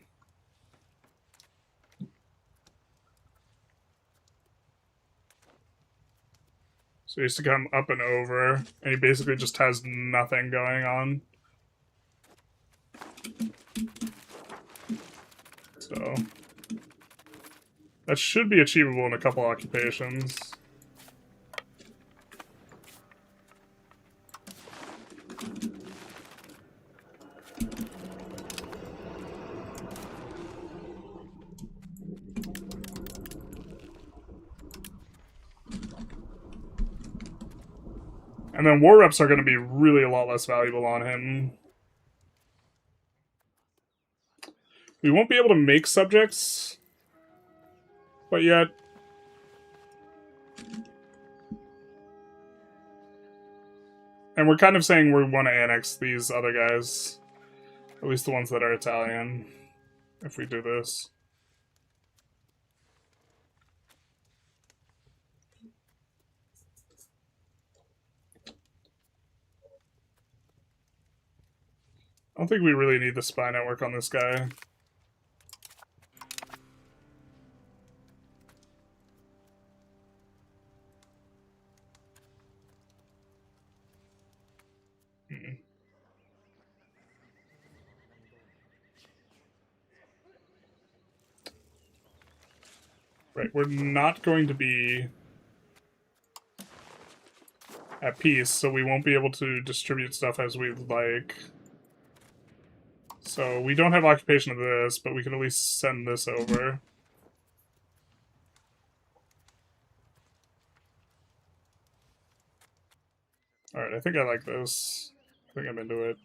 So he used to come up and over, and he basically just has nothing going on. So that should be achievable in a couple occupations. And then war reps are going to be really a lot less valuable on him. We won't be able to make subjects, but yet... And we're kind of saying we want to annex these other guys. At least the ones that are Italian, if we do this. I don't think we really need the spy network on this guy. Right, we're not going to be at peace, so we won't be able to distribute stuff as we'd like. So we don't have occupation of this, but we can at least send this over. Alright, I think I like this. I think I'm into it.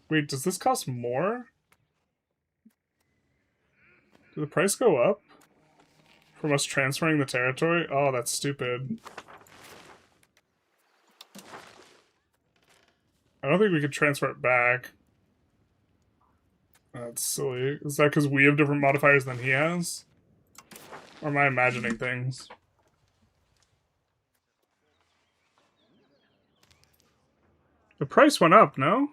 Wait, does this cost more? Did the price go up? From us transferring the territory? Oh, that's stupid. I don't think we could transfer it back. That's silly. Is that because we have different modifiers than he has? Or am I imagining things? The price went up, no?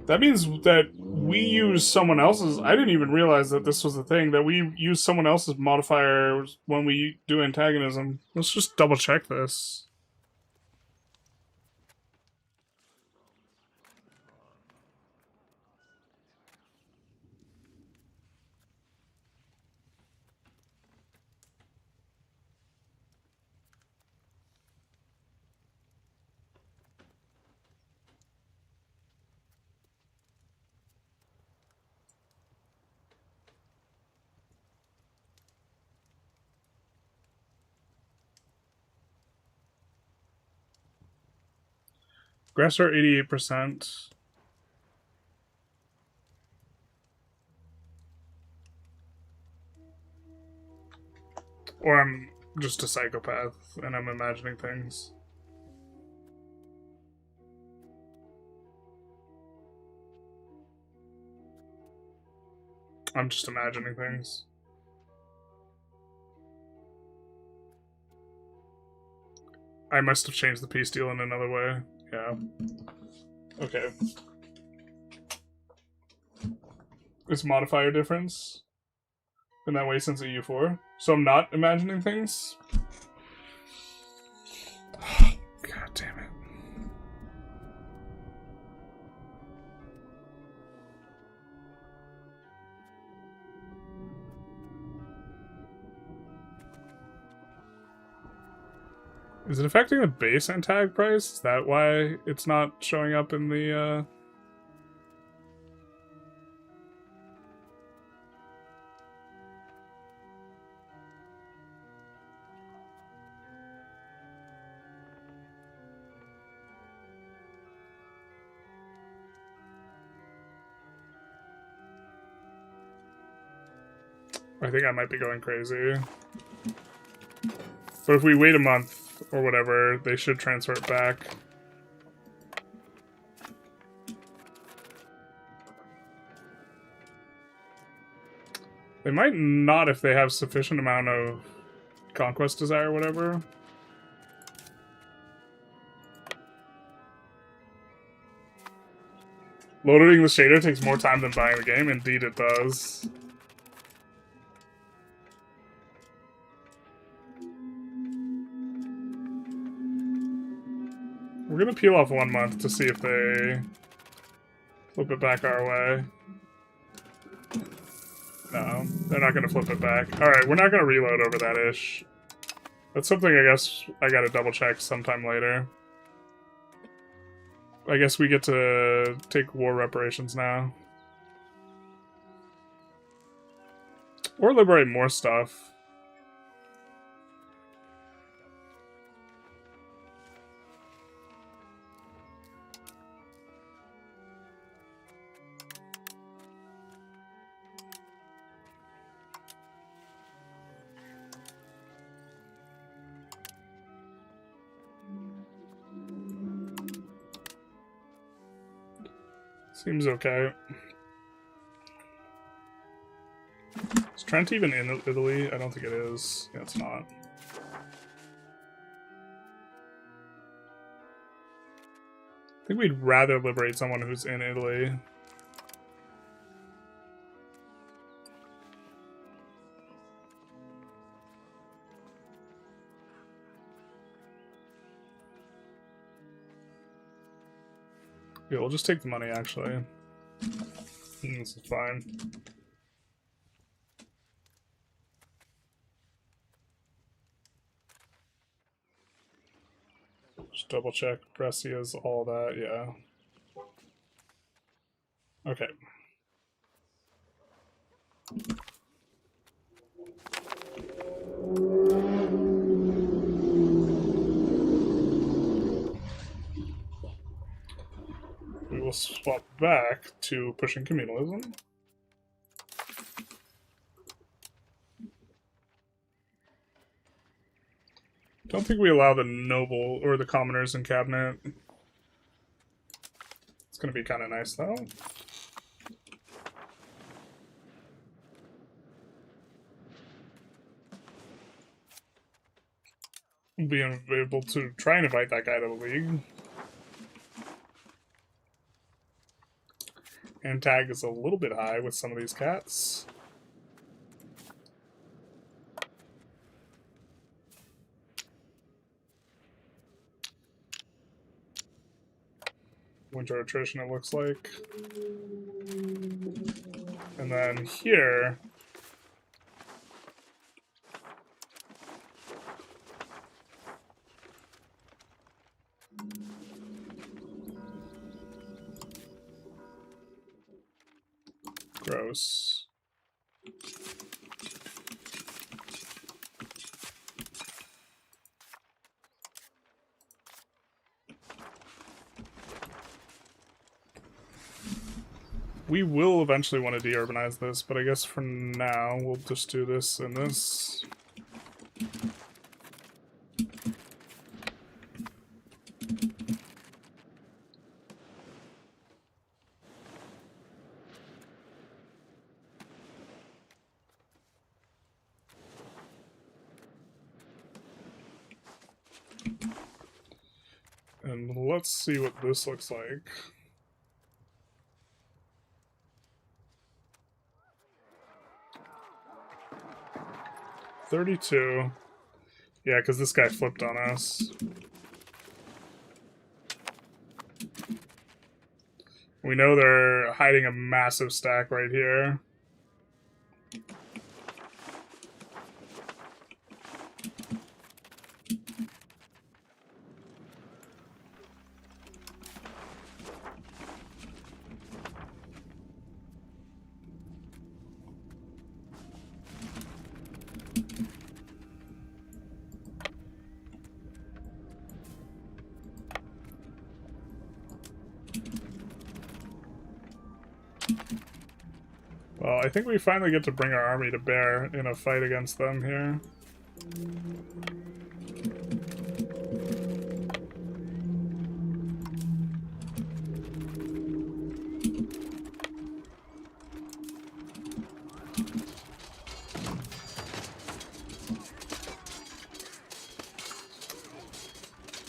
That means that we use someone else's... I didn't even realize that this was a thing, that we use someone else's modifiers when we do antagonism. Let's just double check this. Aggressor 88%. Or I'm just a psychopath and I'm imagining things. I'm just imagining things. I must have changed the peace deal in another way. Yeah. Okay. Is modifier difference in that way since EU4? So I'm not imagining things? God damn it. Is it affecting the base antag price? Is that why it's not showing up in the, I think I might be going crazy. But if we wait a month or whatever, they should transfer it back. They might not if they have sufficient amount of conquest desire or whatever. Loading the shader takes more time than buying the game. Indeed it does. We're gonna peel off 1 month to see if they flip it back our way. No, they're not gonna flip it back. Alright, we're not gonna reload over that ish. That's something I guess I gotta double check sometime later. I guess we get to take war reparations now. Or liberate more stuff. Seems okay. Is Trent even in Italy? I don't think it is. Yeah, it's not. I think we'd rather liberate someone who's in Italy. Yeah, we'll just take the money, actually. This is fine. Just double check. Brescia's all that, yeah. Okay. We will swap back to pushing communalism. Don't think we allow the noble or the commoners in cabinet. It's gonna be kind of nice though. We'll be able to try and invite that guy to the league. And tag is a little bit high with some of these cats. Winter attrition, it looks like. And then here, gross. We will eventually want to de-urbanize this, but I guess for now we'll just do this and this. And let's see what this looks like. $32. Yeah, because this guy flipped on us. We know they're hiding a massive stack right here. Well, I think we finally get to bring our army to bear in a fight against them here.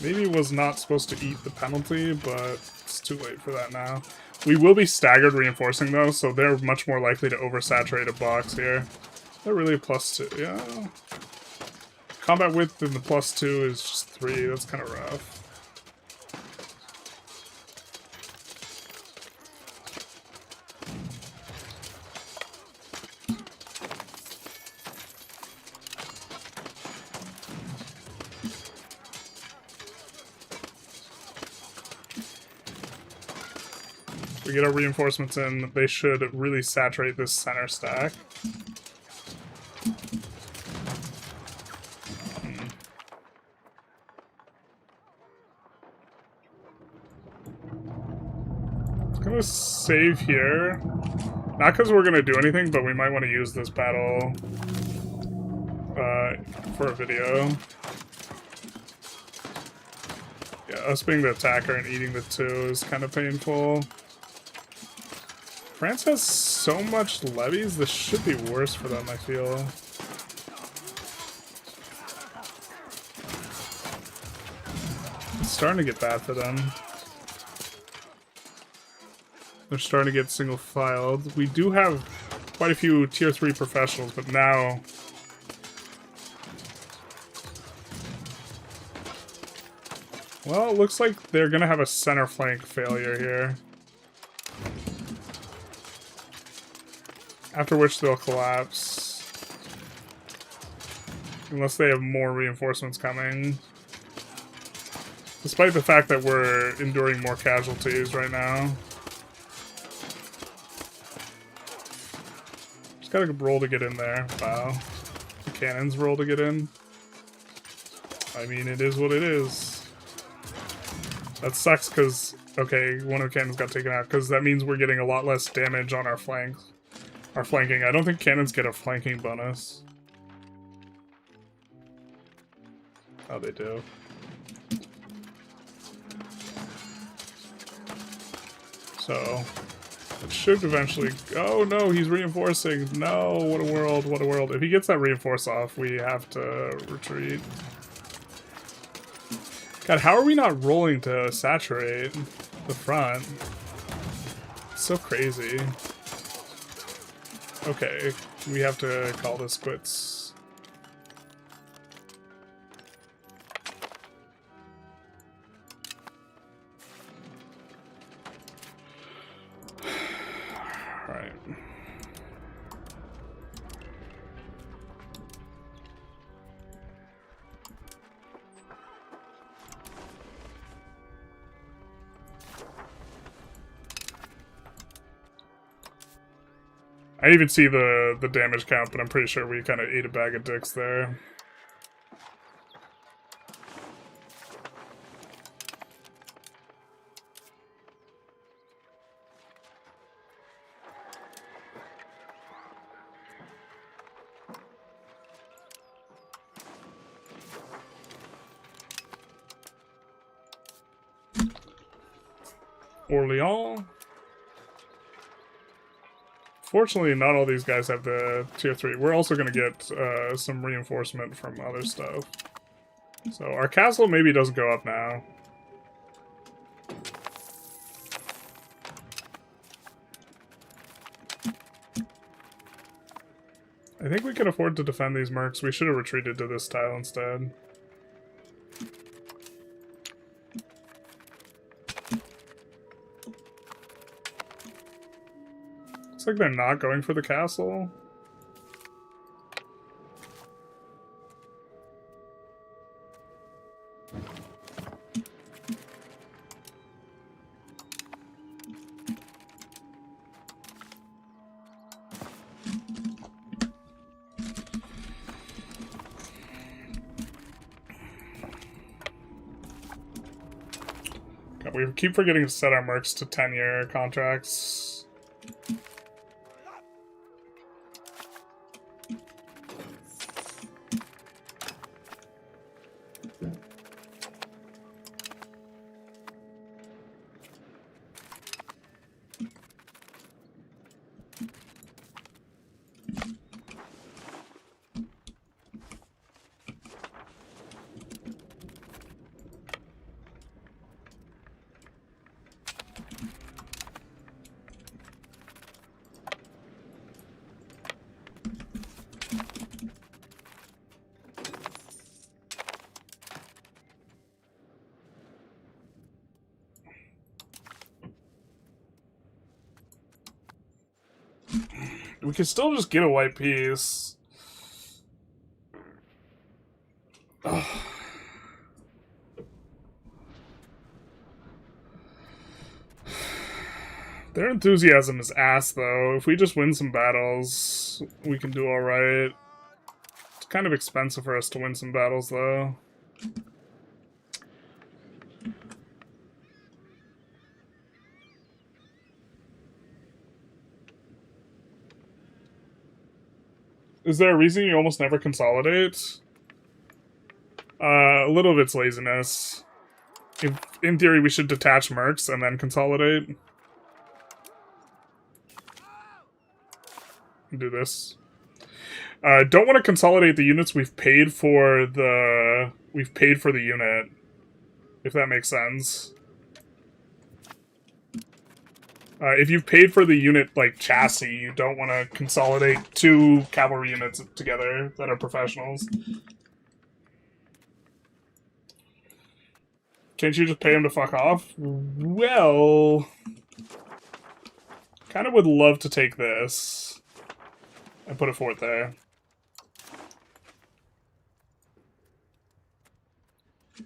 Maybe was not supposed to eat the penalty, but it's too late for that now. We will be staggered reinforcing though, so they're much more likely to oversaturate a box here. They're really a +2, yeah. Combat width in the +2 is just 3, that's kind of rough. We get our reinforcements in, they should really saturate this center stack. gonna save here. Not because we're gonna do anything, but we might want to use this battle for a video. Yeah, us being the attacker and eating the 2 is kind of painful. France has so much levies, this should be worse for them, I feel. It's starting to get bad for them. They're starting to get single-filed. We do have quite a few tier 3 professionals, but now... Well, it looks like they're gonna have a center flank failure here. After which they'll collapse. Unless they have more reinforcements coming. Despite the fact that we're enduring more casualties right now. Just gotta roll to get in there. Wow. The cannons roll to get in. I mean, it is what it is. That sucks because, okay, one of the cannons got taken out because that means we're getting a lot less damage on our flanks. Our flanking. I don't think cannons get a flanking bonus. Oh, they do. So, it should eventually... Oh no, he's reinforcing. No, what a world, what a world. If he gets that reinforce off, we have to retreat. God, how are we not rolling to saturate the front? It's so crazy. Okay, we have to call this quits. Alright. I didn't even see the damage count, but I'm pretty sure we kind of ate a bag of dicks there. Orléans. Fortunately, not all these guys have the tier 3. We're also going to get some reinforcement from other stuff. So our castle maybe doesn't go up now. I think we can afford to defend these mercs. We should have retreated to this tile instead. Looks like they're not going for the castle. God, we keep forgetting to set our mercs to 10-year contracts. We could still just get a white piece. Ugh. Their enthusiasm is ass, though. If we just win some battles, we can do alright. It's kind of expensive for us to win some battles, though. Is there a reason you almost never consolidate? A little of it's laziness. In theory, we should detach mercs and then consolidate. Do this. Don't want to consolidate the units we've paid for the unit, if that makes sense. If you've paid for the unit, like, chassis, you don't want to consolidate 2 cavalry units together that are professionals. Can't you just pay him to fuck off? Well... kind of would love to take this and put a fort there.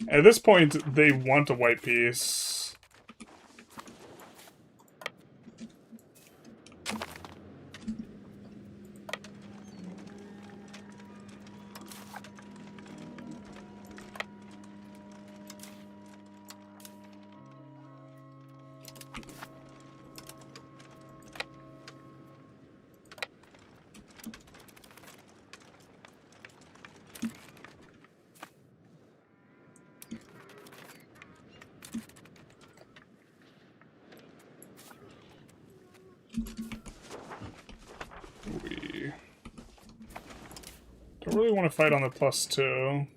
At this point, they want a white piece. We don't really want to fight on the +2.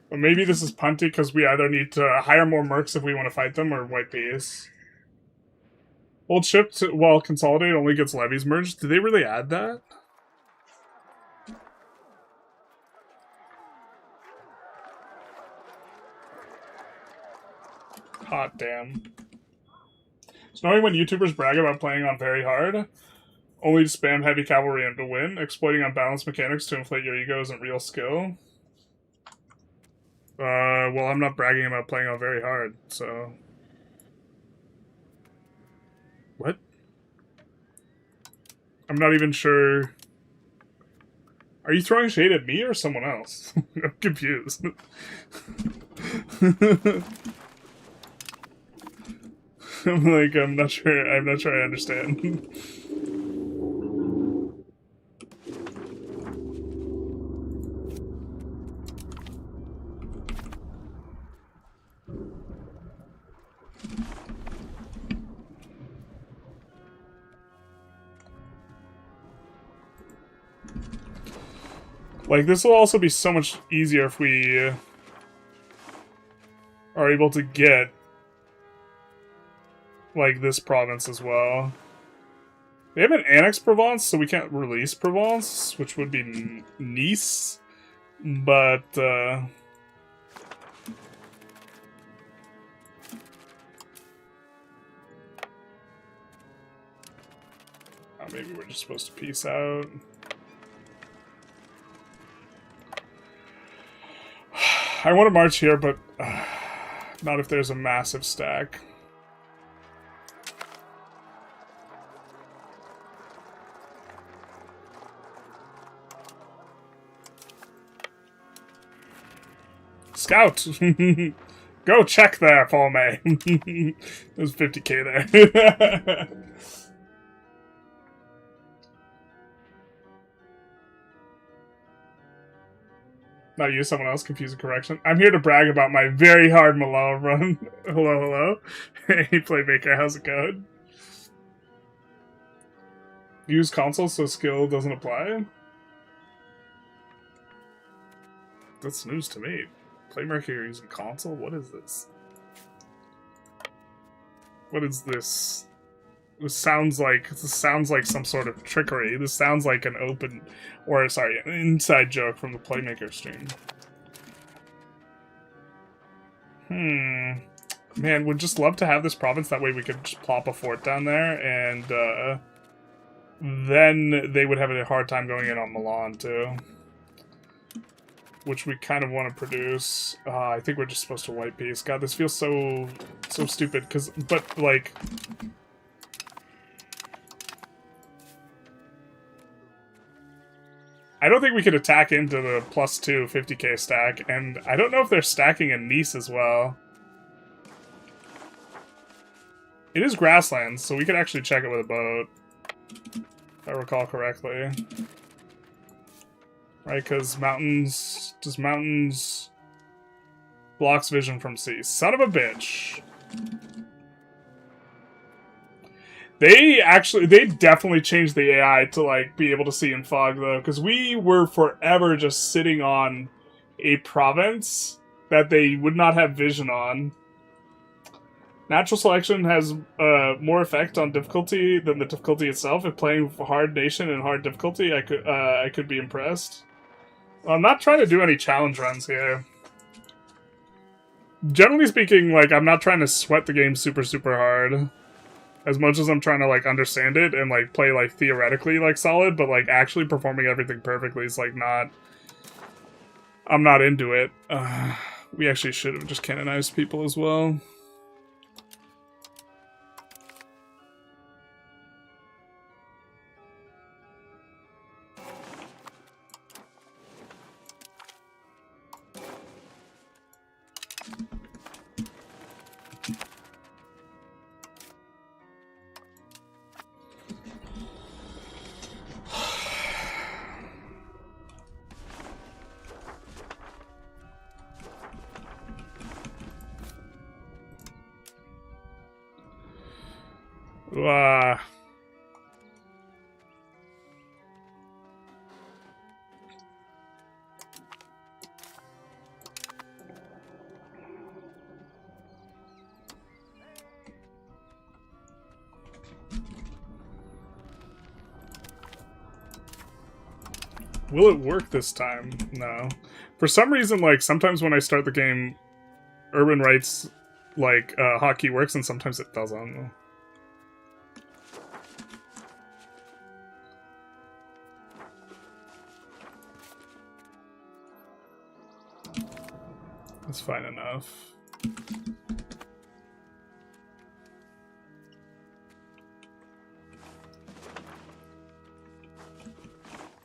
But maybe this is punty because we either need to hire more mercs if we want to fight them or white piece. Old ship while consolidate only gets levies merged. Did they really add that? Hot damn. So knowing when YouTubers brag about playing on very hard, only to spam heavy cavalry and to win, exploiting unbalanced mechanics to inflate your ego isn't real skill. Well, I'm not bragging about playing on very hard, so... What? I'm not even sure... Are you throwing shade at me or someone else? I'm confused. I'm not sure I understand. Like, this will also be so much easier if we are able to get, like, this province as well. They haven't annexed Provence, so we can't release Provence, which would be Nice, but, maybe we're just supposed to peace out. I want to march here, but not if there's a massive stack. Scout! Go check there for me. There's 50k there. Not you, someone else. Confusing correction. I'm here to brag about my very hard Malone run. Hello, hello. Hey, Playmaker, how's it going? Use console so skill doesn't apply? That's news to me. Playmaker using console? What is this? What is this? This sounds like some sort of trickery. This sounds like an open, or sorry, an inside joke from the Playmaker stream. Man, would just love to have this province. That way we could just plop a fort down there, and then they would have a hard time going in on Milan too, which we kind of want to produce. I think we're just supposed to white piece. God, this feels so stupid. But like. I don't think we could attack into the +2 50k stack, and I don't know if they're stacking in Nice as well. It is grasslands, so we could actually check it with a boat. If I recall correctly. Right, because mountains... Does mountains... Blocks vision from sea. Son of a bitch. They definitely changed the AI to, like, be able to see in fog, though. Because we were forever just sitting on a province that they would not have vision on. Natural selection has more effect on difficulty than the difficulty itself. If playing hard nation and hard difficulty, I could be impressed. Well, I'm not trying to do any challenge runs here. Generally speaking, like, I'm not trying to sweat the game super, super hard. As much as I'm trying to, like, understand it and, like, play, like, theoretically, like, solid, but, like, actually performing everything perfectly is, like, not... I'm not into it. We actually should have just canonized people as well. Will it work this time? No. For some reason, like, sometimes when I start the game, urban rights, like, hotkey works, and sometimes it doesn't. That's fine enough.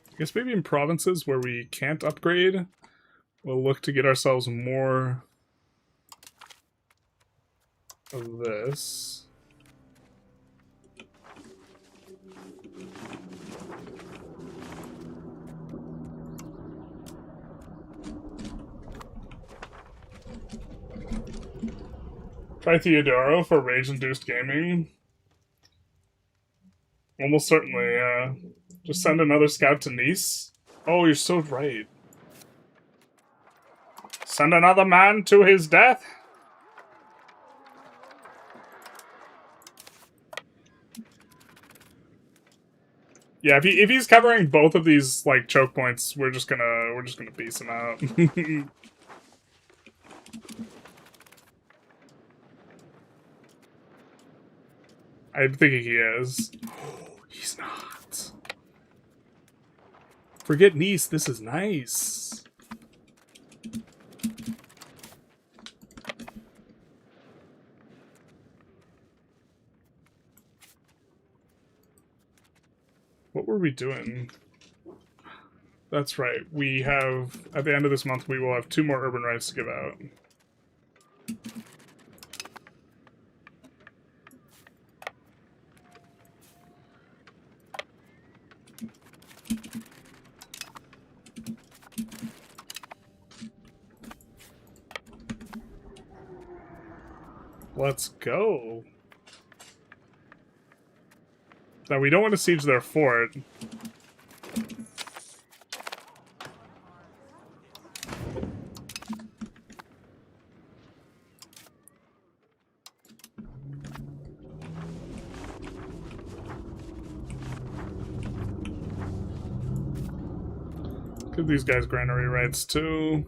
I guess maybe in provinces where we can't upgrade, we'll look to get ourselves more of this. Try Theodoro for rage-induced gaming. Almost certainly, yeah. Just send another scout to Nice. Oh, you're so right. Send another man to his death? Yeah, if he's covering both of these, like, choke points, we're just gonna piece him out. I'm thinking he is. He's not. Forget Nice, this is nice. What were we doing? That's right. We have, at the end of this month, we will have 2 more urban rights to give out. Let's go. Now, we don't want to siege their fort. Give these guys granary rights, too.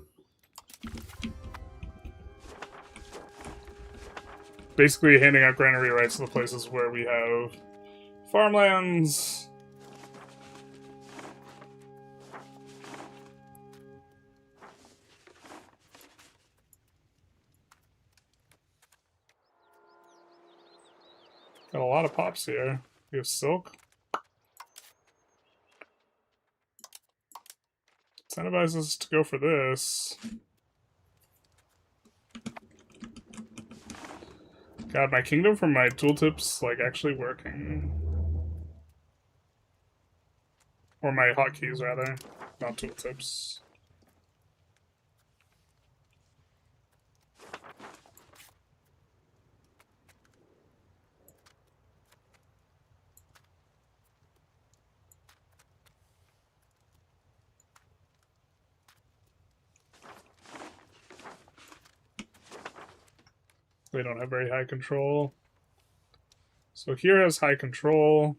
Basically handing out granary rights to the places where we have farmlands. Got a lot of pops here. We have silk. Incentivizes us to go for this. God, my kingdom from my tooltips, like, actually working. Or my hotkeys, rather. Not tooltips. They don't have very high control. So here has high control.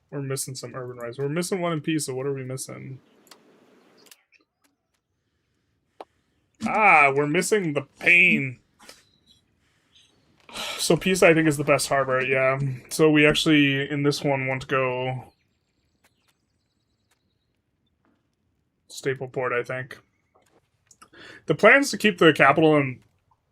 We're missing some urban rights. We're missing one in Pisa. What are we missing? Ah, we're missing the pain. So Pisa, I think, is the best harbor, yeah. So we actually, in this one, want to go Staple Port, I think. The plan is to keep the capital in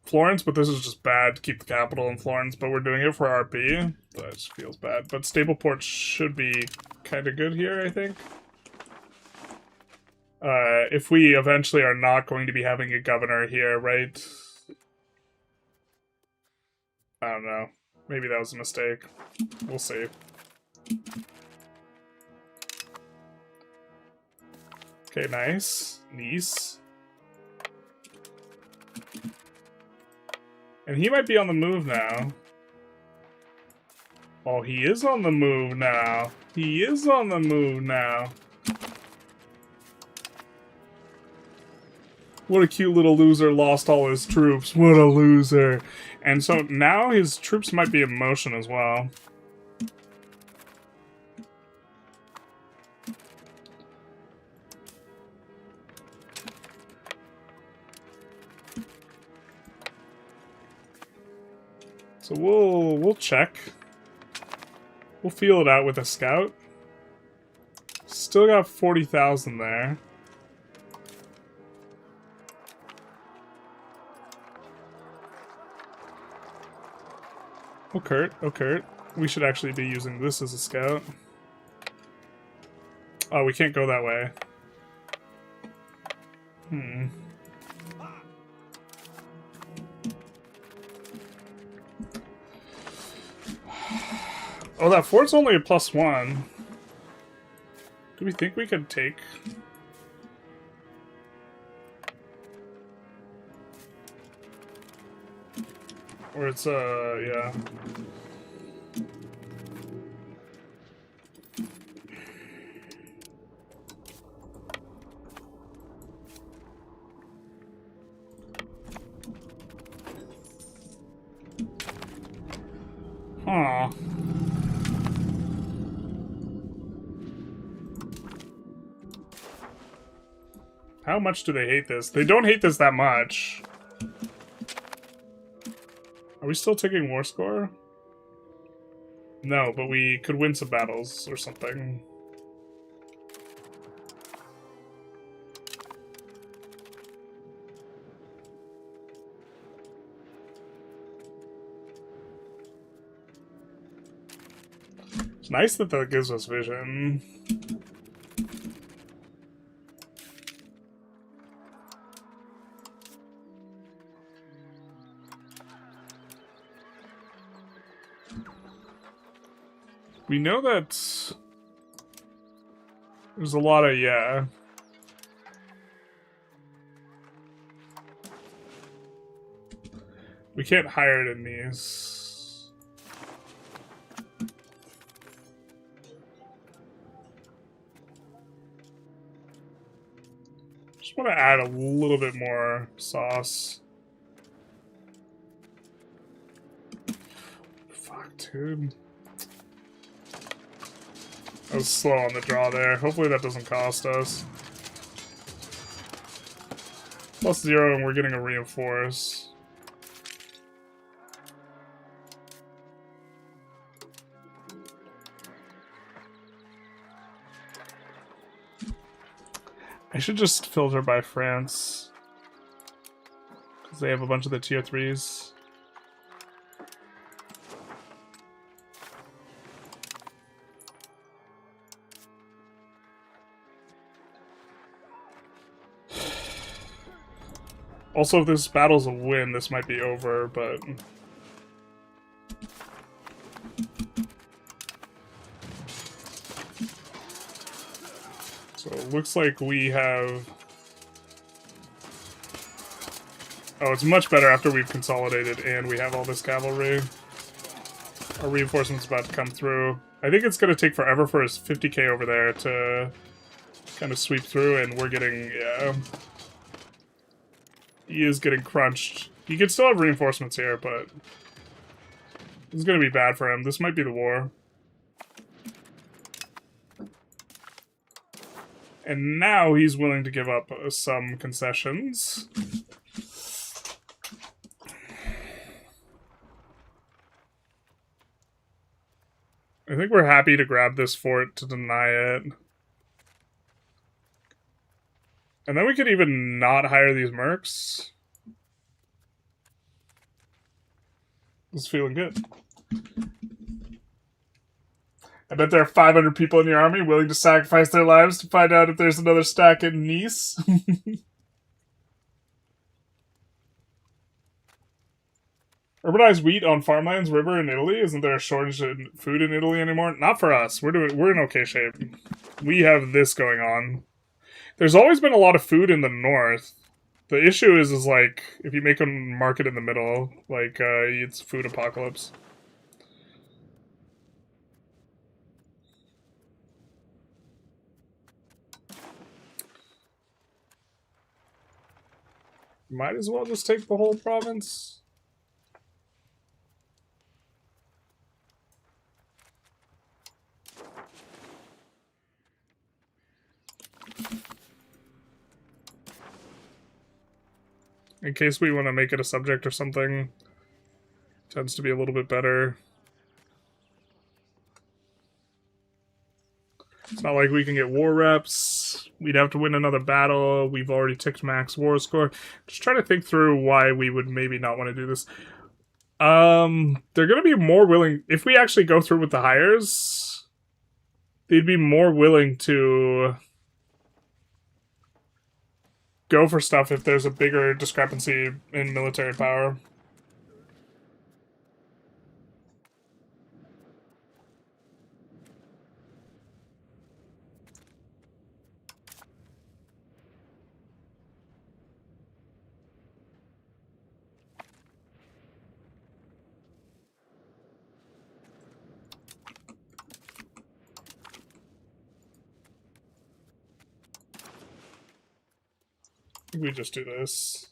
Florence, but this is just bad to keep the capital in Florence, but we're doing it for RP. That just feels bad. But Staple Port should be kind of good here, I think. If we eventually are not going to be having a governor here, right? I don't know. Maybe that was a mistake. We'll see. Okay, nice. Nice. And he might be on the move now. Oh, he is on the move now. He is on the move now. What a cute little loser, lost all his troops. What a loser. And so now his troops might be in motion as well. So we'll check. We'll feel it out with a scout. Still got 40,000 there. Oh, Kurt. Oh, Kurt. We should actually be using this as a scout. Oh, we can't go that way. Oh, that fort's only a +1. Do we think we could take... Or it's, yeah. Huh. How much do they hate this? They don't hate this that much. Are we still taking war score? No, but we could win some battles or something. It's nice that that gives us vision. We know that there's a lot of, yeah. We can't hire it in these. Just want to add a little bit more sauce. Fuck, dude. I was slow on the draw there. Hopefully that doesn't cost us. +0 and we're getting a reinforce. I should just filter by France. Because they have a bunch of the tier 3s. Also, if this battle's a win, this might be over, but... So it looks like we have... Oh, it's much better after we've consolidated and we have all this cavalry. Our reinforcement's about to come through. I think it's going to take forever for his 50k over there to kind of sweep through, and we're getting, yeah... He is getting crunched. He could still have reinforcements here, but... This is going to be bad for him. This might be the war. And now he's willing to give up some concessions. I think we're happy to grab this fort to deny it. And then we could even not hire these mercs. It's feeling good. I bet there are 500 people in your army willing to sacrifice their lives to find out if there's another stack in Nice. Urbanized wheat on farmlands, river in Italy? Isn't there a shortage of food in Italy anymore? Not for us. We're in okay shape. We have this going on. There's always been a lot of food in the north. The issue is like, if you make a market in the middle, like, it's food apocalypse. Might as well just take the whole province. In case we want to make it a subject or something. Tends to be a little bit better. It's not like we can get war reps. We'd have to win another battle. We've already ticked max war score. Just trying to think through why we would maybe not want to do this. They're going to be more willing... If we actually go through with the hires, they'd be more willing to go for stuff if there's a bigger discrepancy in military power. We just do this.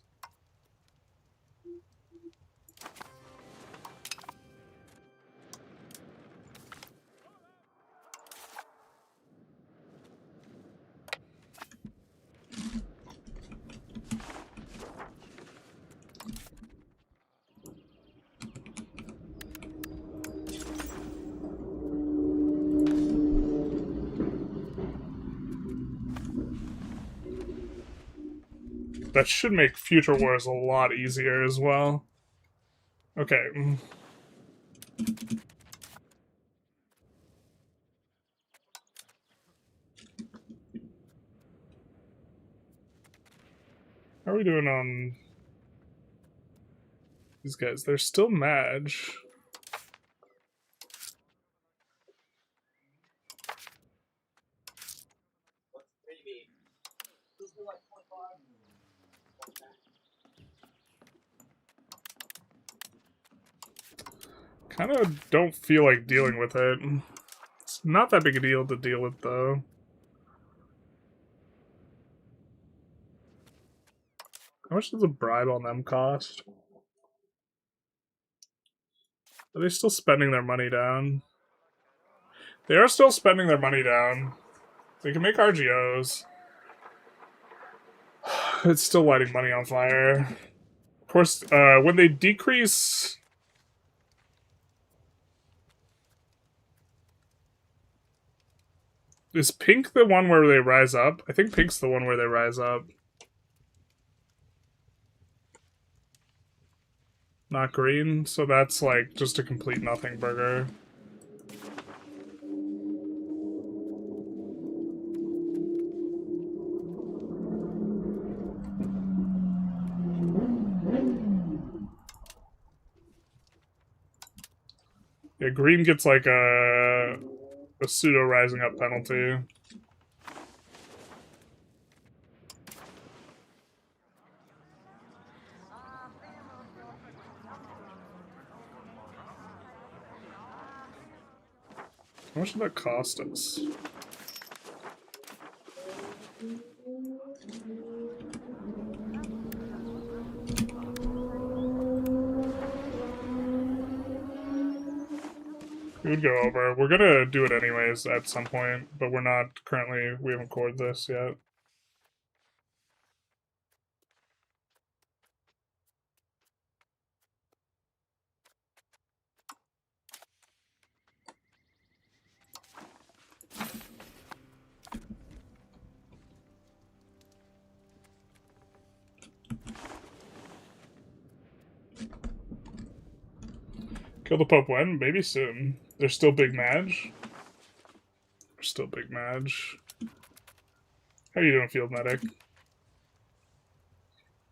That should make future wars a lot easier as well. Okay. How are we doing on these guys? They're still Madge. Kind of don't feel like dealing with it. It's not that big a deal to deal with, though. How much does a bribe on them cost? Are they still spending their money down? They are still spending their money down. They can make RGOs. It's still lighting money on fire. Of course, when they decrease... Is pink the one where they rise up? I think pink's the one where they rise up. Not green, so that's like just a complete nothing burger. Yeah, green gets like a pseudo rising up penalty. How much did that cost us? We would go over. We're gonna do it anyways at some point, but we're not currently. We haven't cored this yet. Kill the Pope when? Maybe soon. There's still Big Madge. There's still Big Madge. How you doing, Field Medic?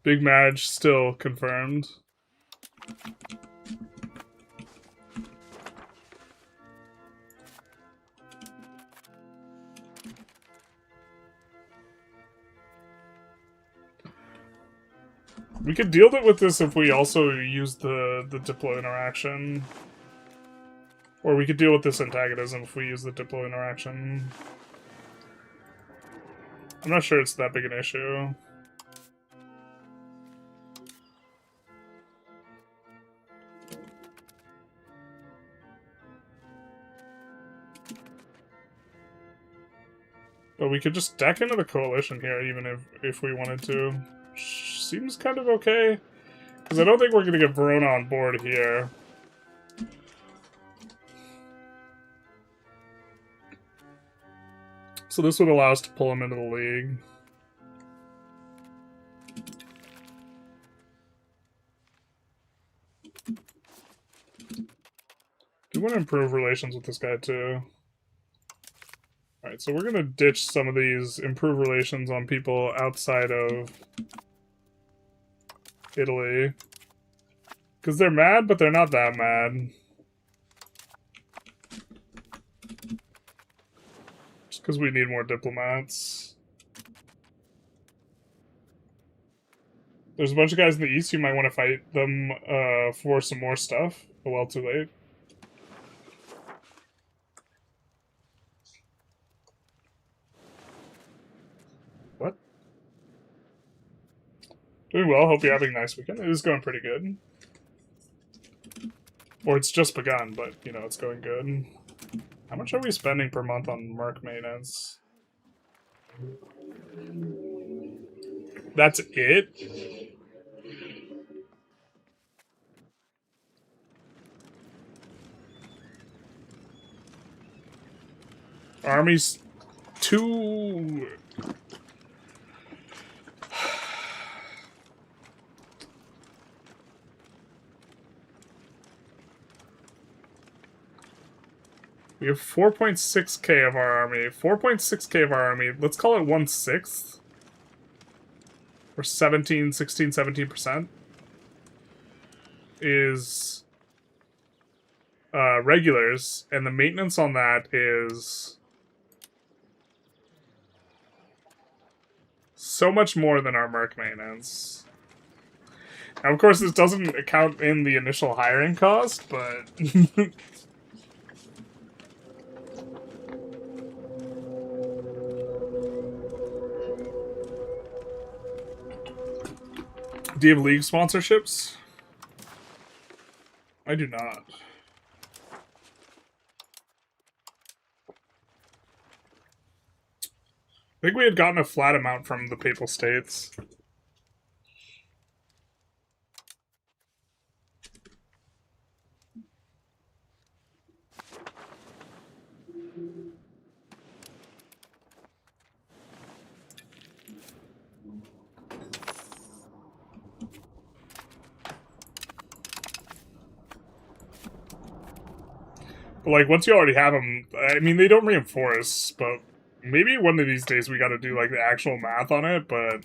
Big Madge still confirmed. We could deal with this if we also use the diplo interaction. Or we could deal with this antagonism if we use the diplo interaction. I'm not sure it's that big an issue. But we could just deck into the coalition here, even if we wanted to. Seems kind of okay. Because I don't think we're going to get Verona on board here. So this would allow us to pull him into the league. Do want to improve relations with this guy too. Alright, so we're going to ditch some of these improve relations on people outside of Italy. Because they're mad, but they're not that mad. Just because we need more diplomats. There's a bunch of guys in the east, you might want to fight them for some more stuff. But well, too late. What? Doing well, hope you're having a nice weekend. It is going pretty good. Or it's just begun, but, you know, it's going good. How much are we spending per month on Merc maintenance? That's it? Army's too... We have 4.6k of our army. 4.6k of our army. Let's call it 1/6. Or 17, 16, 17% is regulars. And the maintenance on that is so much more than our Merc maintenance. Now, of course, this doesn't account in the initial hiring cost, but... Do you have league sponsorships? I do not. I think we had gotten a flat amount from the Papal States. But, like, once you already have them, I mean, they don't reinforce, but maybe one of these days we gotta do, like, the actual math on it, but...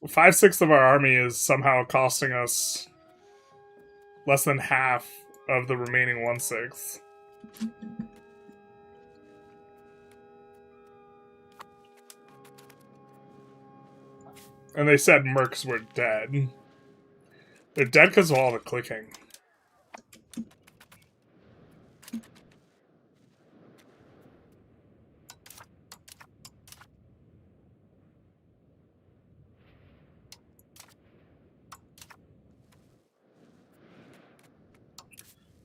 5/6 of our army is somehow costing us Less than half of the remaining 1/6. And they said mercs were dead. They're dead because of all the clicking.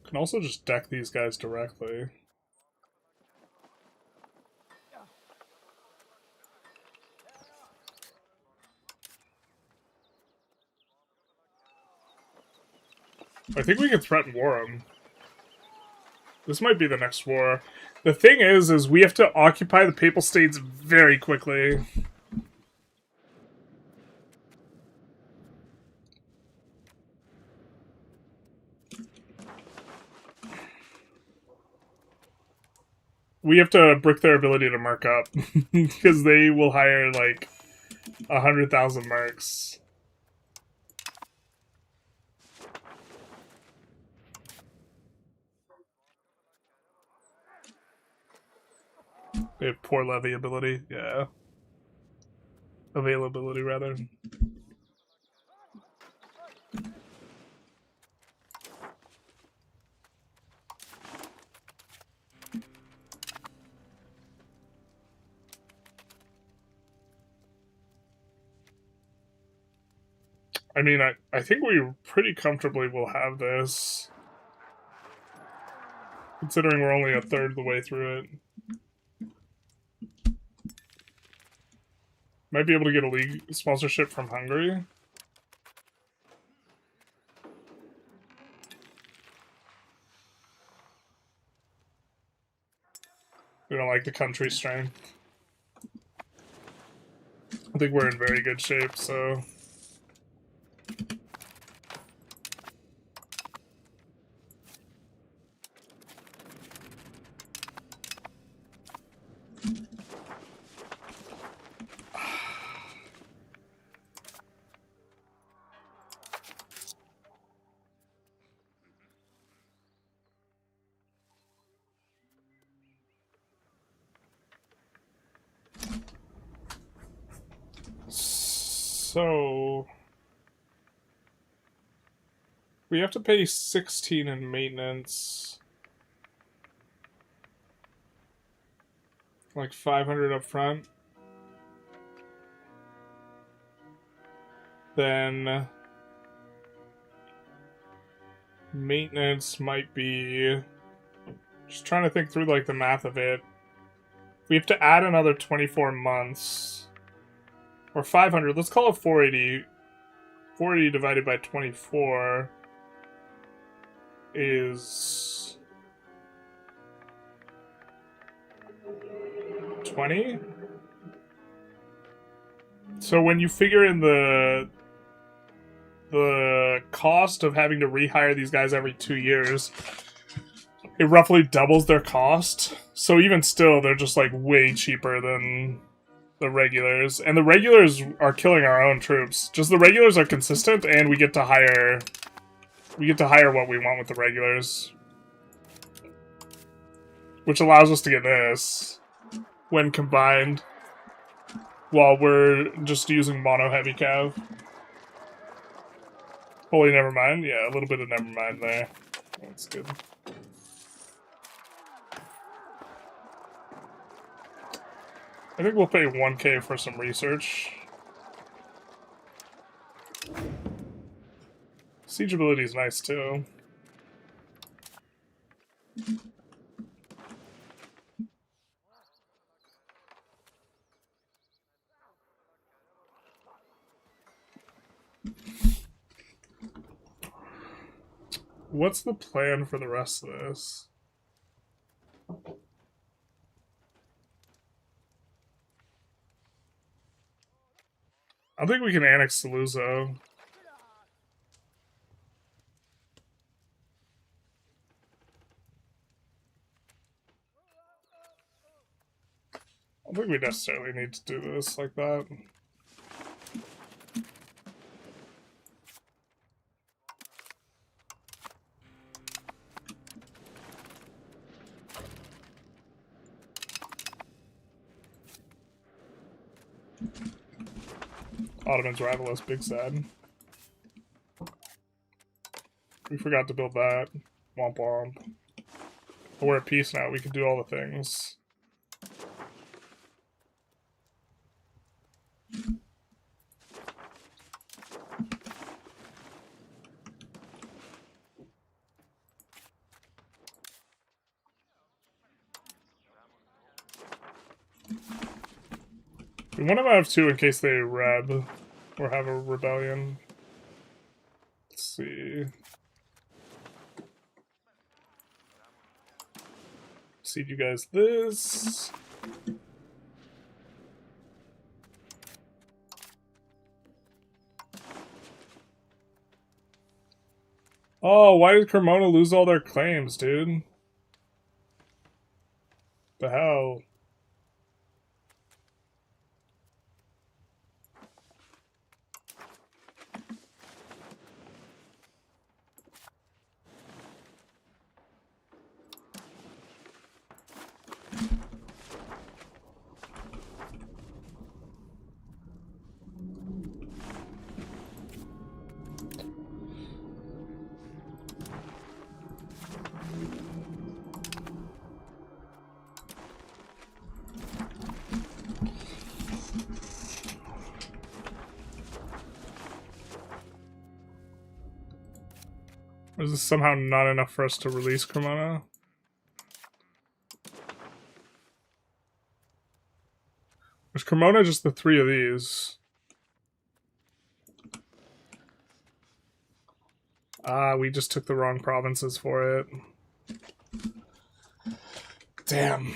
Can also just deck these guys directly. I think we can threaten war him. This might be the next war. The thing is we have to occupy the Papal States very quickly. We have to brick their ability to mark up. Because they will hire, like, 100,000 mercs. They have poor levy ability, yeah. Availability, rather. I mean, I think we pretty comfortably will have this. Considering we're only a third of the way through it. Might be able to get a league sponsorship from Hungary. We don't like the country strength. I think we're in very good shape, so... So... we have to pay 16 in maintenance. Like 500 up front. Then... maintenance might be... just trying to think through, like, the math of it. We have to add another 24 months. Or 500. Let's call it 480. 480 divided by 24 is 20. So when you figure in the cost of having to rehire these guys every 2 years, it roughly doubles their cost. So even still, they're just like way cheaper than the regulars. And the regulars are killing our own troops. Just the regulars are consistent, and we get to hire what we want with the regulars. Which allows us to get this when combined, while we're just using mono heavy cav. Holy never mind. Yeah, a little bit of never mind there. That's good. I think we'll pay 1K for some research. Siege ability is nice too. What's the plan for the rest of this? I think we can annex Saluzzo. I don't think we necessarily need to do this like that. Ottomans rival us, big sad. We forgot to build that. Womp womp. But we're at peace now, we can do all the things. We want to have two in case they reb or have a rebellion. Let's see. Seed you guys this. Oh, why did Cremona lose all their claims, dude? The hell? Or is this somehow not enough for us to release Cremona? Was Cremona just the three of these? Ah, we just took the wrong provinces for it. Damn.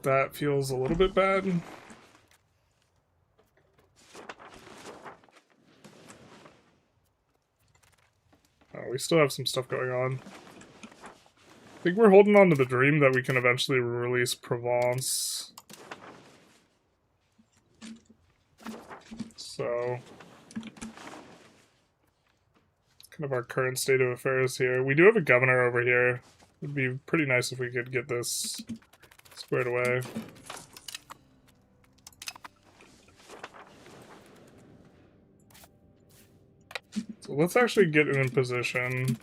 That feels a little bit bad. Oh, we still have some stuff going on. I think we're holding on to the dream that we can eventually release Provence. So, kind of our current state of affairs here. We do have a governor over here. It'd be pretty nice if we could get this squared away. So let's actually get in position.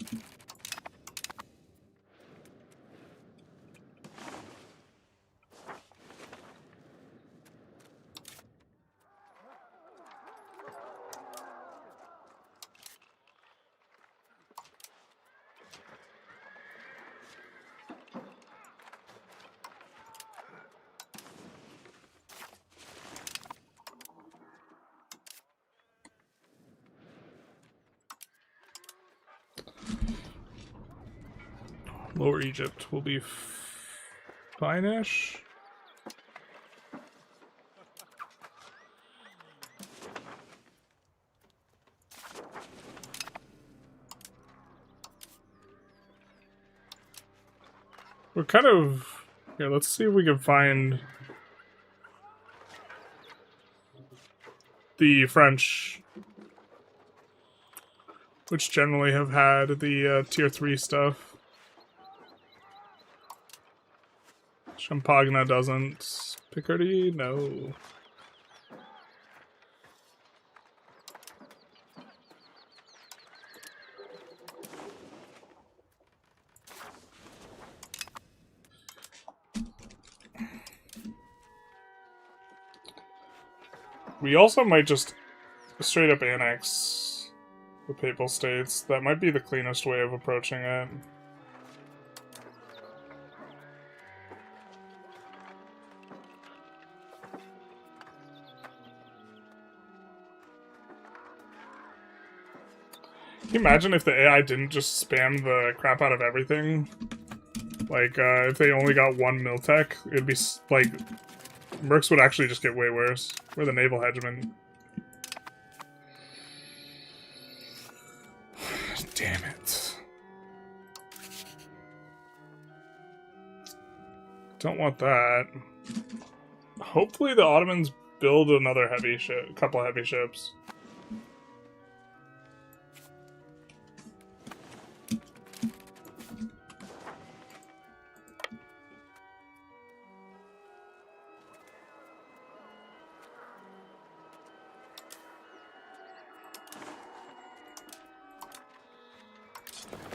Lower Egypt will be fine-ish. We're kind of... Here, let's see if we can find the French, which generally have had the tier 3 stuff. Champagne doesn't. Picardy? No. We also might just straight up annex the Papal States. That might be the cleanest way of approaching it. Can you imagine if the AI didn't just spam the crap out of everything? Like, if they only got one Miltech, it'd be, like, Mercs would actually just get way worse. We're the naval hegemon. Damn it. Don't want that. Hopefully the Ottomans build another heavy ship, couple heavy ships.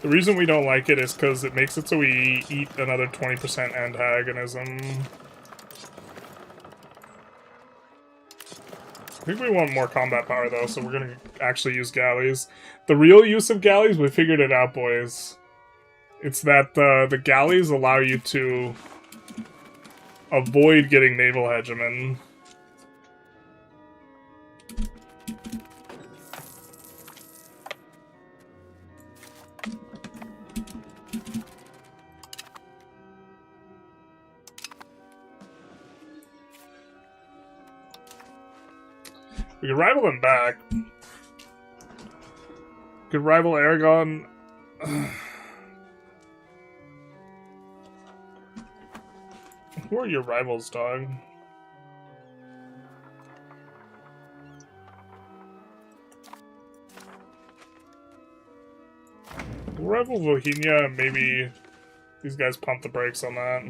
The reason we don't like it is because it makes it so we eat another 20% antagonism. I think we want more combat power, though, so we're gonna actually use galleys. The real use of galleys, we figured it out, boys. It's that the galleys allow you to avoid getting naval hegemon. We could rival them back. Could rival Aragon. Who are your rivals, dog? We'll rival Bohemia, and maybe these guys pump the brakes on that.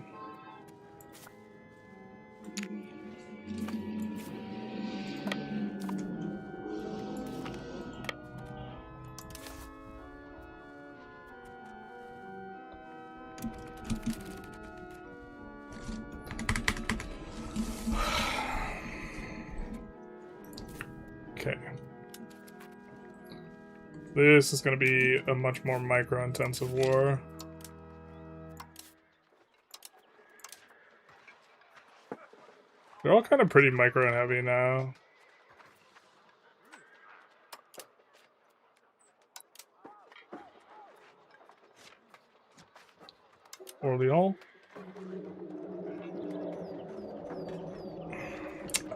This is going to be a much more micro-intensive war. They're all kind of pretty micro and heavy now. Orleans.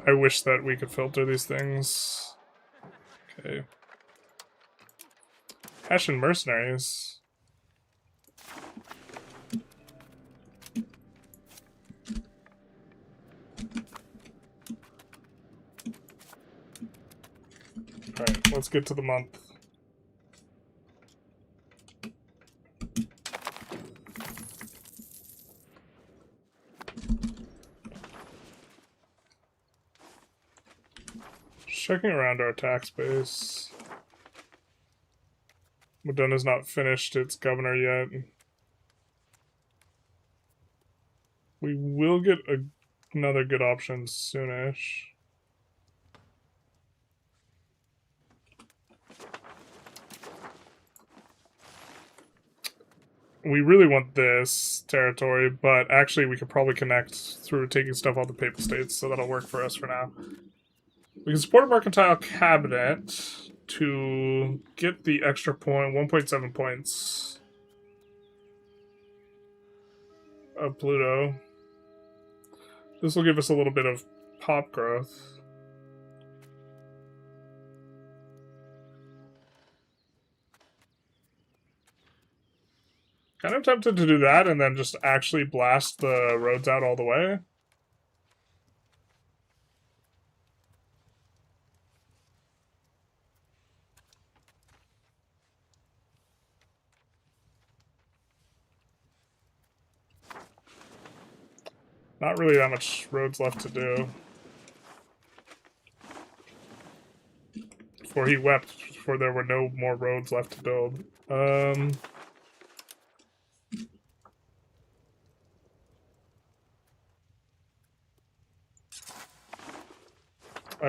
I wish that we could filter these things. Okay. Hessian mercenaries. Alright, let's get to the month. Checking around our tax base. Modona's not finished its governor yet. We will get another good option soonish. We really want this territory, but actually we could probably connect through taking stuff off the Papal States, so that'll work for us for now. We can support a mercantile cabinet to get the extra point, 1.7 points of Pluto. This will give us a little bit of pop growth. Kind of tempted to do that and then just actually blast the roads out all the way. Not really that much roads left to do. For he wept, for there were no more roads left to build. I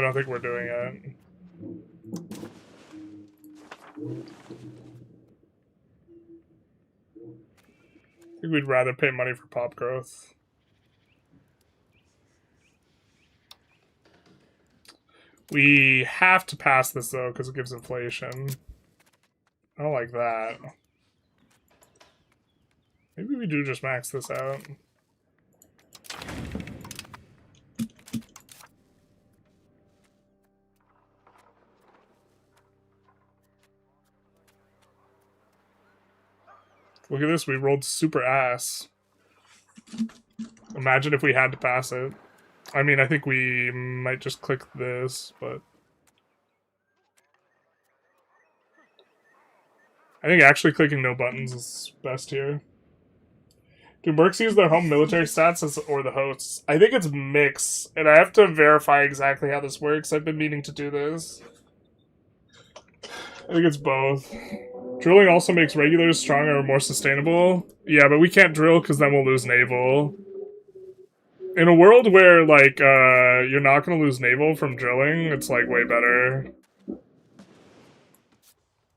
don't think we're doing it. I think we'd rather pay money for pop growth. We have to pass this, though, because it gives inflation. I don't like that. Maybe we do just max this out. Look at this, we rolled super ass. Imagine if we had to pass it. I mean, I think we might just click this, but... I think actually clicking no buttons is best here. Do mercs use their home military stats or the hosts? I think it's mix, and I have to verify exactly how this works. I've been meaning to do this. I think it's both. Drilling also makes regulars stronger or more sustainable. Yeah, but we can't drill because then we'll lose naval. In a world where, like, you're not gonna lose naval from drilling, it's, like, way better.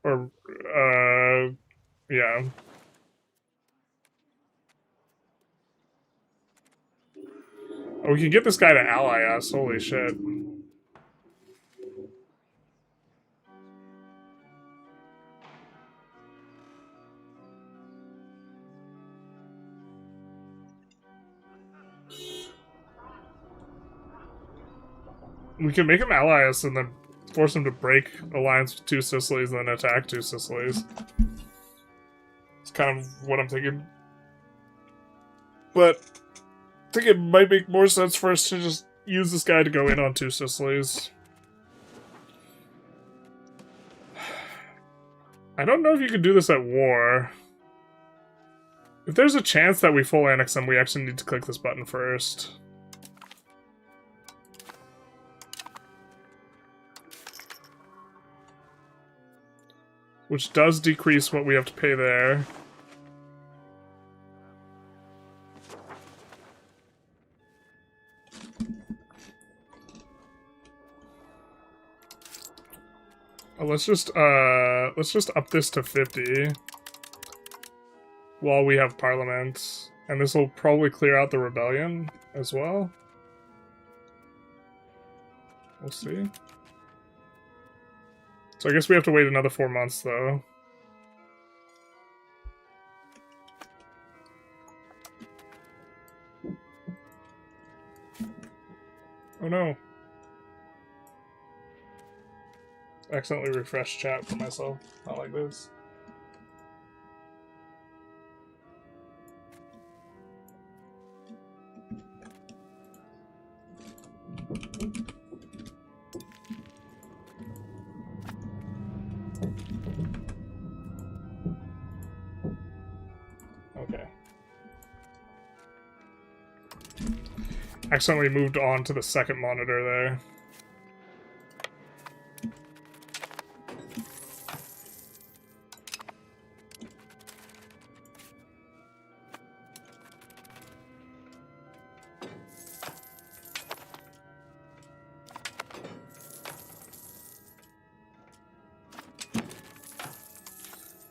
Or, yeah. Oh, we can get this guy to ally us, holy shit. We can make him ally us and then force him to break alliance with 2 Sicilies and then attack 2 Sicilies. It's kind of what I'm thinking. But I think it might make more sense for us to just use this guy to go in on 2 Sicilies. I don't know if you could do this at war. If there's a chance that we full annex them, we actually need to click this button first. Which does decrease what we have to pay there. Oh, let's just up this to 50 while we have parliament, and this will probably clear out the rebellion as well. We'll see. So I guess we have to wait another 4 months, though. Oh no. Accidentally refreshed chat for myself. Not like this. Okay. Accidentally moved on to the second monitor there.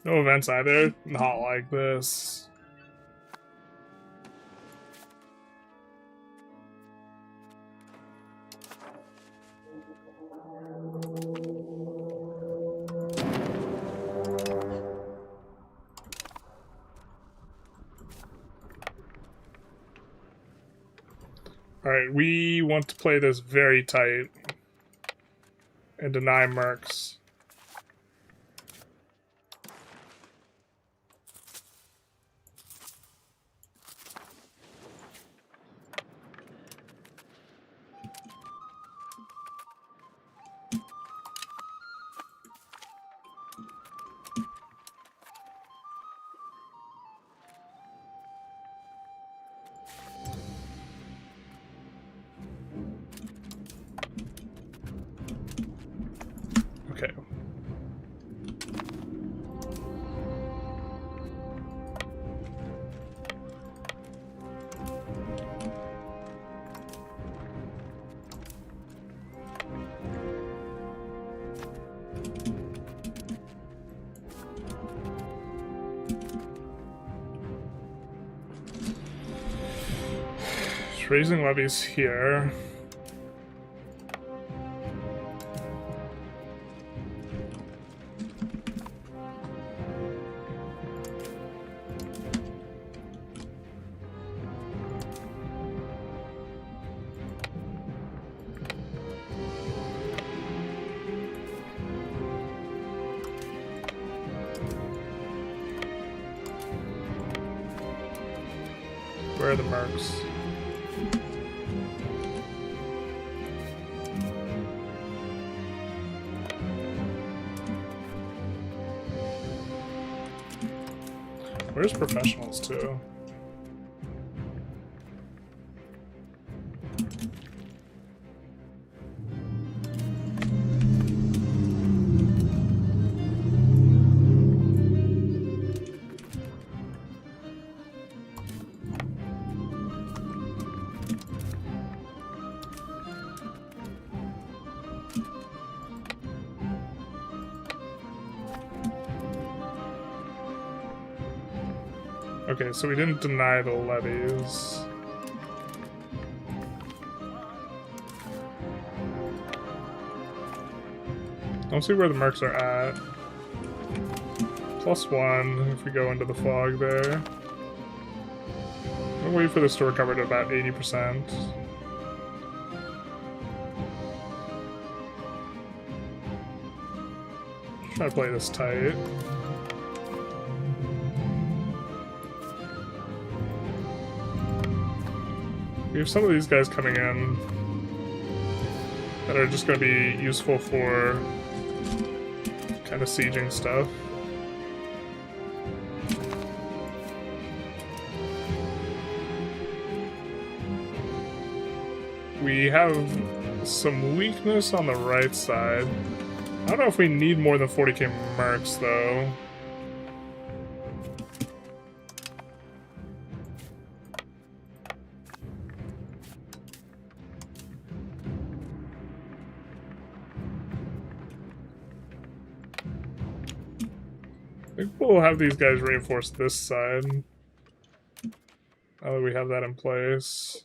No events either. Not like this. Alright, we want to play this very tight and deny mercs. Okay. Just raising levies here. Where are the mercs? Where's professionals too? Okay, so we didn't deny the levies. Don't see where the mercs are at. +1 if we go into the fog there. We'll wait for this to recover to about 80%. Try to play this tight. We have some of these guys coming in that are just going to be useful for kind of sieging stuff. We have some weakness on the right side. I don't know if we need more than 40k mercs, though. I think we'll have these guys reinforce this side. Now that we have that in place.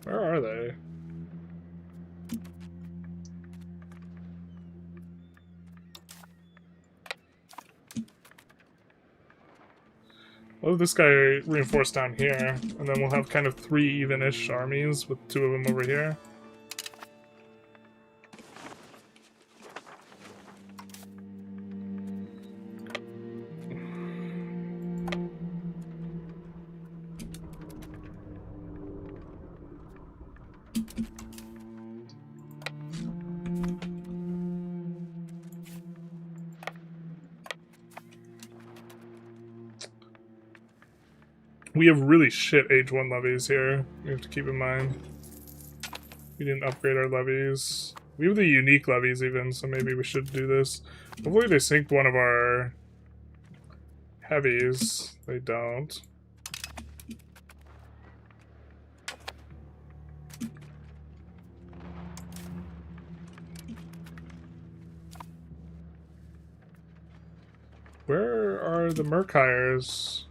Where are they? We'll have this guy reinforced down here, and then we'll have kind of 3 even-ish armies with 2 of them over here. We have really shit Age 1 levies here. We have to keep in mind. We didn't upgrade our levies. We have the unique levies even, so maybe we should do this. Hopefully they sink one of our heavies. They don't. Where are the merc hires?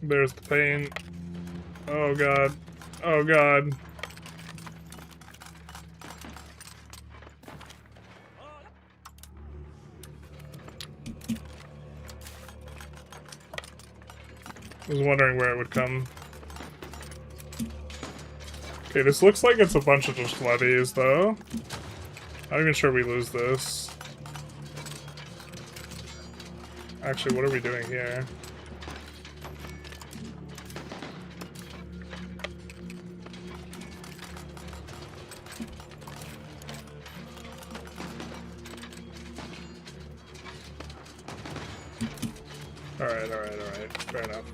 There's the pain. Oh god. Oh god. I was wondering where it would come. Okay, this looks like it's a bunch of just levies, though. Not even sure we lose this. Actually, what are we doing here? Alright. Fair enough.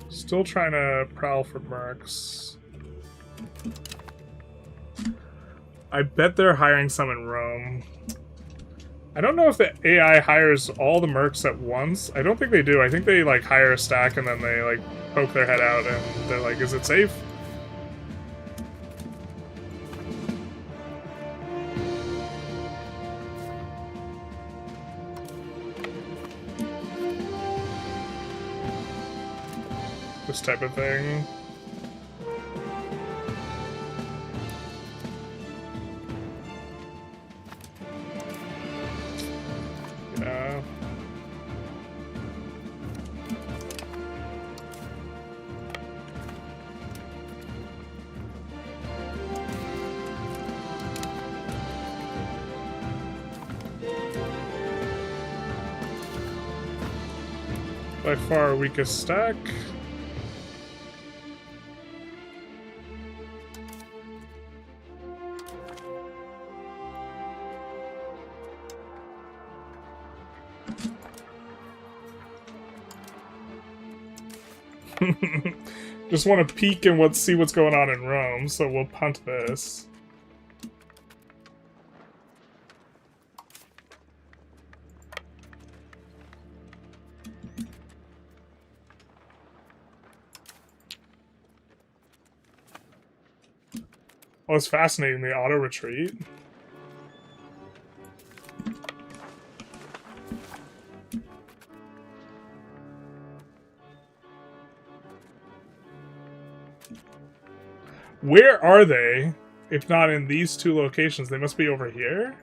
Still trying to prowl for mercs. I bet they're hiring some in Rome. I don't know if the AI hires all the mercs at once. I don't think they do. I think they, like, hire a stack and then they, like, poke their head out and they're like, is it safe? This type of thing. Yeah. By far our weakest stack. Just want to peek and see what's going on in Rome, so we'll punt this. Oh, it's fascinating, the auto-retreat. Where are they? If not in these two locations, they must be over here?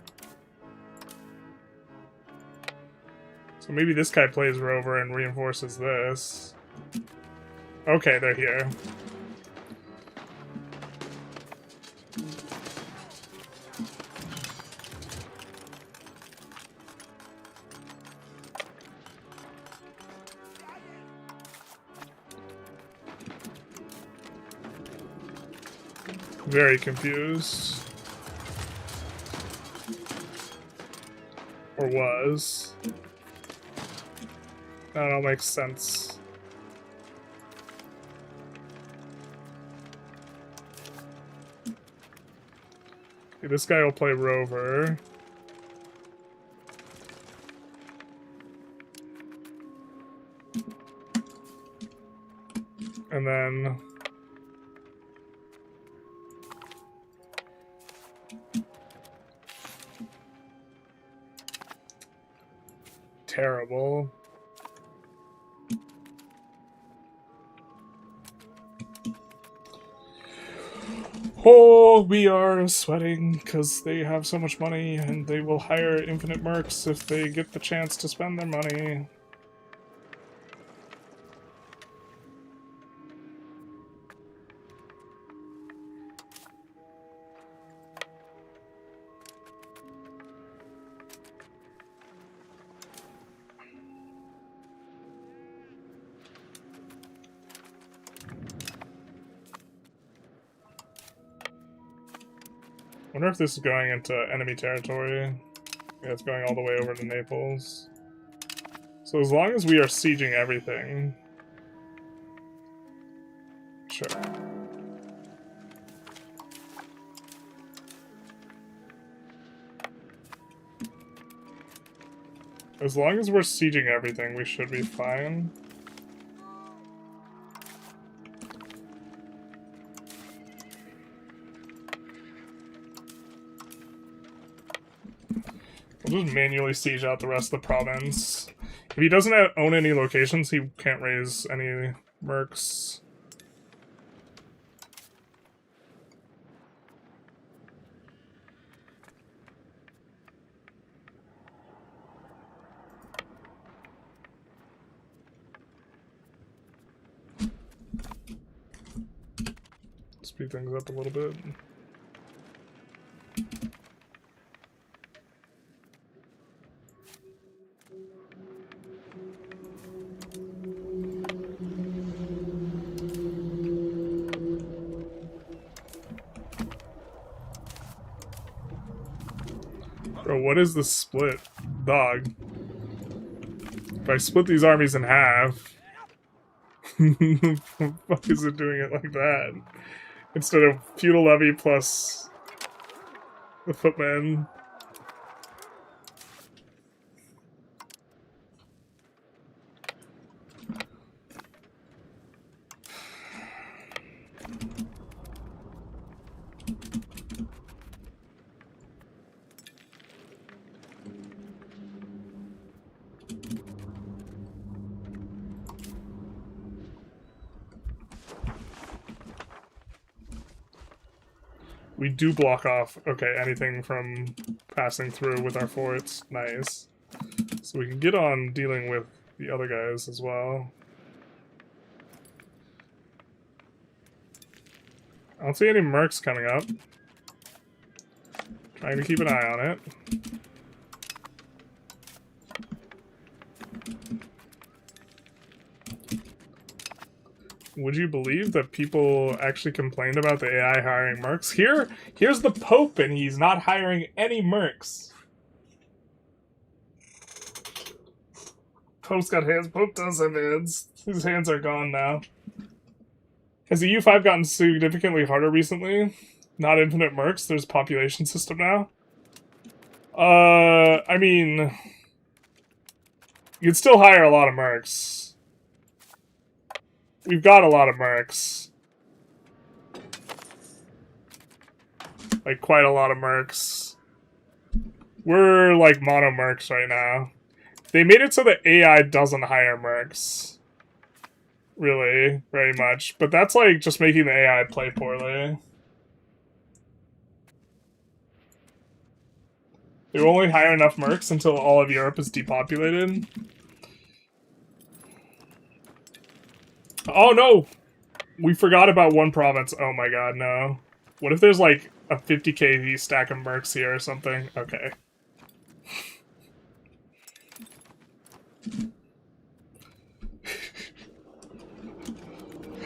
So maybe this guy plays Rover and reinforces this. Okay, they're here. Very confused. Or was. That all makes sense. Okay, this guy will play Rover. And then... terrible. Oh, we are sweating because they have so much money and they will hire infinite mercs if they get the chance to spend their money. I wonder if this is going into enemy territory. Yeah, it's going all the way over to Naples. So as long as we are sieging everything... Sure. As long as we're sieging everything, we should be fine. We'll just manually siege out the rest of the province. If he doesn't own any locations, he can't raise any mercs. Speed things up a little bit. Bro, what is the split? Dog. If I split these armies in half... the fuck is it doing it like that? Instead of feudal levy plus the footmen. We do block off, okay, anything from passing through with our forts. Nice. So we can get on dealing with the other guys as well. I don't see any mercs coming up. Trying to keep an eye on it. Would you believe that people actually complained about the AI hiring mercs? Here's the Pope, and he's not hiring any mercs. Pope's got hands. Pope does have hands. His hands are gone now. Has the EU5 gotten significantly harder recently? Not infinite mercs. There's a population system now. I mean, you can still hire a lot of mercs. We've got a lot of mercs. Like, quite a lot of mercs. We're, like, mono mercs right now. They made it so that AI doesn't hire mercs. Really, very much. But that's, like, just making the AI play poorly. They will only hire enough mercs until all of Europe is depopulated. Oh, no! We forgot about one province. Oh my god, no. What if there's, like, a 50k stack of mercs here or something? Okay.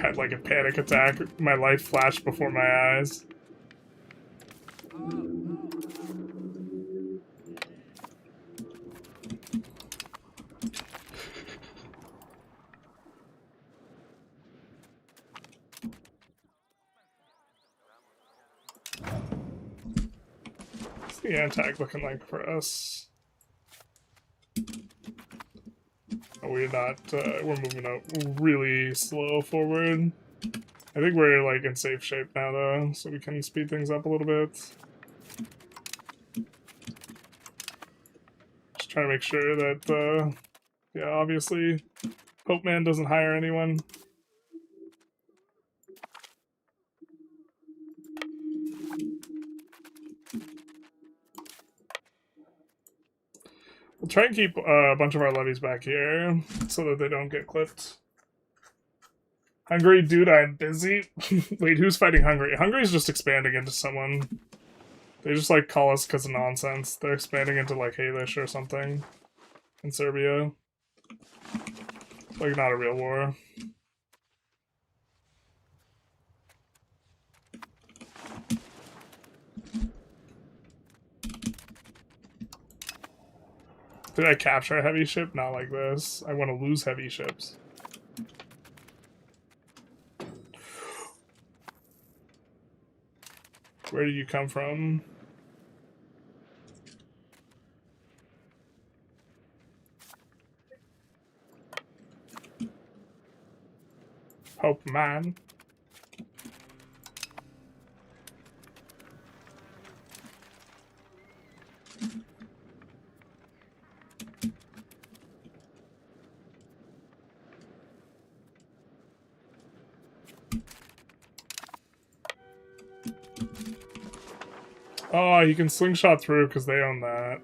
Had, like, a panic attack. My life flashed before my eyes. What's the antag looking like for us? Oh, we're not, we're moving up really slow forward. I think we're, like, in safe shape now, though, so we can speed things up a little bit. Just trying to make sure that, yeah, obviously, Pope Man doesn't hire anyone. We'll try and keep a bunch of our levies back here so that they don't get clipped. Hungary, dude, I'm busy. Wait, who's fighting Hungary? Hungary's just expanding into someone. They just, like, call us because of nonsense. They're expanding into, like, Halish or something in Serbia. Like, not a real war. Did I capture a heavy ship? Not like this. I want to lose heavy ships. Where do you come from? Hope man. Oh, you can slingshot through because they own that.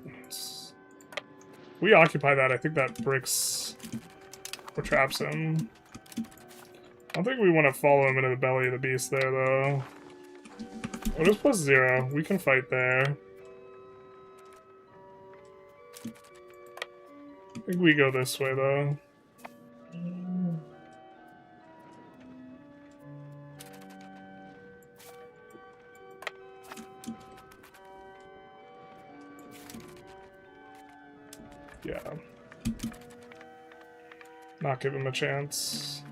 We occupy that. I think that breaks or traps him. I don't think we want to follow him into the belly of the beast there, though. What is +0? We can fight there. I think we go this way, though. Yeah. Not give him a chance.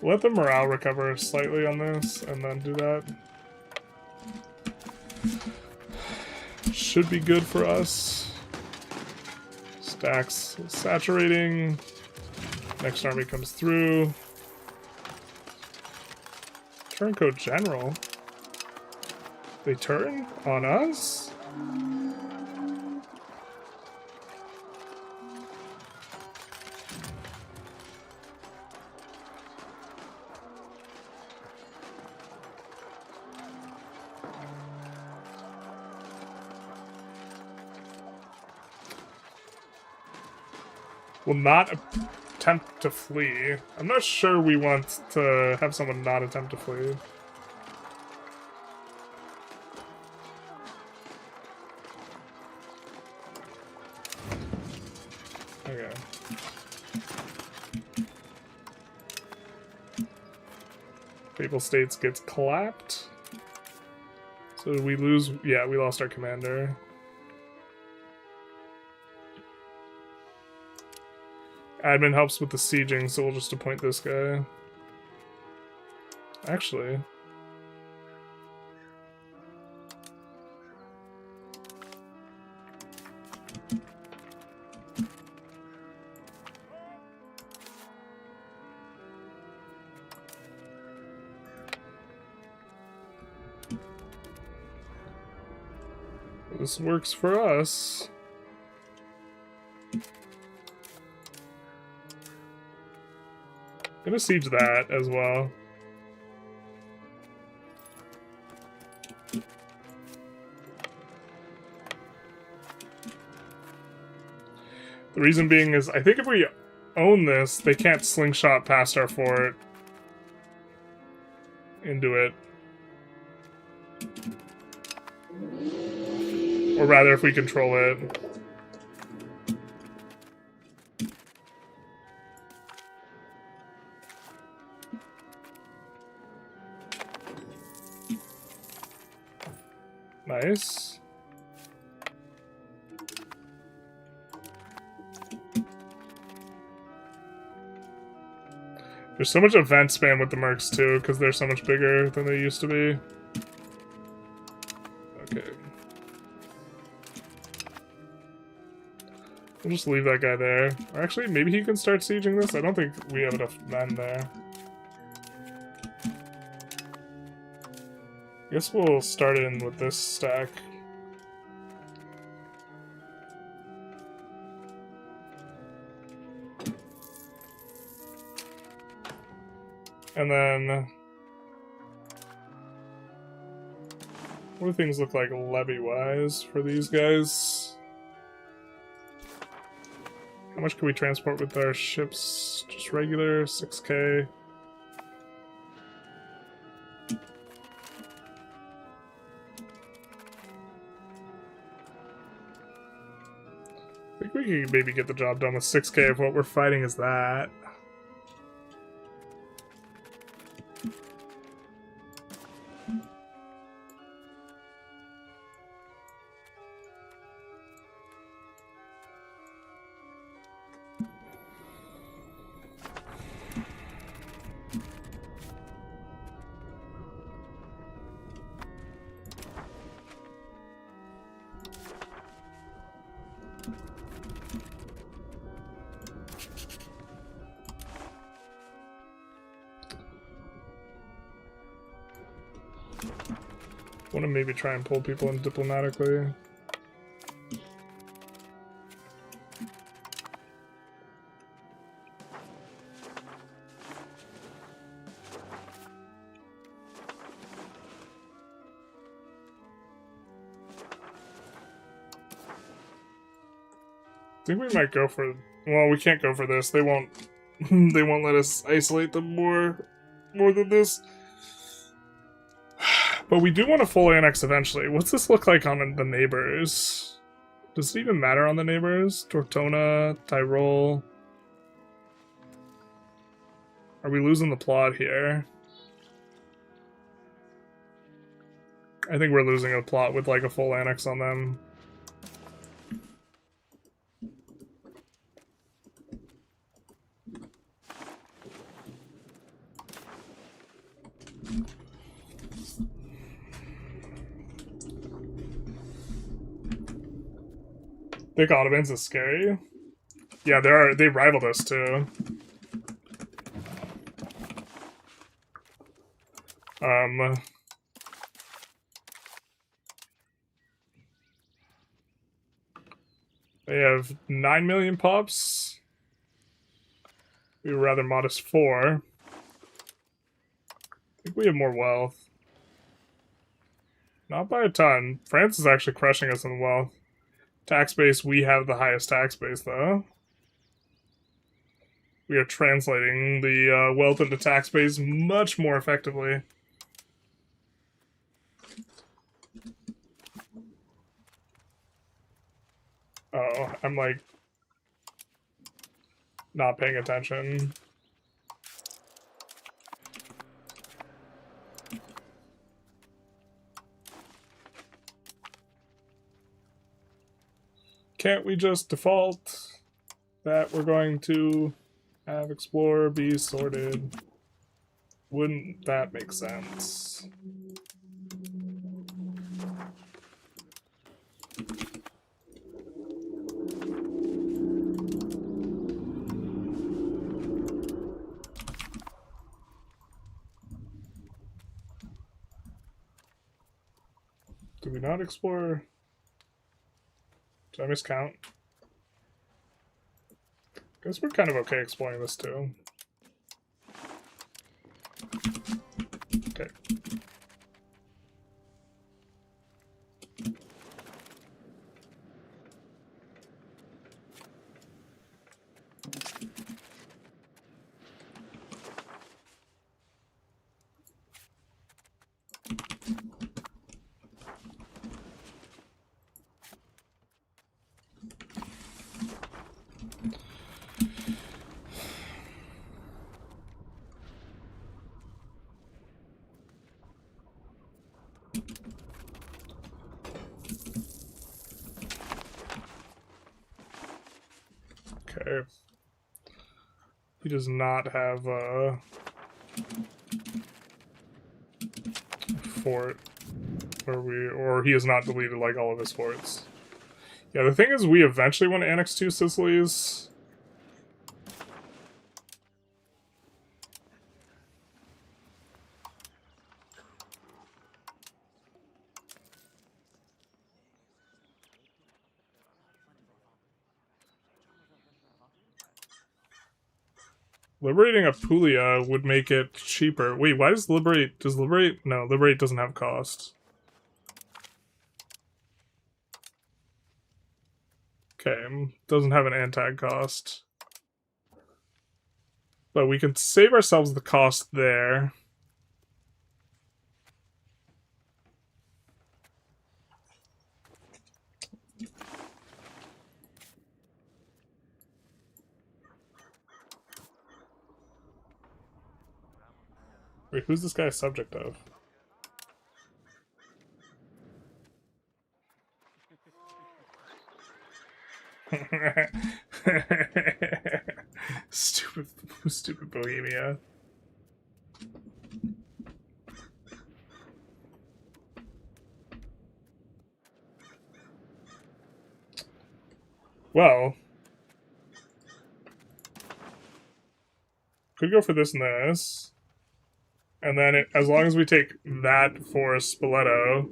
Let the morale recover slightly on this, and then do that. Should be good for us. Stacks saturating. Next army comes through. Turncoat General? They turn on us? Will not attempt to flee. I'm not sure we want to have someone not attempt to flee. Okay. Papal States gets clapped. So did we lose? Yeah, we lost our commander. Admin helps with the sieging, so we'll just appoint this guy. Actually. This works for us. Gonna siege that as well. The reason being is, I think if we own this, they can't slingshot past our fort into it. Or rather, if we control it. Nice. There's so much event spam with the mercs too, because they're so much bigger than they used to be. Okay. We'll just leave that guy there. Or actually, maybe he can start sieging this? I don't think we have enough men there. I guess we'll start in with this stack. And then... what do things look like levy-wise for these guys? How much can we transport with our ships? Just regular, 6k. I think we can maybe get the job done with 6k if what we're fighting is that. Want to maybe try and pull people in diplomatically. I think we might go for... well, we can't go for this. They won't... they won't let us isolate them more than this. But we do want to full annex eventually. What's this look like on the neighbors? Does it even matter on the neighbors? Tortona, Tyrol. Are we losing the plot here? I think we're losing a plot with like a full annex on them. Think Ottomans is scary? Yeah, they rivaled us too. They have 9 million pops. We were rather modest 4. I think we have more wealth. Not by a ton. France is actually crushing us in wealth. Tax base, we have the highest tax base, though. We are translating the wealth into tax base much more effectively. Oh, I'm like not paying attention. can't we just default that we're going to have Explorer be sorted? Wouldn't that make sense? Did we not explore? Did I miscount? Guess we're kind of okay exploring this too. Okay. Okay. He does not have a fort, or he has not deleted like all of his forts. Yeah, the thing is, we eventually want to annex 2 Sicilies. Liberating Apulia would make it cheaper. Wait, why does Liberate... Does Liberate... No, Liberate doesn't have cost. Okay, doesn't have an anti cost. But we can save ourselves the cost there. Wait, who's this guy a subject of? Stupid Bohemia. Well, could go for this and this. And then, as long as we take that for Spoleto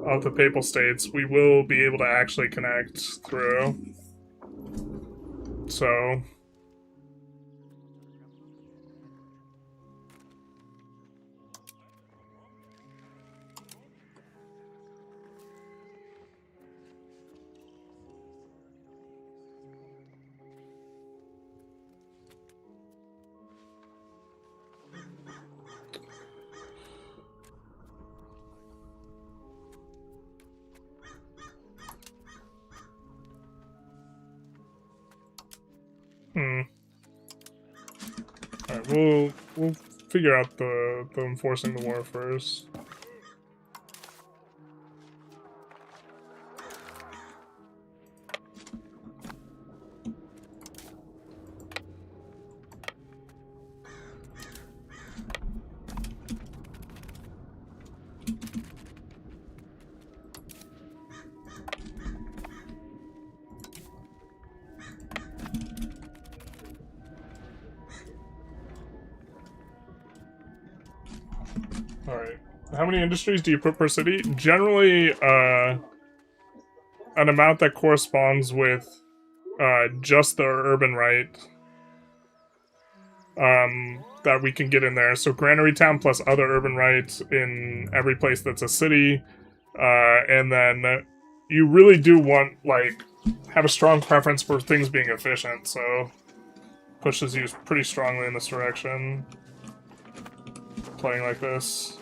of the Papal States, we will be able to actually connect through. So... Alright, we'll figure out the enforcing the war first. Alright. How many industries do you put per city? Generally, an amount that corresponds with just the urban right that we can get in there. So Granary Town plus other urban rights in every place that's a city. And then you really do want, like, have a strong preference for things being efficient, so pushes you pretty strongly in this direction. Playing like this.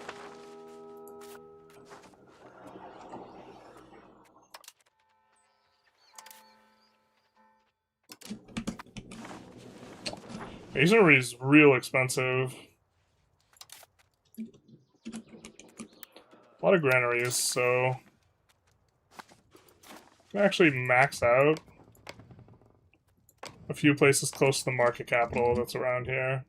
Masonry is real expensive. A lot of granaries, so... Actually max out a few places close to the market capital that's around here.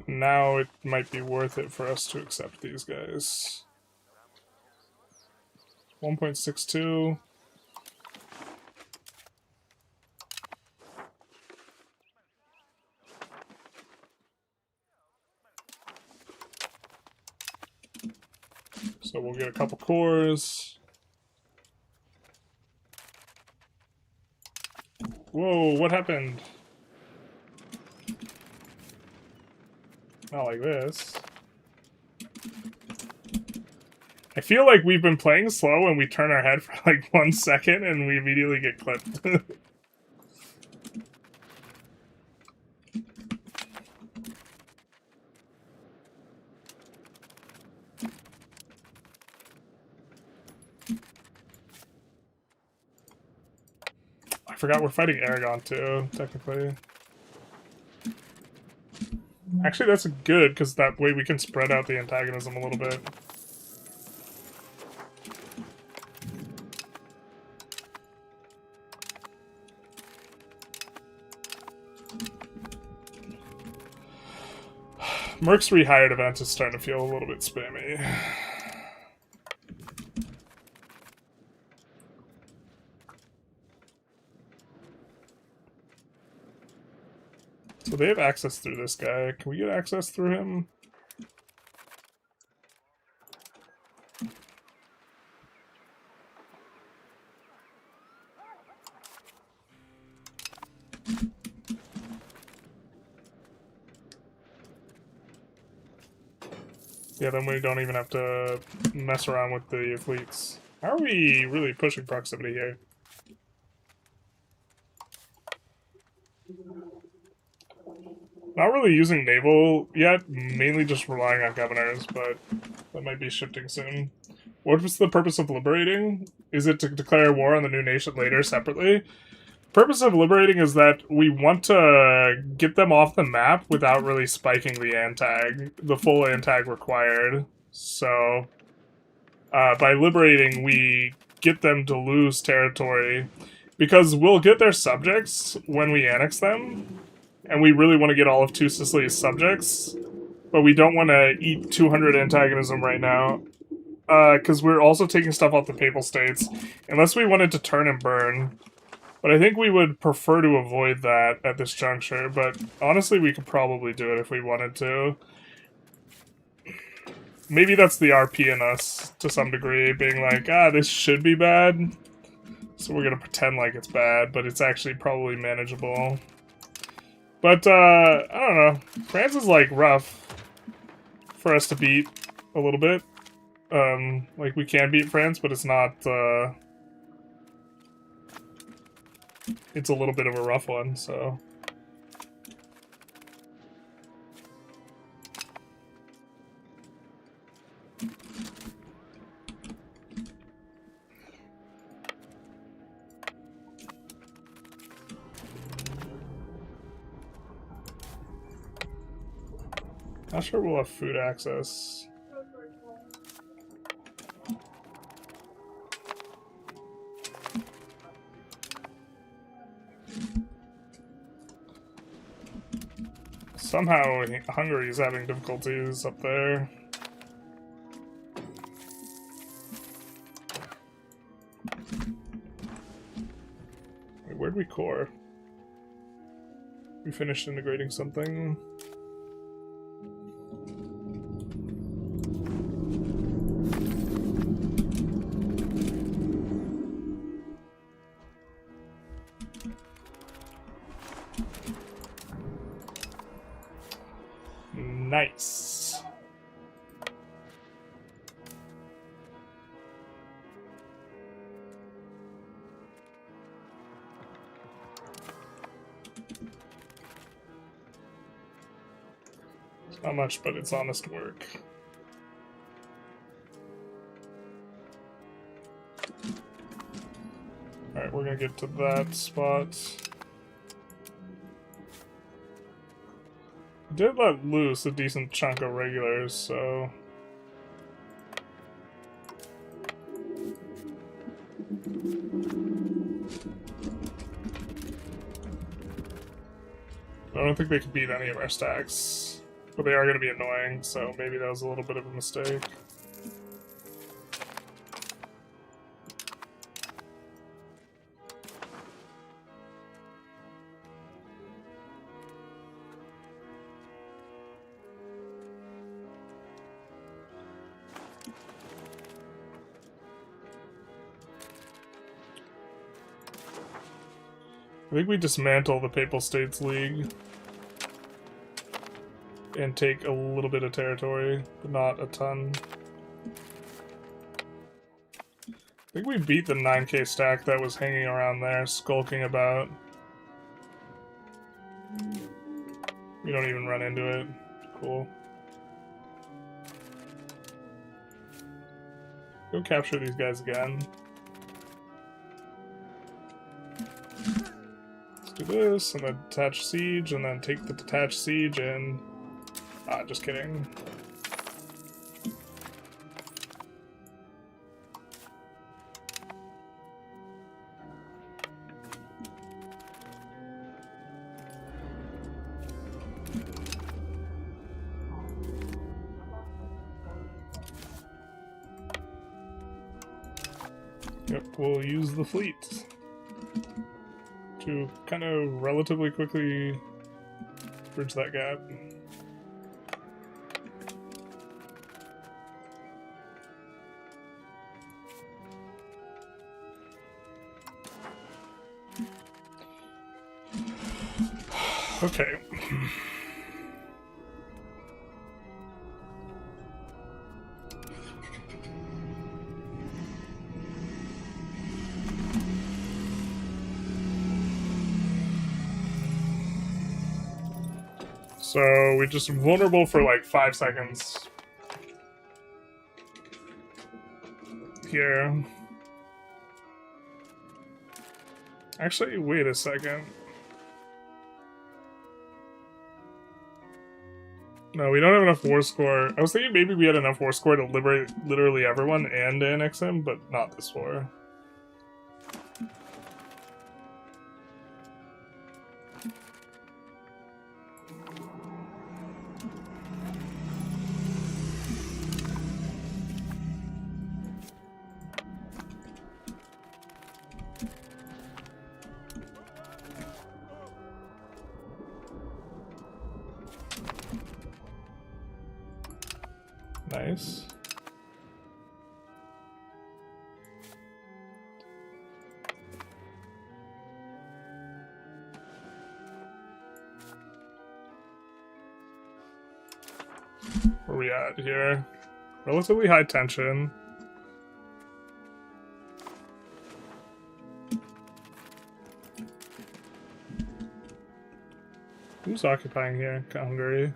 Now it might be worth it for us to accept these guys. 1.62. So we'll get a couple cores. Whoa, what happened? Not like this. I feel like we've been playing slow and we turn our head for like 1 second and we immediately get clipped. I forgot we're fighting Aragon too, technically. Actually, that's good, because that way we can spread out the antagonism a little bit. Merc's rehired event is starting to feel a little bit spammy. So they have access through this guy. Can we get access through him? Yeah, then we don't even have to mess around with the fleets. How are we really pushing proximity here? Not really using naval yet, mainly just relying on governors, but that might be shifting soon. What was the purpose of liberating? Is it to declare war on the new nation later, separately? Purpose of liberating is that we want to get them off the map without really spiking the antag, the full antag required. So, by liberating, we get them to lose territory, because we'll get their subjects when we annex them, and we really want to get all of Two Sicilies subjects, but we don't want to eat 200 antagonism right now, because we're also taking stuff off the Papal States, unless we wanted to turn and burn. But I think we would prefer to avoid that at this juncture, but honestly we could probably do it if we wanted to. Maybe that's the RP in us, to some degree, being like, this should be bad, so we're gonna pretend like it's bad, but it's actually probably manageable. But, I don't know. France is, like, rough for us to beat a little bit. Like, we can beat France, but it's not, it's a little bit of a rough one, so... Not sure we'll have food access. Somehow Hungary is having difficulties up there. Wait, where'd we core? We finished integrating something. Nice. Not much, but it's honest work. Alright, we're gonna get to that spot. Did let loose a decent chunk of regulars, so... I don't think they could beat any of our stacks. But they are going to be annoying, so maybe that was a little bit of a mistake. I think we dismantle the Papal States League and take a little bit of territory, but not a ton. I think we beat the 9k stack that was hanging around there, skulking about. We don't even run into it. Cool. Go capture these guys again. Do this, and then detach siege, and then take the detached siege and... Ah, just kidding. Yep, we'll use the fleet to kind of relatively quickly bridge that gap. Okay. So we're just vulnerable for like 5 seconds. Here. Actually, wait a second. No, we don't have enough war score. I was thinking maybe we had enough war score to liberate literally everyone and annex him, but not this war. Nice. Where are we at here? Relatively high tension. Who's occupying here? Hungary.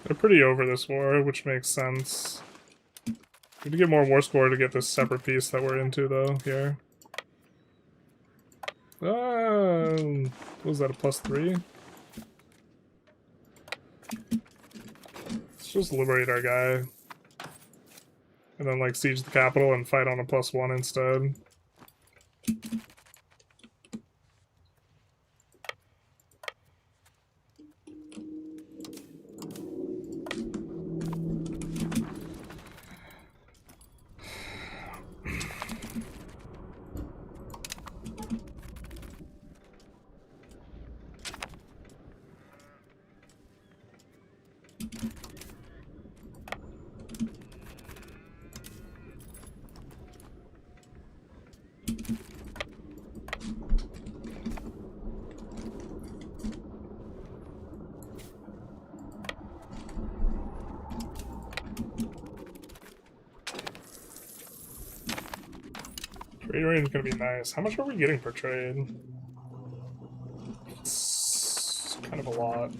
They're pretty over this war, which makes sense. We need to get more war score to get this separate piece that we're into, though, here. What was that, a +3? Let's just liberate our guy. And then, like, siege the capital and fight on a +1 instead. Trade range is gonna be nice. How much are we getting per trade? It's kind of a lot.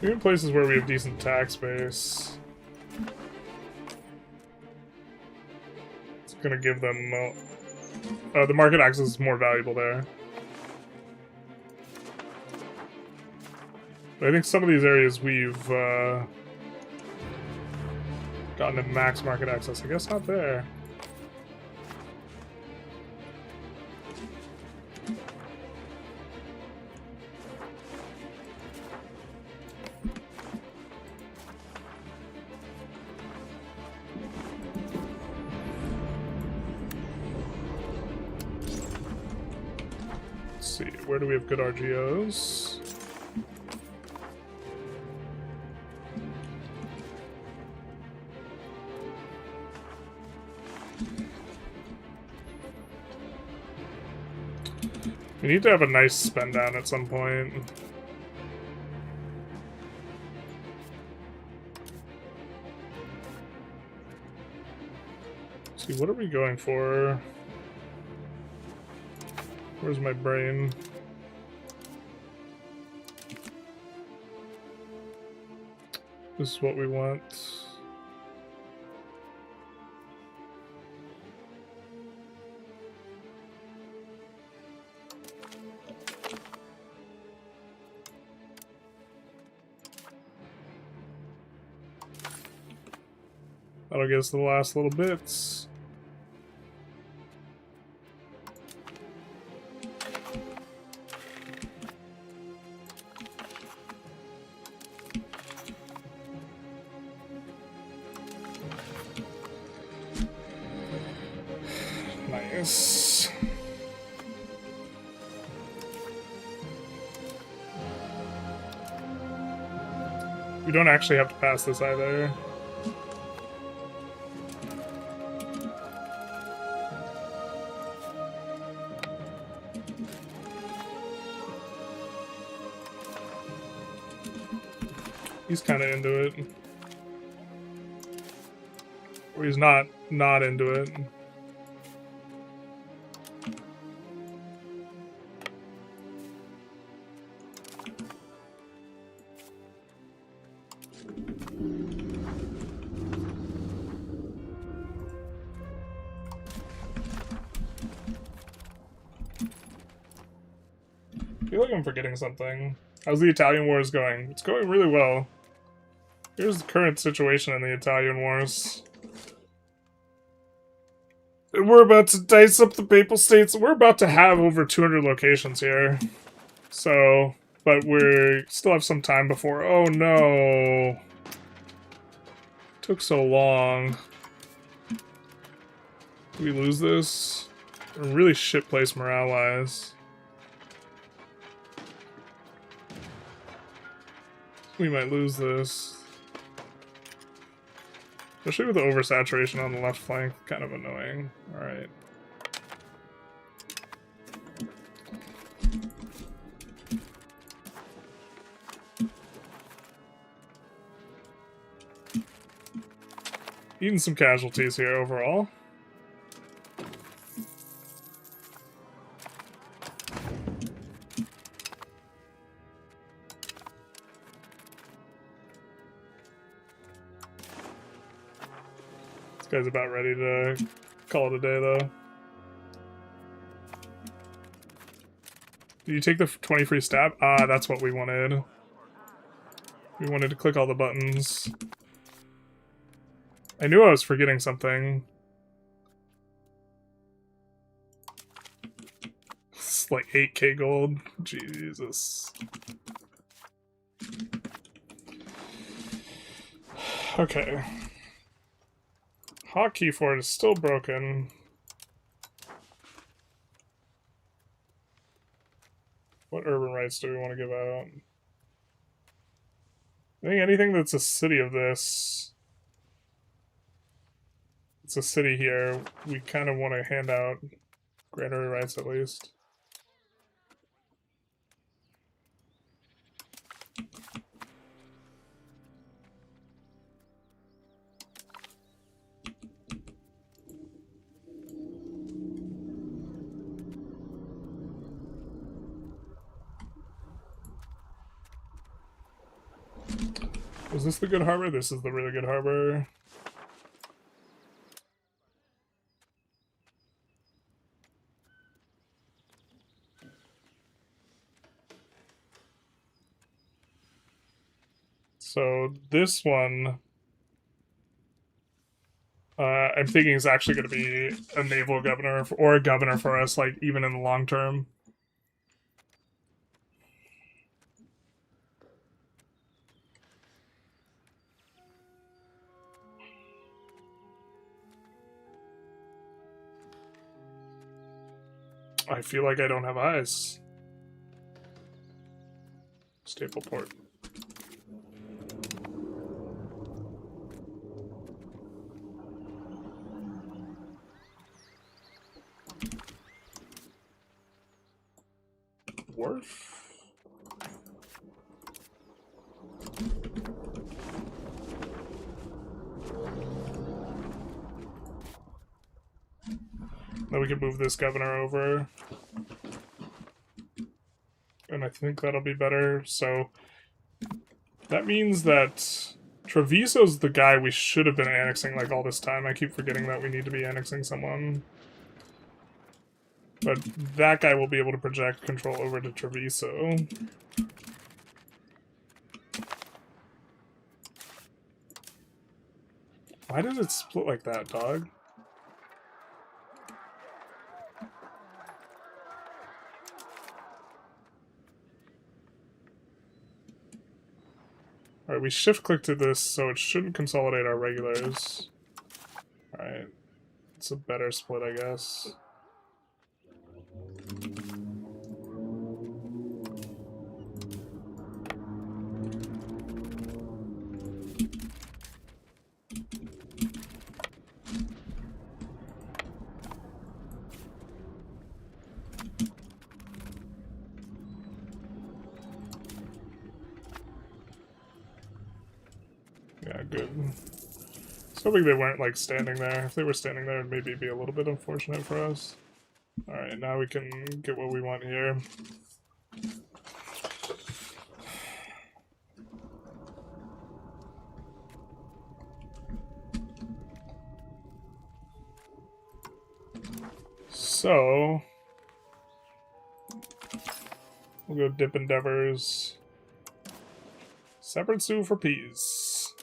Even places where we have decent tax base. It's gonna give them... the market access is more valuable there. But I think some of these areas we've gotten to max market access. I guess not there. Where do we have good RGOs? We need to have a nice spend down at some point. Let's see, what are we going for? Where's my brain? This is what we want. That'll get us the last little bits. Nice. We don't actually have to pass this either. He's kind of into it. Or he's not into it. I feel like I'm forgetting something. How's the Italian Wars going? It's going really well. Here's the current situation in the Italian Wars. We're about to dice up the Papal States. We're about to have over 200 locations here. So, but we still have some time before... Oh no! Took so long. Did we lose this? We're in really shit place morale-wise. We might lose this. Especially with the oversaturation on the left flank, kind of annoying. Alright. Eating some casualties here overall. Guy's about ready to call it a day, though. Did you take the 20 free stab? Ah, that's what we wanted. We wanted to click all the buttons. I knew I was forgetting something. It's like 8k gold. Jesus. Okay. Hotkey fort is still broken. What urban rights do we want to give out? I think anything that's a city of this, it's a city here, we kind of want to hand out granary rights at least. Was this the good harbor? This is the really good harbor. So this one, I'm thinking is actually going to be a naval governor or a governor for us, like even in the long term. I feel like I don't have eyes. Staple port. Wharf. Then we can move this governor over. And I think that'll be better. So that means that Treviso's the guy we should have been annexing like all this time. I keep forgetting that we need to be annexing someone. But that guy will be able to project control over to Treviso. Why did it split like that, dog? Alright, we shift-click to this, so it shouldn't consolidate our regulars. Alright. It's a better split, I guess. Yeah, good. Just hoping they weren't, like, standing there. If they were standing there, it'd maybe be a little bit unfortunate for us. Alright, now we can get what we want here. So... we'll go dip endeavors. Separate Sioux for peace.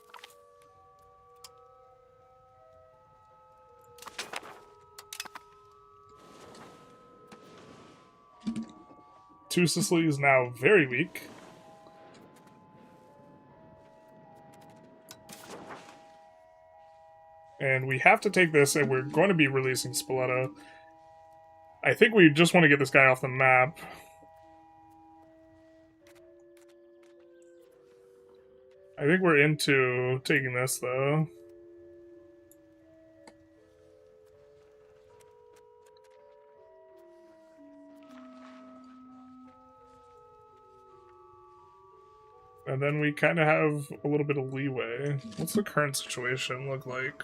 Two Sicily is now very weak. And we have to take this, and we're going to be releasing Spoleto. I think we just want to get this guy off the map. I think we're into taking this, though. And then we kind of have a little bit of leeway. What's the current situation look like?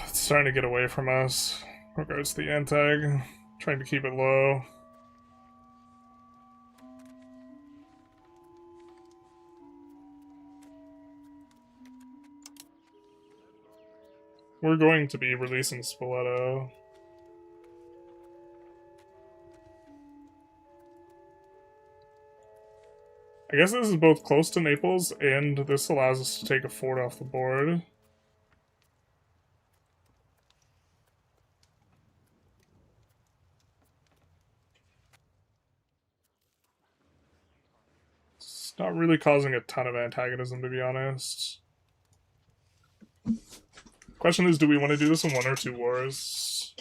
It's starting to get away from us. In regards to the Antag. Trying to keep it low. We're going to be releasing Spoleto. I guess this is both close to Naples, and this allows us to take a fort off the board. It's not really causing a ton of antagonism, to be honest. Question is, do we want to do this in 1 or 2 wars?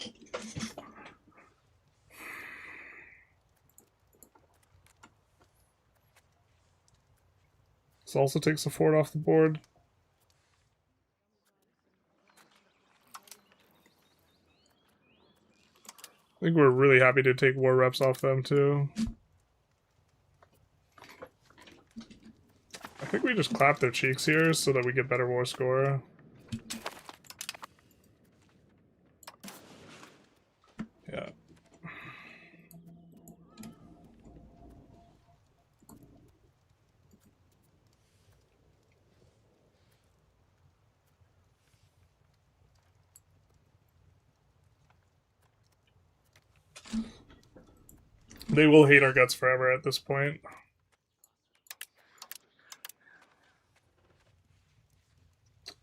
This also takes a fort off the board. I think we're really happy to take war reps off them too. I think we just clap their cheeks here so that we get better war score. Yeah. They will hate our guts forever at this point.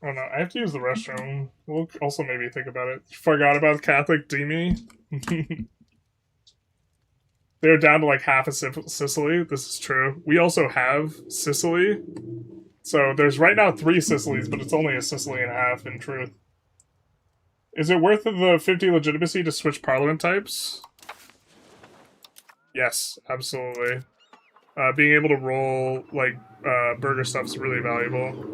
Oh no, I have to use the restroom. We'll also maybe think about it. Forgot about Catholic Demi. They're down to like half of Sicily. This is true. We also have Sicily. So there's right now 3 Sicilies, but it's only a Sicily and a half in truth. Is it worth the 50 legitimacy to switch parliament types? Yes, absolutely. Being able to roll like burger stuff's really valuable.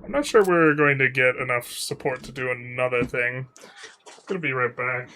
I'm not sure we're going to get enough support to do another thing. I'm gonna be right back.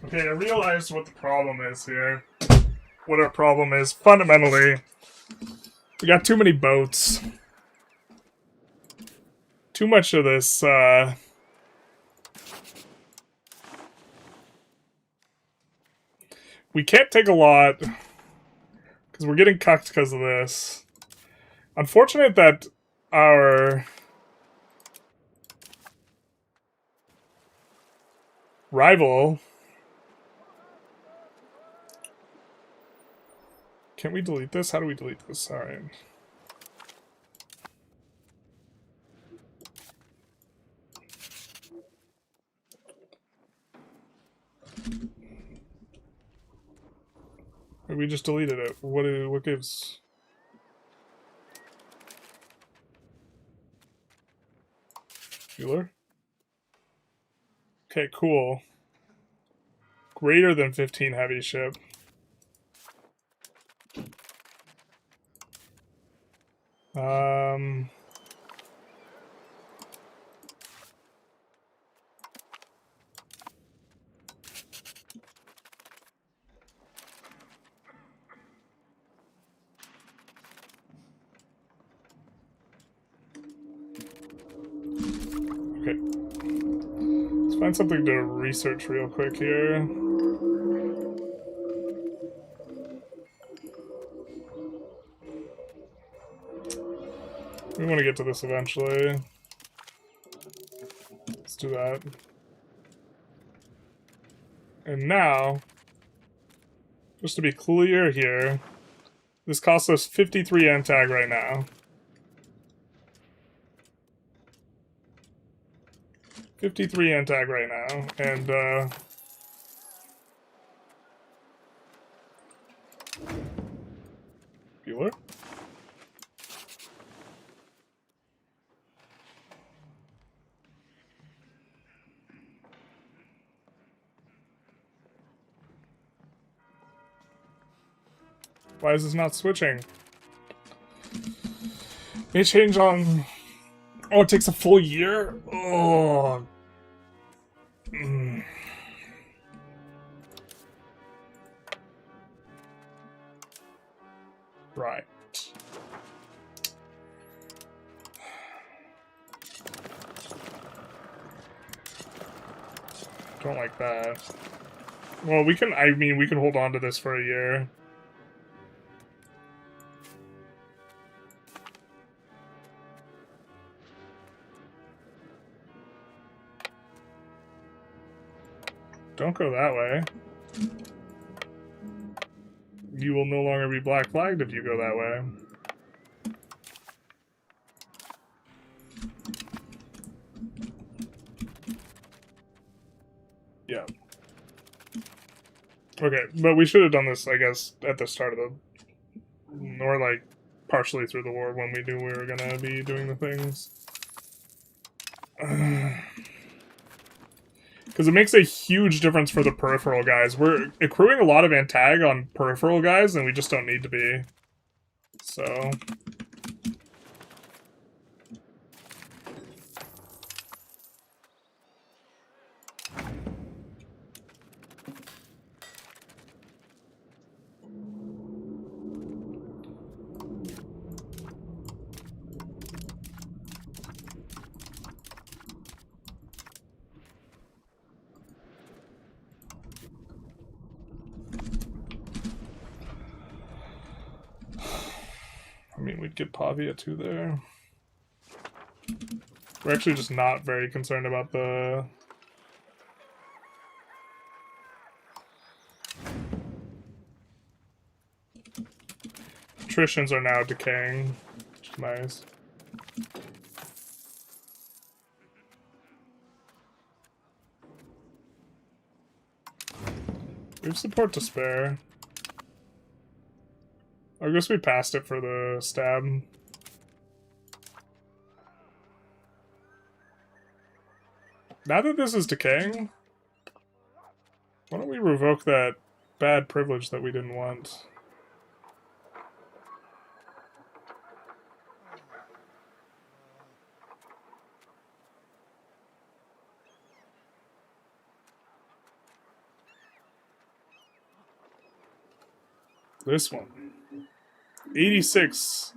Okay, I realized what the problem is here. What our problem is, fundamentally, we got too many boats. Too much of this, we can't take a lot, because we're getting cucked because of this. Unfortunate that our rival... Can we delete this? How do we delete this? Alright. We just deleted it. What gives? Bueller? Okay, cool. Greater than 15 heavy ship. Okay. Let's find something to research real quick here. We want to get to this eventually. Let's do that. And now, just to be clear here, this costs us 53 NTAG right now. 53 NTAG right now, and Bueller? Why is this not switching? May change on... Oh, it takes a full year? Oh, Right. Don't like that. Well, we can, I mean, we can hold on to this for a year. Don't go that way. You will no longer be black flagged if you go that way. Yeah. Okay, but we should have done this, I guess, at the start of the... Or, like, partially through the war when we knew we were gonna be doing the things. Because it makes a huge difference for the peripheral guys. We're accruing a lot of antag on peripheral guys, and we just don't need to be. So... I mean, we'd get Pavia too there. We're actually just not very concerned about the... Attritions are now decaying, which is nice. We have support to spare. I guess we passed it for the stab. Now that this is decaying, why don't we revoke that bad privilege that we didn't want? This one. 86.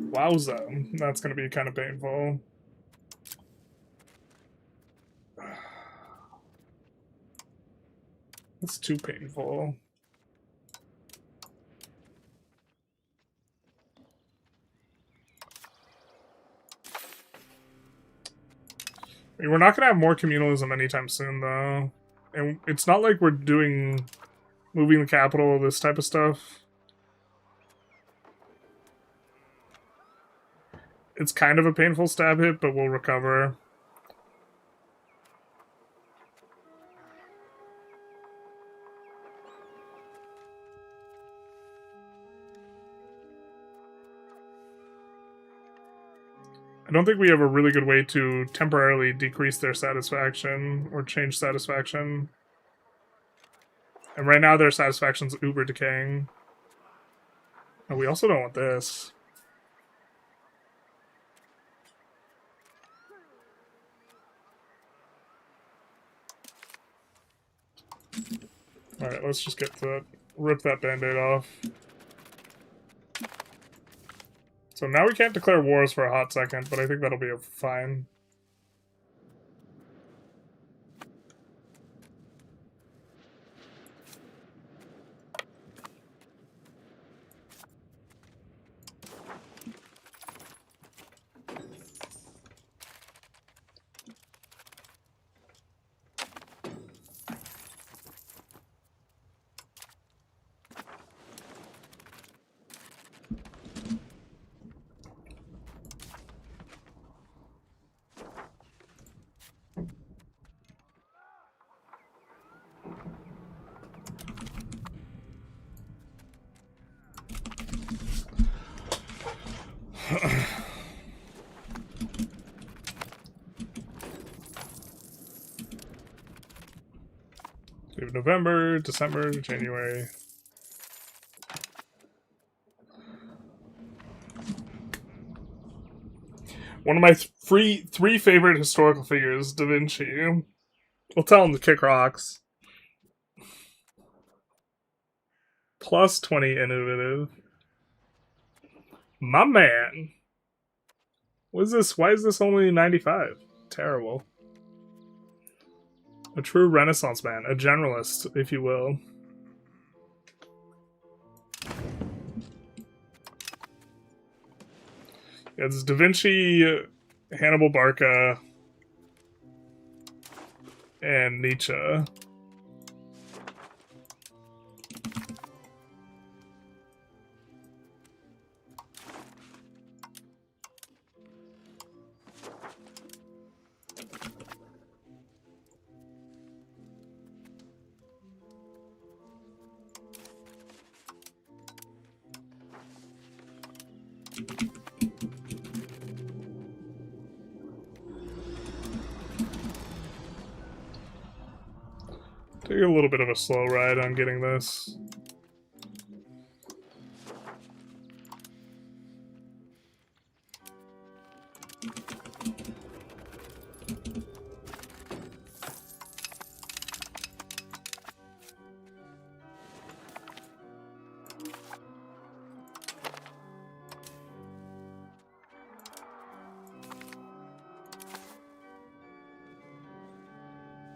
Wowza. That's going to be kind of painful. That's too painful. I mean, we're not going to have more communalism anytime soon, though. And it's not like we're doing... moving the capital, this type of stuff. It's kind of a painful stab hit, but we'll recover. I don't think we have a really good way to temporarily decrease their satisfaction or change satisfaction. And right now their satisfaction's uber decaying. And we also don't want this. Alright, let's just get to that. Rip that band-aid off. So now we can't declare wars for a hot second, but I think that'll be fine. We have November, December, January. One of my three favorite historical figures, Da Vinci. We'll tell him to kick rocks. +20 innovative. My man. What is this? Why is this only 95? Terrible. A true Renaissance man. A generalist, if you will. Yeah, it's Da Vinci, Hannibal, Barca, and Nietzsche. Take a little bit of a slow ride on getting this.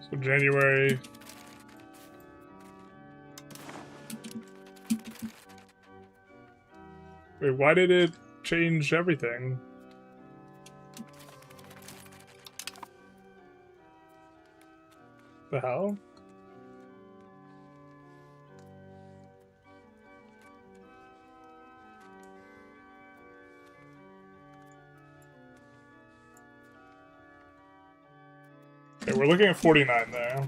So January. Wait, why did it change everything? The hell? Okay, we're looking at 49 there.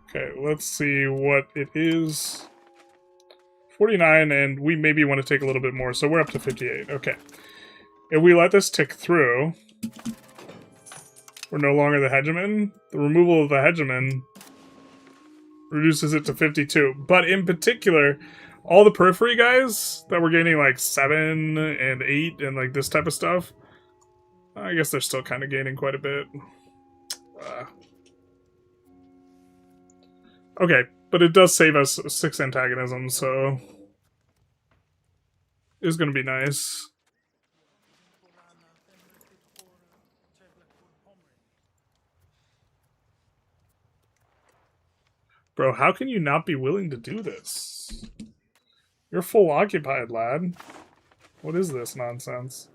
Okay, let's see what it is. 49, and we maybe want to take a little bit more, so we're up to 58. Okay. If we let this tick through, we're no longer the hegemon. The removal of the hegemon reduces it to 52. But in particular, all the periphery guys that were gaining like 7 and 8 and like this type of stuff, I guess they're still kind of gaining quite a bit. Okay, but it does save us 6 antagonism, so it's gonna be nice. Bro, how can you not be willing to do this? You're full occupied, lad. What is this nonsense?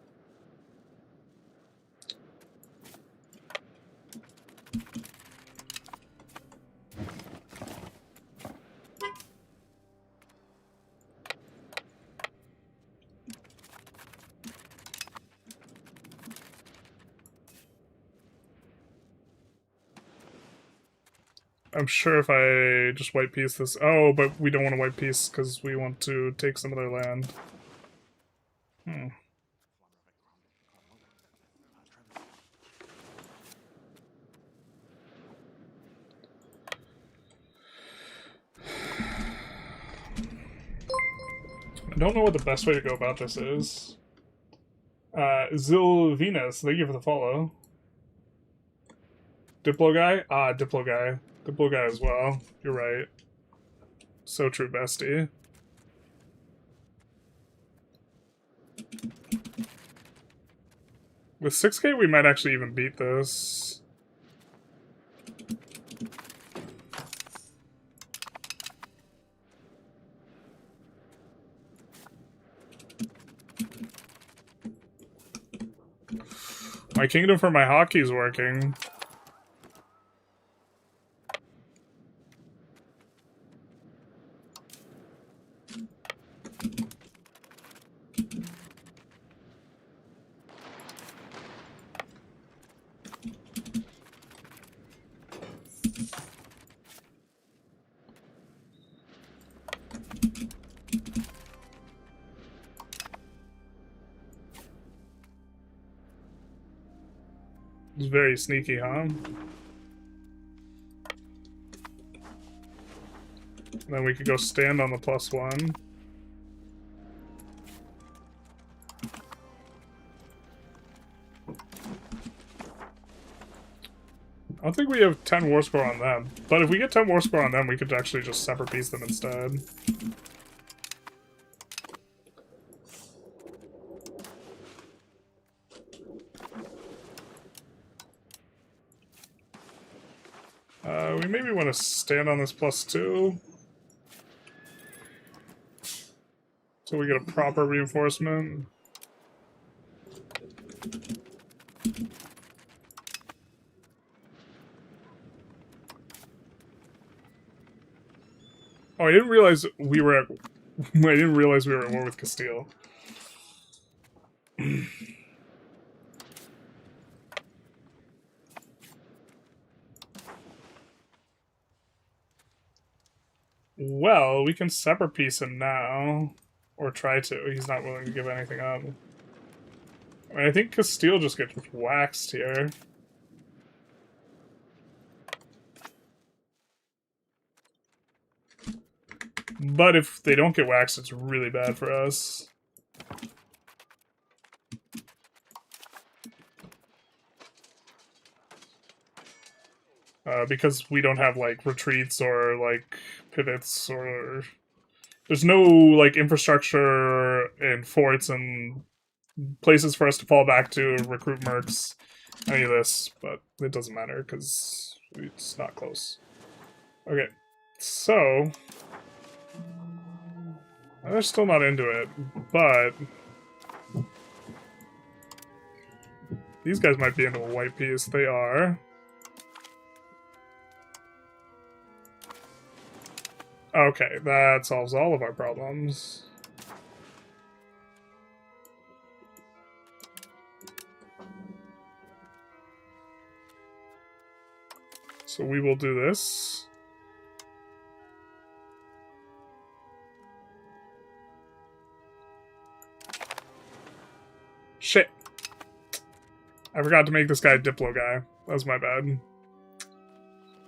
I'm sure if I just white piece this... Oh, but we don't want to white piece because we want to take some of their land. I don't know what the best way to go about this is. Zil Venus, thank you for the follow. Diplo guy? Ah, Diplo guy. Diplo guy as well. You're right. So true, bestie. With 6k, we might actually even beat this. My kingdom for my hockey's working. It's very sneaky, huh? Then we could go stand on the +1. I don't think we have 10 war score on them. But if we get 10 war score on them, we could actually just separate piece them instead. We maybe want to stand on this +2. So we get a proper reinforcement. Oh, I didn't realize we were at... I didn't realize we were at war with Castile. Well, we can separate piece him now. Or try to. He's not willing to give anything up. I mean, I think Castile just gets waxed here. But if they don't get waxed, it's really bad for us. Because we don't have, like, retreats or, like, pivots or... There's no, like, infrastructure and forts and places for us to fall back to, recruit mercs, any of this, but it doesn't matter because it's not close. Okay, so... They're still not into it, but... These guys might be into a white piece. They are. Okay, that solves all of our problems. So we will do this. Shit. I forgot to make this guy a Diplo guy. That was my bad.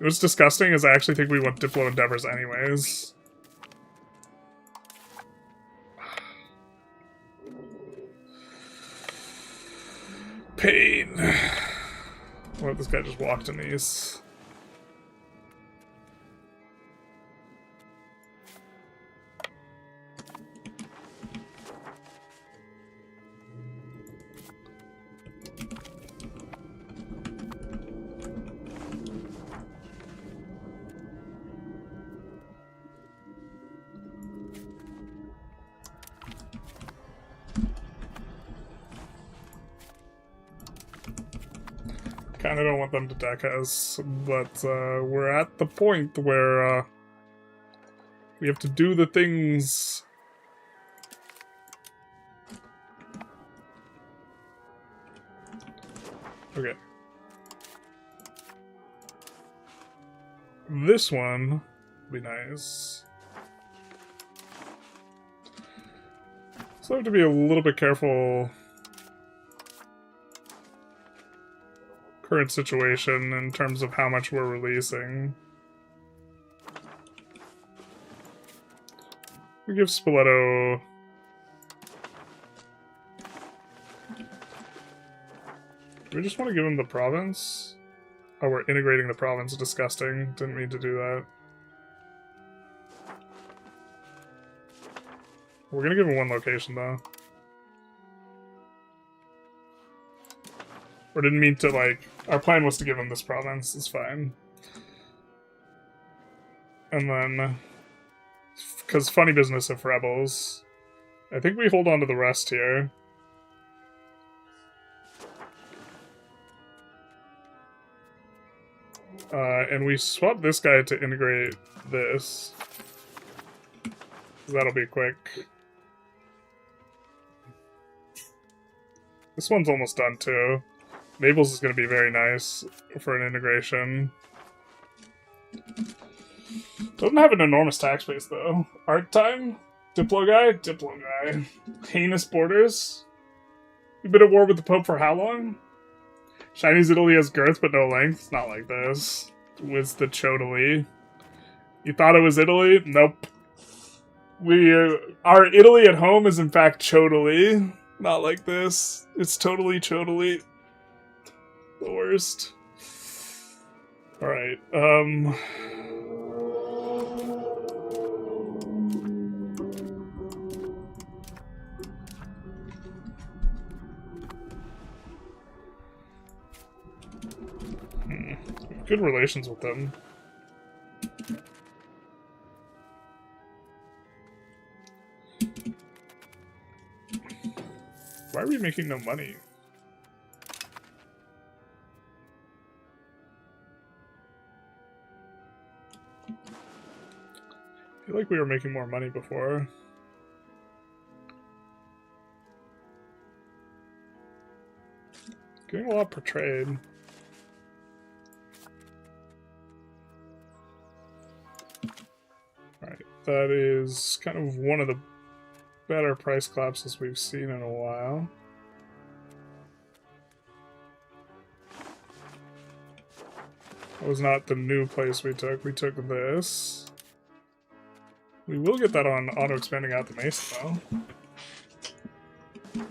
What's disgusting is I actually think we want Diplo endeavors anyways. Pain. What if this guy just walked in these? Kinda don't want them to deck us, but we're at the point where we have to do the things. Okay. This one would be nice. So I have to be a little bit careful. Current situation in terms of how much we're releasing. We give Spoleto... Do we just want to give him the province? Oh, we're integrating the province. Disgusting. Didn't mean to do that. We're gonna give him one location, though. Or didn't mean to, like... Our plan was to give him this province. It's fine. And then... Because funny business of rebels. I think we hold on to the rest here. And we swap this guy to integrate this. That'll be quick. This one's almost done, too. Naples is going to be very nice for an integration. Doesn't have an enormous tax base, though. Art time? Diplo guy? Diplo guy. Heinous borders? You've been at war with the Pope for how long? Chinese Italy has girth but no length. It's not like this. With the Chodoli. You thought it was Italy? Nope. Our Italy at home is in fact Chodoli. Not like this. It's totally Chodoli. The worst. Alright, good relations with them. Why are we making no money? I feel like we were making more money before. Getting a lot per trade. Alright, that is kind of one of the better price collapses we've seen in a while. That was not the new place we took. We took this. We will get that on auto-expanding out the Mason, though.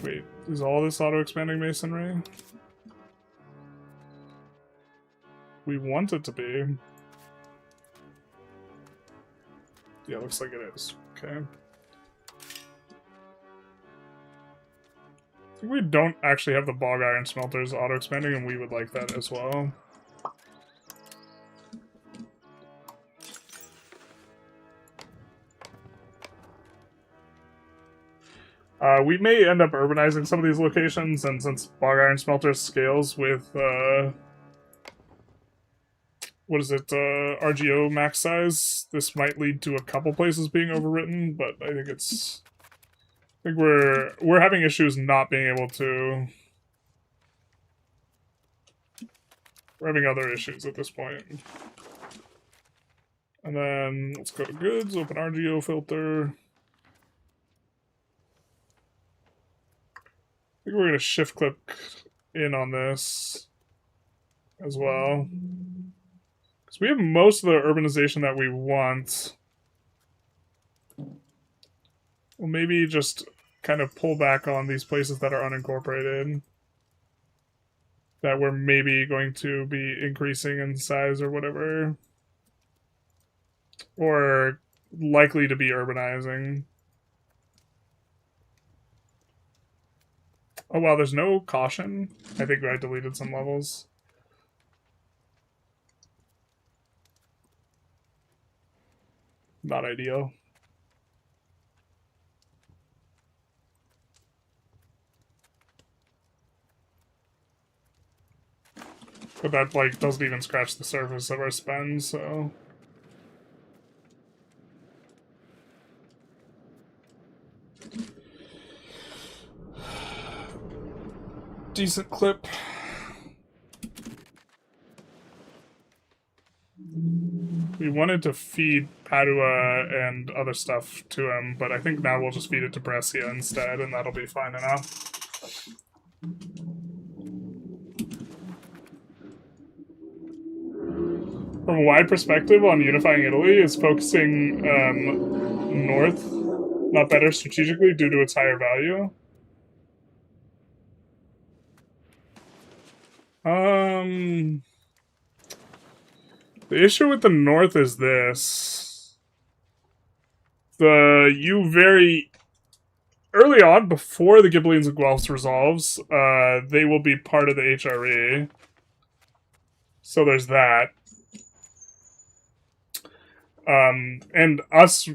Wait, is all this auto-expanding masonry? We want it to be. Yeah, looks like it is. Okay. I think we don't actually have the bog iron smelters auto-expanding, and we would like that as well. We may end up urbanizing some of these locations, and since bog iron smelters scales with, what is it, RGO max size, this might lead to a couple places being overwritten, but I think it's... I think we're having issues not being able to... We're having other issues at this point. And then, let's go to goods, open RGO filter. I think we're going to shift click in on this as well. Because we have most of the urbanization that we want. Well, maybe just kind of pull back on these places that are unincorporated. That we're maybe going to be increasing in size or whatever. Or likely to be urbanizing. Oh wow, there's no caution. I think I deleted some levels. Not ideal. But that, like, doesn't even scratch the surface of our spend, so... Decent clip. We wanted to feed Padua and other stuff to him, but I think now we'll just feed it to Brescia instead, and that'll be fine enough. From a wide perspective on unifying Italy is focusing north, not better strategically due to its higher value. The issue with the north is this. You very early on, before the Ghibellines and Guelphs resolves, they will be part of the HRE. So there's that. And us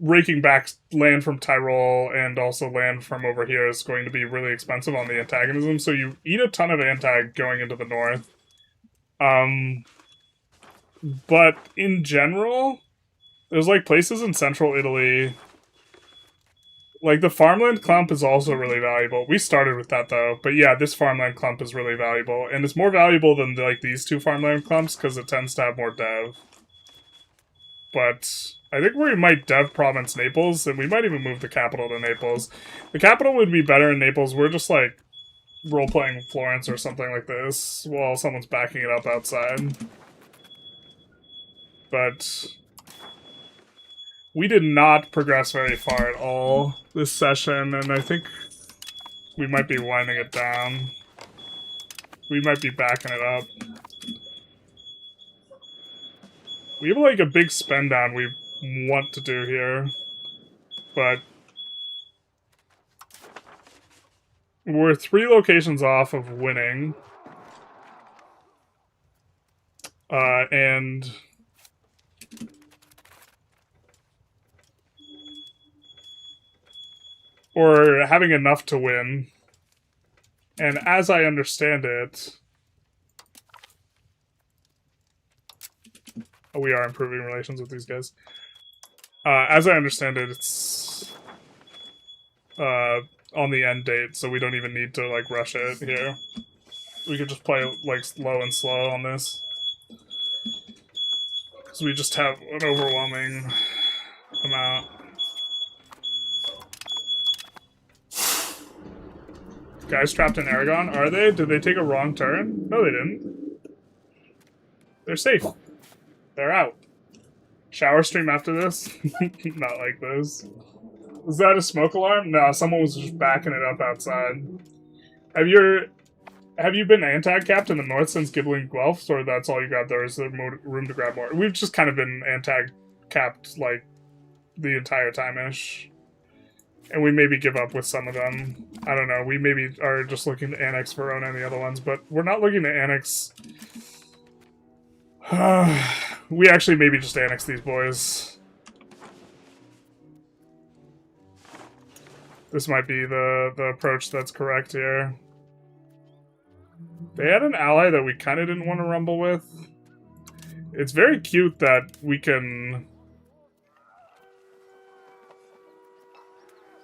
raking back land from Tyrol and also land from over here is going to be really expensive on the antagonism, so you eat a ton of antag going into the north. But in general, there's like places in central Italy. Like the farmland clump is also really valuable. We started with that though, but yeah, this farmland clump is really valuable, and it's more valuable than like these two farmland clumps because it tends to have more dev. But I think we might dev province Naples, and we might even move the capital to Naples. The capital would be better in Naples. We're just like role-playing Florence or something like this while someone's backing it up outside. But we did not progress very far at all this session, and I think we might be winding it down. We might be backing it up. We have, like, a big spend down we want to do here, but we're 3 locations off of winning. And or having enough to win. And as I understand it, we are improving relations with these guys. As I understand it, it's on the end date, so we don't even need to, like, rush it here. We could just play, like, low and slow on this. Because we just have an overwhelming amount. Guys trapped in Aragon? Are they? Did they take a wrong turn? No, they didn't. They're safe. They're out. Shower stream after this? Not like this. Was that a smoke alarm? No, someone was just backing it up outside. Have you been anti-capped in the north since Gibbling Guelphs, or that's all you got there? Is there room to grab more? We've just kind of been anti-capped, like, the entire time-ish. And we maybe give up with some of them. I don't know. We maybe are just looking to annex Verona and the other ones, but we're not looking to annex... we actually maybe just annex these boys. This might be the approach that's correct here. They had an ally that we kind of didn't want to rumble with. It's very cute that we can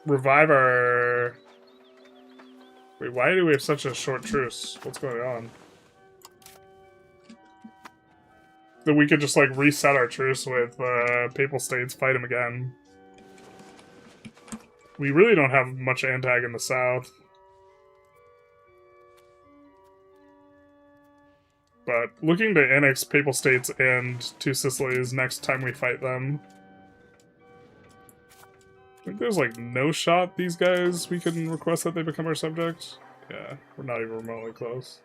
revive our... Wait, why do we have such a short truce? What's going on? That we could just, like, reset our truce with Papal States, fight them again. We really don't have much antag in the south. But looking to annex Papal States and Two Sicilies next time we fight them. I think there's, like, no shot these guys we can request that they become our subject. Yeah, we're not even remotely close.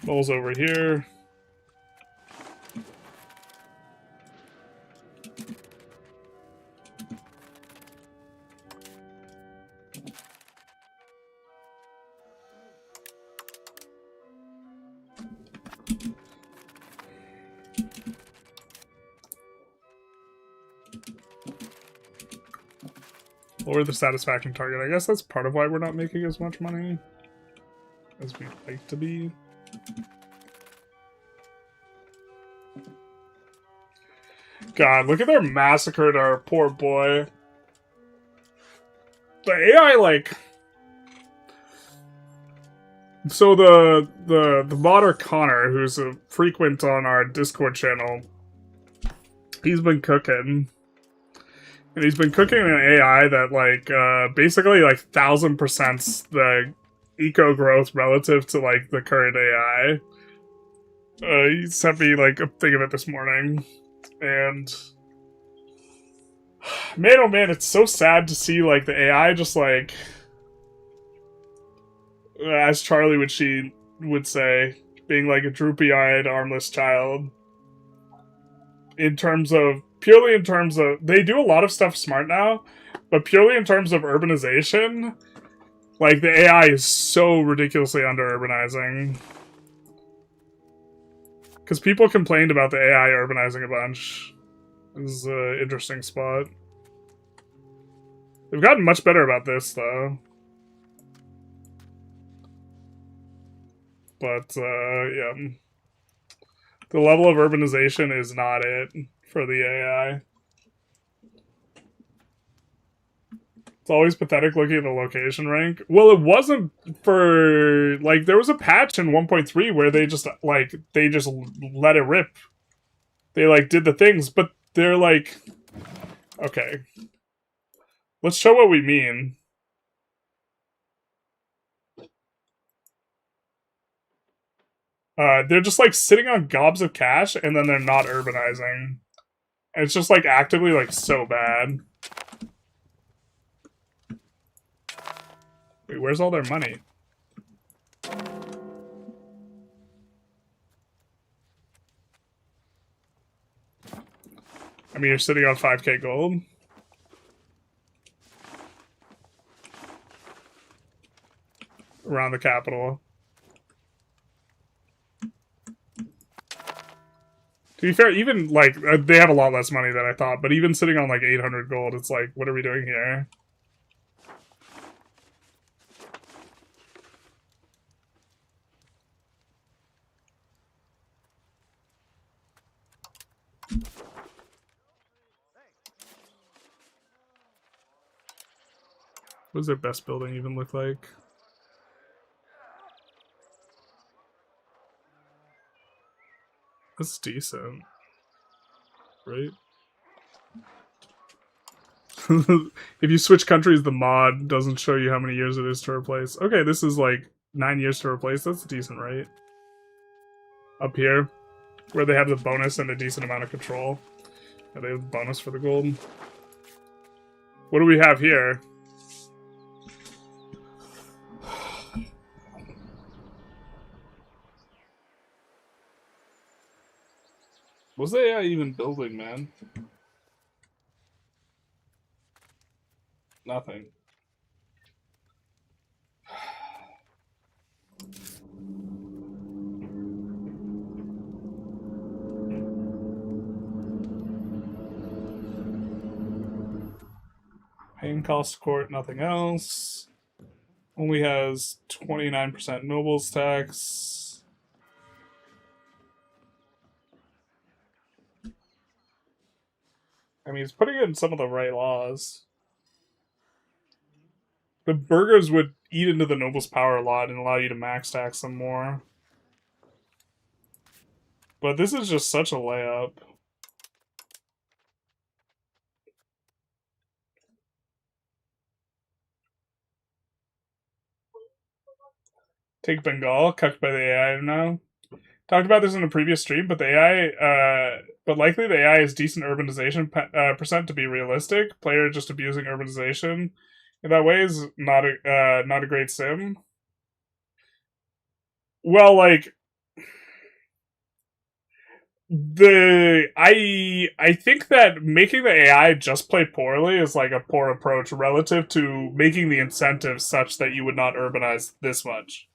Bull's over here. Lower the satisfaction target. I guess that's part of why we're not making as much money as we'd like to be. God, look at their massacred our poor boy. The AI, like... So the modder Connor, who's a frequent on our Discord channel, he's been cooking. And he's been cooking an AI that, like, basically, like, 1000% the eco growth relative to, like, the current AI. He sent me, like, a thing of it this morning. And... Man, oh man, it's so sad to see, like, the AI just, like... As Charlie would say, being, like, a droopy-eyed, armless child. Purely in terms of... They do a lot of stuff smart now, but purely in terms of urbanization, like, the AI is so ridiculously under-urbanizing. Because people complained about the AI urbanizing a bunch. This is an interesting spot. They've gotten much better about this, though. But, yeah. The level of urbanization is not it for the AI. It's always pathetic looking at the location rank. Well, it wasn't for... Like, there was a patch in 1.3 where they just, like, let it rip. They, like, did the things, but they're, like... Okay. Let's show what we mean. They're just like sitting on gobs of cash and then they're not urbanizing. And it's just like actively like so bad. Wait, where's all their money? I mean, you're sitting on 5k gold. Around the capital. To be fair, even, like, they have a lot less money than I thought, but even sitting on, like, 800 gold, it's like, what are we doing here? What does their best building even look like? That's decent. Right? If you switch countries, the mod doesn't show you how many years it is to replace. Okay, this is like 9 years to replace. That's decent, right? Up here, where they have the bonus and a decent amount of control. Yeah, they have the bonus for the gold. What do we have here? Was the AI even building, man? Nothing. Paying cost court, nothing else. Only has 29% nobles tax. I mean, it's putting in some of the right laws. The burghers would eat into the nobles' power a lot and allow you to max tax them more. But this is just such a layup. Take Bengal, cucked by the AI now. Talked about this in a previous stream, but the AI, but likely the AI is decent urbanization percent to be realistic. Player just abusing urbanization in that way is not a great sim. Well, like I think that making the AI just play poorly is like a poor approach relative to making the incentives such that you would not urbanize this much.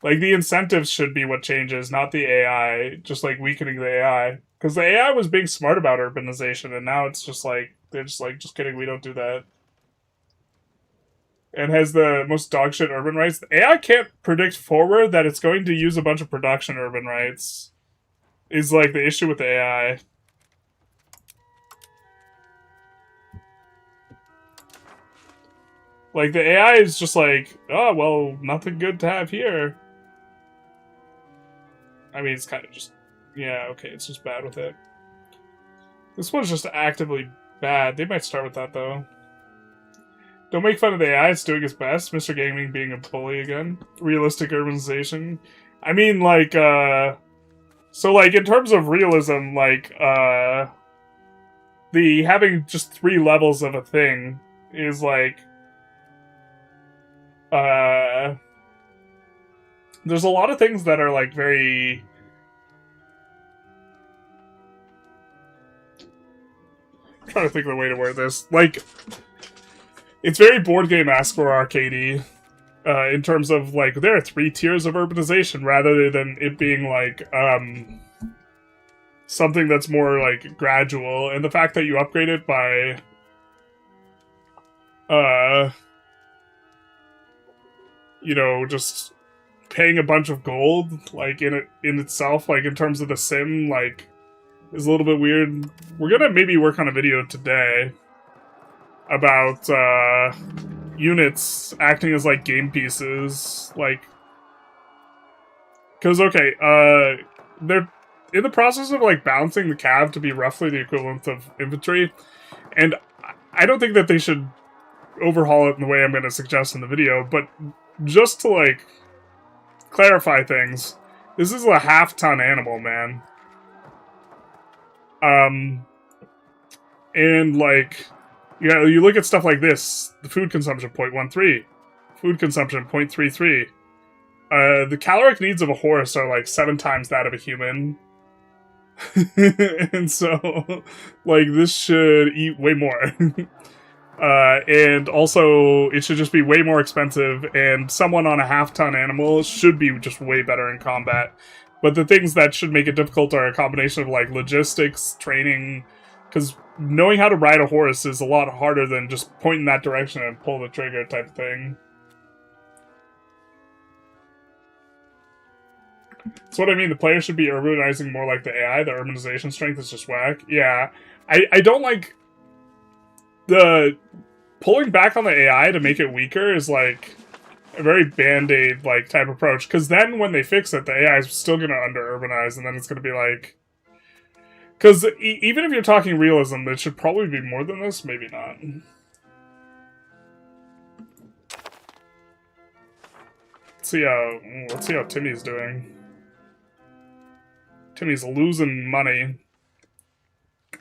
Like, the incentives should be what changes, not the AI, just, like, weakening the AI. Because the AI was being smart about urbanization, and now it's just like, they're just like, just kidding, we don't do that. And has the most dogshit urban rights. The AI can't predict forward that it's going to use a bunch of production urban rights. Is, like, the issue with the AI. Like, the AI is just like, oh, well, nothing good to have here. I mean, it's kind of just... Yeah, okay, it's just bad with it. This one's just actively bad. They might start with that, though. Don't make fun of the AI, it's doing its best. Mr. Gaming being a bully again. Realistic urbanization. I mean, like, So, like, in terms of realism, like, the having just 3 levels of a thing is, like... There's a lot of things that are, like, very... I'm trying to think of the way to word this. Like, it's very board game-esque or arcadey, in terms of, like, there are 3 tiers of urbanization, rather than it being, like, something that's more, like, gradual. And the fact that you upgrade it by, you know, just... paying a bunch of gold, like, in itself, like, in terms of the sim, like, is a little bit weird. We're gonna maybe work on a video today about, units acting as, like, game pieces, like... Because, okay, they're in the process of, like, balancing the cav to be roughly the equivalent of infantry, and I don't think that they should overhaul it in the way I'm gonna suggest in the video, but just to, like... clarify things. This is a half-ton animal, man. And, like, yeah, you look at stuff like this. The food consumption, 0.13. Food consumption, 0.33. The caloric needs of a horse are, like, 7 times that of a human. And so, like, this should eat way more. And also, it should just be way more expensive, and someone on a half-ton animal should be just way better in combat. But the things that should make it difficult are a combination of, like, logistics, training, because knowing how to ride a horse is a lot harder than just point in that direction and pull the trigger type thing. That's what I mean, the player should be urbanizing more like the AI, the urbanization strength is just whack. Yeah, I don't like... The pulling back on the AI to make it weaker is like a very band-aid like type approach, because then when they fix it, the AI is still going to under-urbanize, and then it's going to be like... Because even if you're talking realism, it should probably be more than this, maybe not. Let's see how Timmy's doing. Timmy's losing money.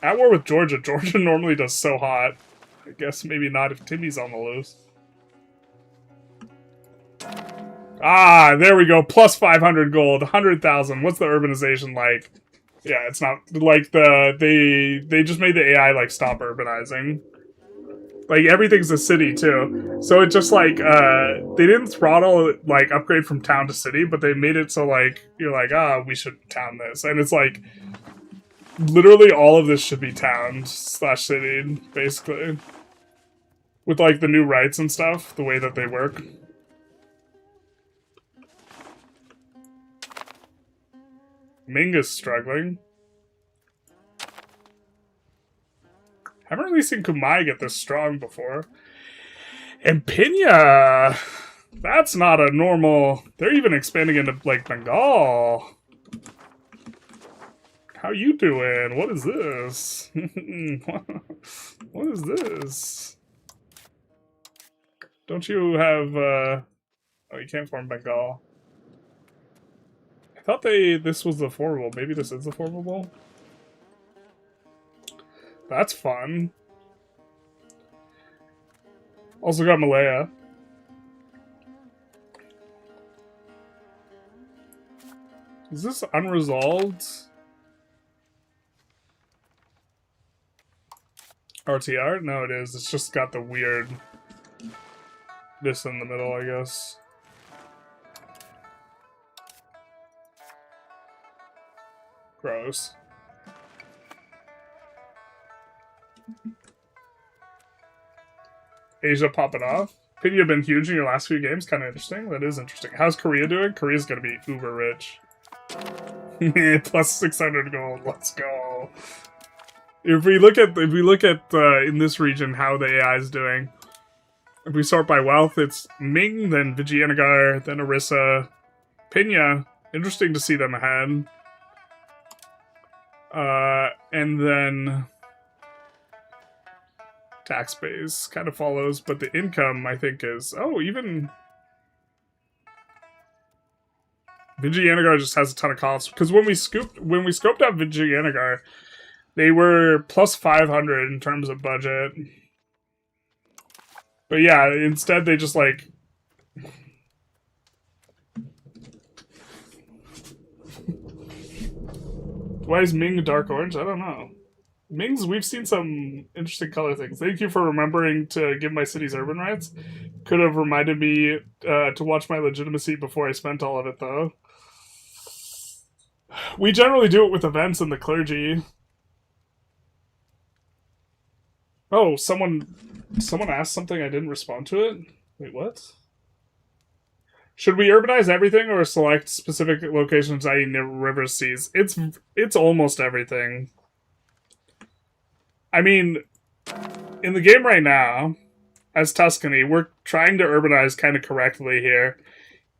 At war with Georgia. Georgia normally does so hot. I guess maybe not if Timmy's on the loose. Ah, there we go. Plus 500 gold. 100,000. What's the urbanization like? Yeah, it's not like they just made the AI like stop urbanizing. Like everything's a city too. So it just like they didn't throttle like upgrade from town to city, but they made it so like you're like, we should town this. And it's like literally all of this should be town/city, basically. With like the new rights and stuff, the way that they work. Ming is struggling. Haven't really seen Kumai get this strong before. And Pinya! That's not a normal... They're even expanding into, like, Bengal. How you doing? What is this? What is this? Don't you have, Oh, you can't form Bengal. I thought this was the formable. Maybe this is the formable? That's fun. Also got Malaya. Is this unresolved? RTR? No, it is. It's just got the weird... this in the middle, I guess. Gross. Asia popping off. Pity you've been huge in your last few games. Kind of interesting. That is interesting. How's Korea doing? Korea's gonna be uber rich. Plus 600 gold. Let's go. If we look at in this region how the AI is doing. If we sort by wealth, it's Ming, then Vijayanagar, then Orissa, Pinya. Interesting to see them ahead. And then tax base kind of follows, but the income I think is even Vijayanagar just has a ton of costs, because when we scoped out Vijayanagar, they were plus 500 in terms of budget. But yeah, instead they just like why is Ming dark orange? I don't know. Ming's, we've seen some interesting color things. Thank you for remembering to give my cities urban rights. Could have reminded me to watch my legitimacy before I spent all of it, though. We generally do it with events and the clergy. Oh, someone asked something, I didn't respond to it? Wait, what? Should we urbanize everything or select specific locations, i.e. near rivers, seas? It's almost everything. I mean, in the game right now, as Tuscany, we're trying to urbanize kind of correctly here.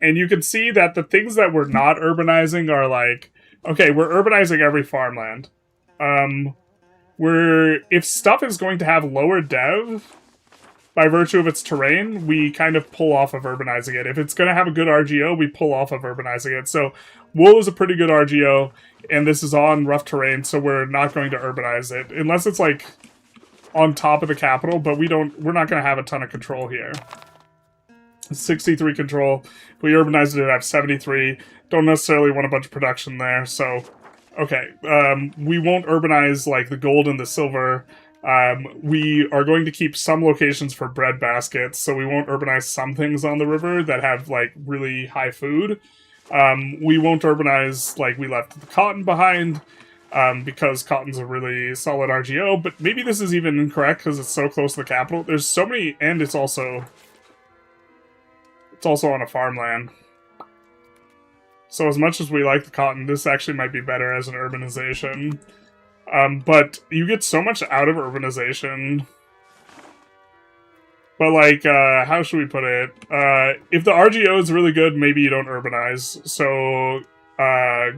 And you can see that the things that we're not urbanizing are like, okay, we're urbanizing every farmland. If stuff is going to have lower dev, by virtue of its terrain, we kind of pull off of urbanizing it. If it's going to have a good RGO, we pull off of urbanizing it. So wool is a pretty good RGO, and this is on rough terrain, so we're not going to urbanize it. Unless it's, like, on top of the capital, but we're not going to have a ton of control here. 63 control. If we urbanized it, I'd have 73. Don't necessarily want a bunch of production there, so... Okay, we won't urbanize, like, the gold and the silver. We are going to keep some locations for bread baskets, so we won't urbanize some things on the river that have, like, really high food. We won't urbanize, like, we left the cotton behind, because cotton's a really solid RGO, but maybe this is even incorrect because it's so close to the capital. There's so many, and it's also on a farmland. So as much as we like the cotton, this actually might be better as an urbanization. But you get so much out of urbanization. But, like, how should we put it? If the RGO is really good, maybe you don't urbanize. So,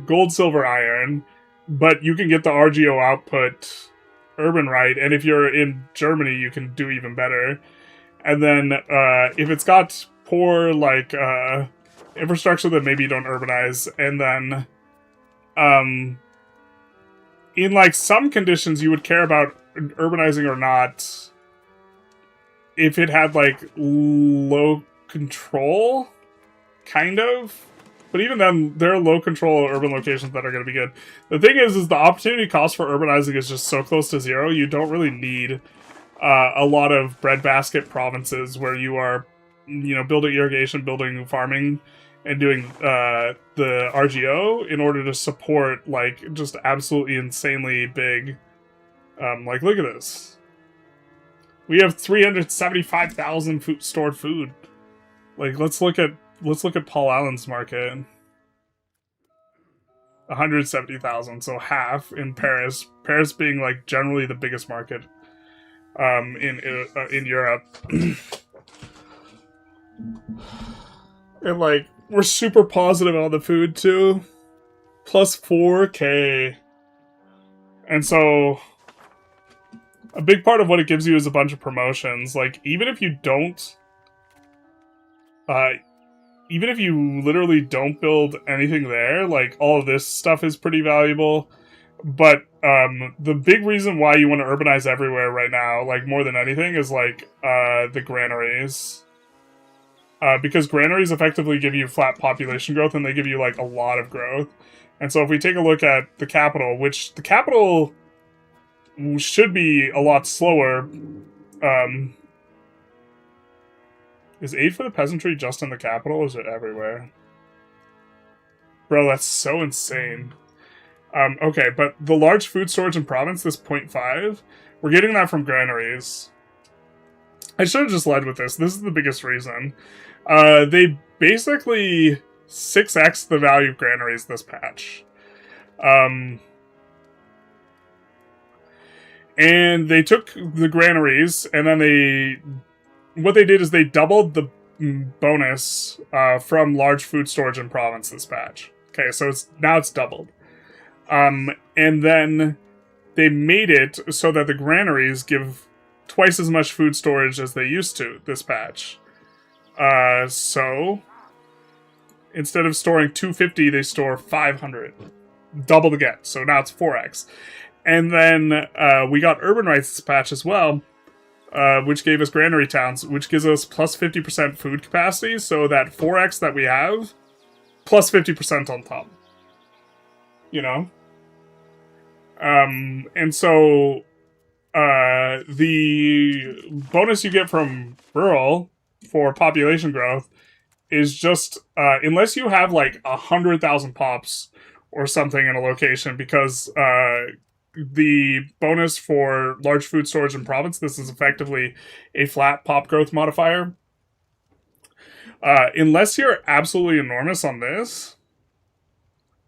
gold, silver, iron. But you can get the RGO output urban right. And if you're in Germany, you can do even better. And then, if it's got poor, like, infrastructure, then maybe you don't urbanize. And then, in, like, some conditions, you would care about urbanizing or not if it had, like, low control, kind of. But even then, there are low control urban locations that are going to be good. The thing is the opportunity cost for urbanizing is just so close to zero, you don't really need a lot of breadbasket provinces where you are, you know, building irrigation, building farming, and doing the RGO in order to support, like, just absolutely insanely big, like, look at this. We have 375,000 stored food. Like, let's look at Paul Allen's market. 170,000, so half in Paris. Paris being, like, generally the biggest market in Europe. And, like, we're super positive on the food, too. Plus 4K. And so, a big part of what it gives you is a bunch of promotions. Like, even if you literally don't build anything there, like, all of this stuff is pretty valuable. But, the big reason why you want to urbanize everywhere right now, like, more than anything, is, like, the granaries. Because granaries effectively give you flat population growth, and they give you, like, a lot of growth. And so if we take a look at the capital, which the capital should be a lot slower, is aid for the peasantry just in the capital, or is it everywhere? Bro, that's so insane. Okay, but the large food storage in province, this 0.5, we're getting that from granaries. I should have just led with this. This is the biggest reason. They basically 6x the value of granaries this patch. And they took the granaries, and then what they did is they doubled the bonus from large food storage in province this patch. Okay, so now it's doubled. And then they made it so that the granaries give twice as much food storage as they used to this patch. So instead of storing 250, they store 500. Double again. So now it's 4x. And then we got urban rights this patch as well, which gave us granary towns, which gives us plus 50% food capacity. So that 4x that we have, plus 50% on top. You know? And so the bonus you get from rural for population growth is just, unless you have like 100,000 pops or something in a location, because the bonus for large food storage in province, this is effectively a flat pop growth modifier. Unless you're absolutely enormous on this,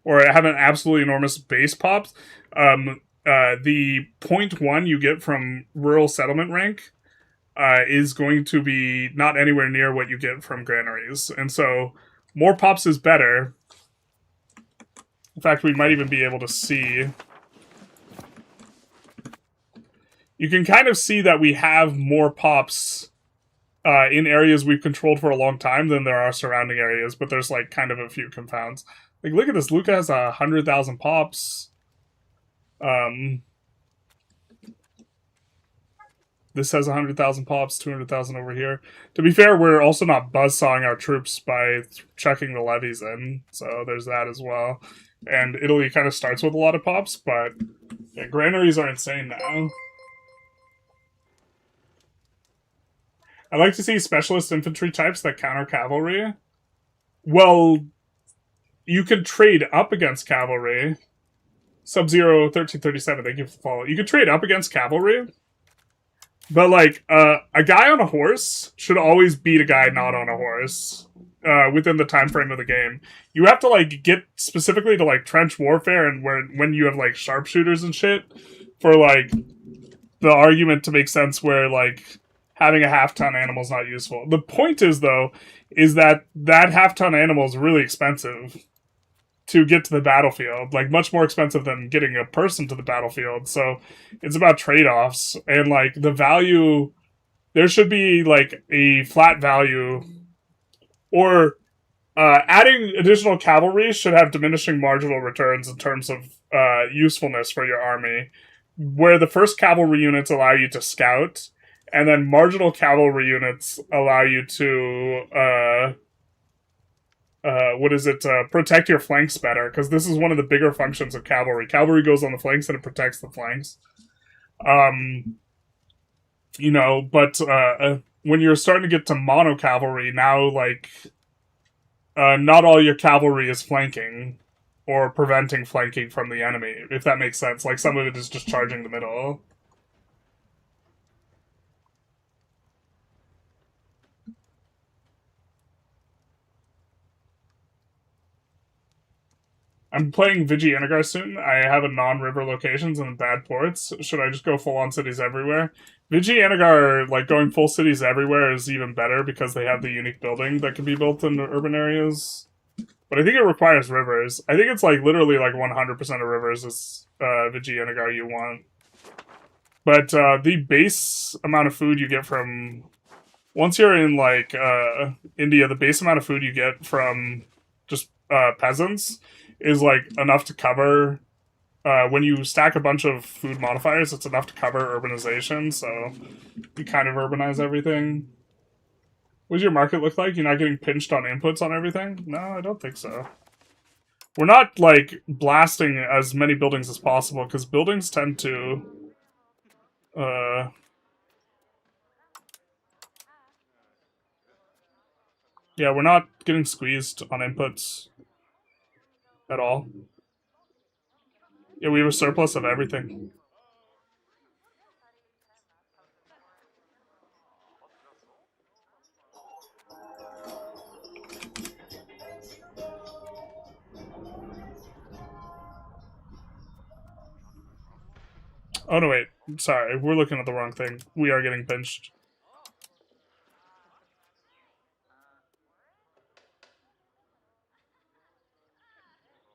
or have an absolutely enormous base pops, the 0.1 you get from rural settlement rank is going to be not anywhere near what you get from granaries. And so, more pops is better. In fact, we might even be able to see... You can kind of see that we have more pops in areas we've controlled for a long time than there are surrounding areas, but there's like kind of a few confounds. Like, look at this. Luca has 100,000 pops. This has 100,000 pops, 200,000 over here. To be fair, we're also not buzzsawing our troops by chucking the levies in, so there's that as well. And Italy kind of starts with a lot of pops, but yeah, granaries are insane now. I like to see specialist infantry types that counter cavalry. Well, you can trade up against cavalry. Sub-Zero 1337, thank you for the follow. You can trade up against cavalry, but like a guy on a horse should always beat a guy not on a horse within the time frame of the game. You have to like get specifically to like trench warfare and when you have like sharpshooters and shit for like the argument to make sense where like having a half-ton animal is not useful. The point is, though, is that half-ton animal is really expensive to get to the battlefield. Like, much more expensive than getting a person to the battlefield. So, it's about trade-offs. And, like, the value... There should be, like, a flat value. Or, adding additional cavalry should have diminishing marginal returns in terms of usefulness for your army. Where the first cavalry units allow you to scout... And then marginal cavalry units allow you to, protect your flanks better, because this is one of the bigger functions of cavalry. Cavalry goes on the flanks and it protects the flanks. When you're starting to get to mono cavalry, now, like, not all your cavalry is flanking, or preventing flanking from the enemy, if that makes sense. Like, some of it is just charging the middle. I'm playing Vigianagar soon. I have a non-river locations and bad ports. Should I just go full-on cities everywhere? Vigianagar, like, going full cities everywhere is even better because they have the unique building that can be built in urban areas. But I think it requires rivers. I think it's, like, literally, like, 100% of rivers is Vigianagar you want. But the base amount of food you get from... Once you're in, like, India, the base amount of food you get from just peasants... is, like, enough to cover, when you stack a bunch of food modifiers, it's enough to cover urbanization, so you kind of urbanize everything. What does your market look like? You're not getting pinched on inputs on everything? No, I don't think so. We're not, like, blasting as many buildings as possible, because buildings tend to, yeah, we're not getting squeezed on inputs. At all. Yeah, we have a surplus of everything. Oh, no, wait. Sorry, we're looking at the wrong thing. We are getting pinched.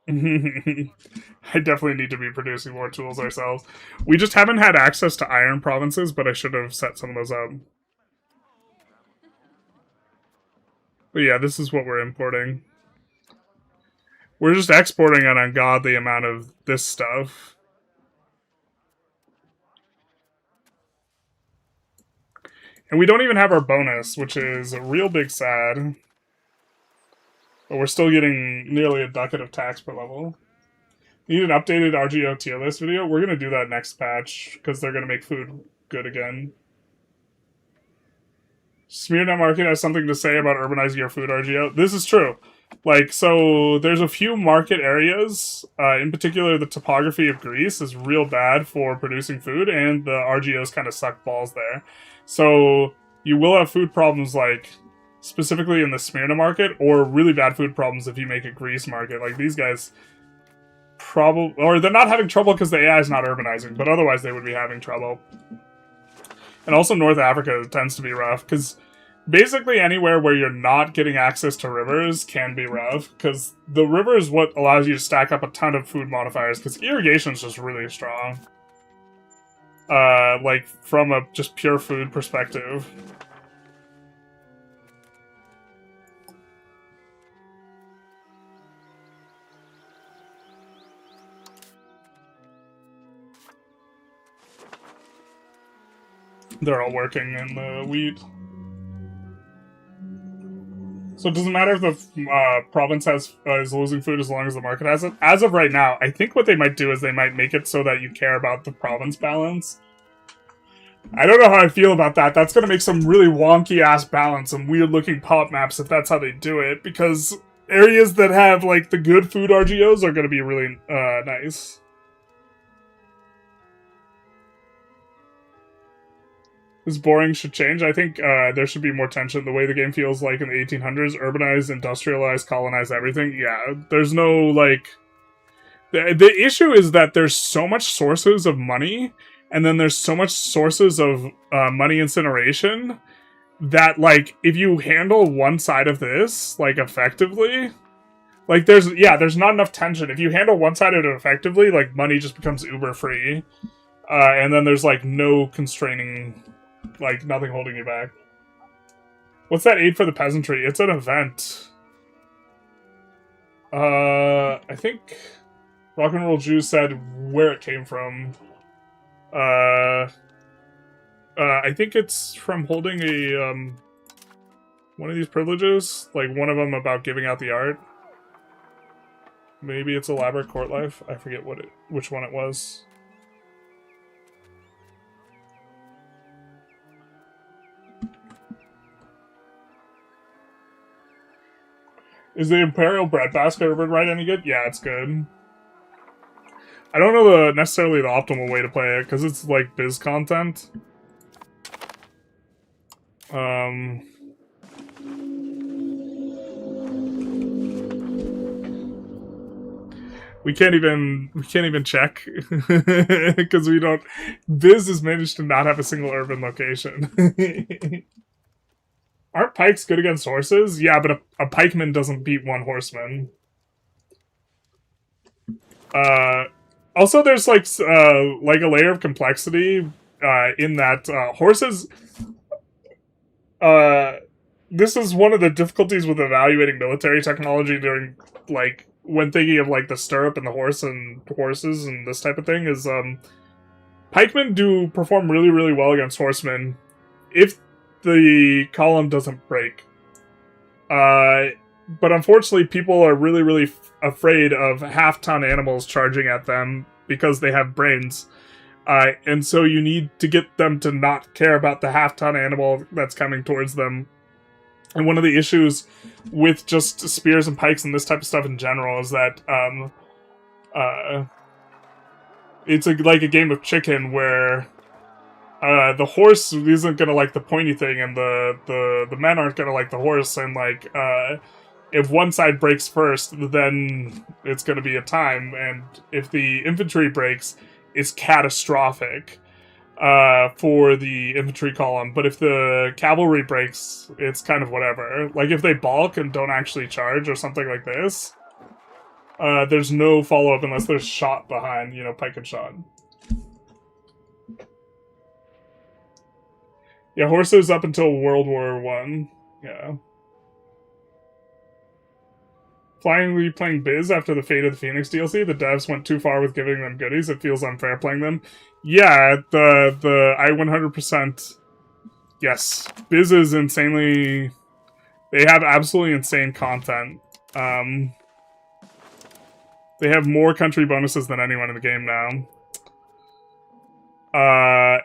I definitely need to be producing more tools ourselves. We just haven't had access to iron provinces, but I should have set some of those up. But yeah, this is what we're importing. We're just exporting an ungodly amount of this stuff. And we don't even have our bonus, which is a real big sad. But we're still getting nearly a ducat of tax per level. Need an updated RGO tier list video? We're going to do that next patch, because they're going to make food good again. Smyrna Market has something to say about urbanizing your food, RGO. This is true. Like, so there's a few market areas, in particular the topography of Greece is real bad for producing food, and the RGOs kind of suck balls there. So you will have food problems, like, specifically in the Smyrna market, or really bad food problems if you make a Greece market. Like, these guys probably... Or they're not having trouble because the AI is not urbanizing, but otherwise they would be having trouble. And also North Africa tends to be rough, because basically anywhere where you're not getting access to rivers can be rough, because the river is what allows you to stack up a ton of food modifiers, because irrigation is just really strong. Like, from a just pure food perspective. They're all working in the wheat. So it doesn't matter if the province is losing food as long as the market has it. As of right now, I think what they might do is they might make it so that you care about the province balance. I don't know how I feel about that. That's going to make some really wonky-ass balance and weird-looking pop maps if that's how they do it, because areas that have, like, the good food RGOs are going to be really nice. This boring should change. I think there should be more tension. The way the game feels like in the 1800s, urbanized, industrialized, colonized everything. Yeah, there's no, like... The issue is that there's so much sources of money, and then there's so much sources of money incineration, that, like, if you handle one side of this, like, effectively... Like, there's not enough tension. If you handle one side of it effectively, like, money just becomes uber free. And then there's, like, no constraining... Like, nothing holding you back. What's that aid for the peasantry? It's an event. I think Rock and Roll Jew said where it came from. I think it's from holding a, one of these privileges. Like, one of them about giving out the art. Maybe it's Elaborate Court Life. I forget which one it was. Is the Imperial Breadbasket Urban Ride any good? Yeah, it's good. I don't know necessarily the optimal way to play it, because it's, like, biz content. We can't even check, because we don't... Biz has managed to not have a single urban location. Aren't pikes good against horses? Yeah, but a pikeman doesn't beat one horseman. Also, there's, like a layer of complexity in that horses... this is one of the difficulties with evaluating military technology during, like, when thinking of, like, the stirrup and the horse and horses and this type of thing, is, pikemen do perform really, really well against horsemen if the column doesn't break. But unfortunately, people are really, really afraid of half-ton animals charging at them because they have brains. And so you need to get them to not care about the half-ton animal that's coming towards them. And one of the issues with just spears and pikes and this type of stuff in general is that it's like a game of chicken where the horse isn't gonna like the pointy thing, and the men aren't gonna like the horse, and like if one side breaks first, then it's gonna be a time, and if the infantry breaks, it's catastrophic for the infantry column. But if the cavalry breaks, it's kind of whatever. Like if they balk and don't actually charge or something like this, there's no follow-up unless there's shot behind, you know, pike and shot. Yeah, horses up until World War I. Yeah. Finally playing Biz after the Fate of the Phoenix DLC. The devs went too far with giving them goodies. It feels unfair playing them. Yeah, I 100%... Yes. Biz is insanely... They have absolutely insane content. They have more country bonuses than anyone in the game now.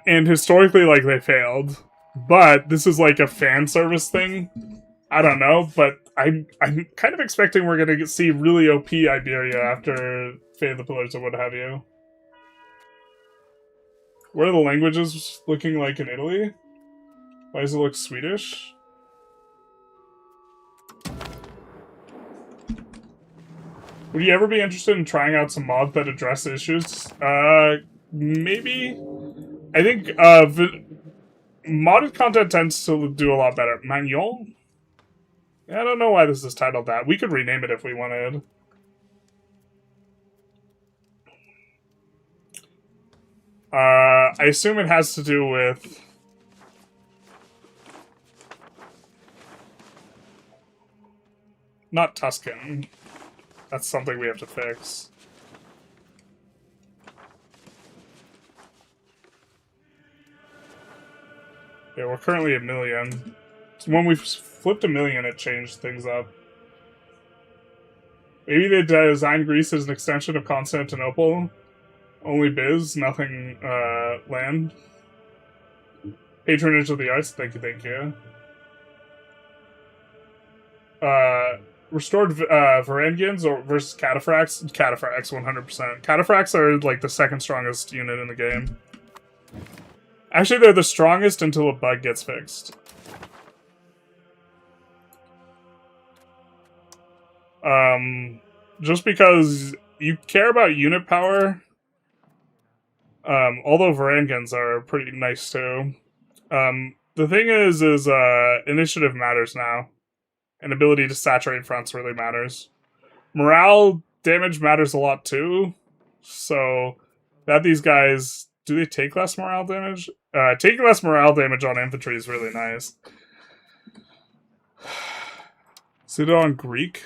And historically, like, they failed. But this is like a fan service thing. I don't know, but I'm kind of expecting we're gonna see really OP Iberia after Fate of the Pillars or what have you. What are the languages looking like in Italy? Why does it look Swedish? Would you ever be interested in trying out some mods that address issues? Maybe? I think, modded content tends to do a lot better. Magnon? I don't know why this is titled that. We could rename it if we wanted. I assume it has to do with... Not Tuscan. That's something we have to fix. Yeah, we're currently at 1 million. So when we flipped 1 million, it changed things up. Maybe they designed Greece as an extension of Constantinople. Only biz, nothing land. Patronage of the arts, thank you. Restored Varangians versus Cataphracts? Cataphracts, 100%. Cataphracts are like the second strongest unit in the game. Actually, they're the strongest until a bug gets fixed. Just because you care about unit power, although Varangians are pretty nice too. The thing is initiative matters now. And ability to saturate fronts really matters. Morale damage matters a lot too. So that these guys, do they take less morale damage? Taking less morale damage on infantry is really nice. Is it on Greek?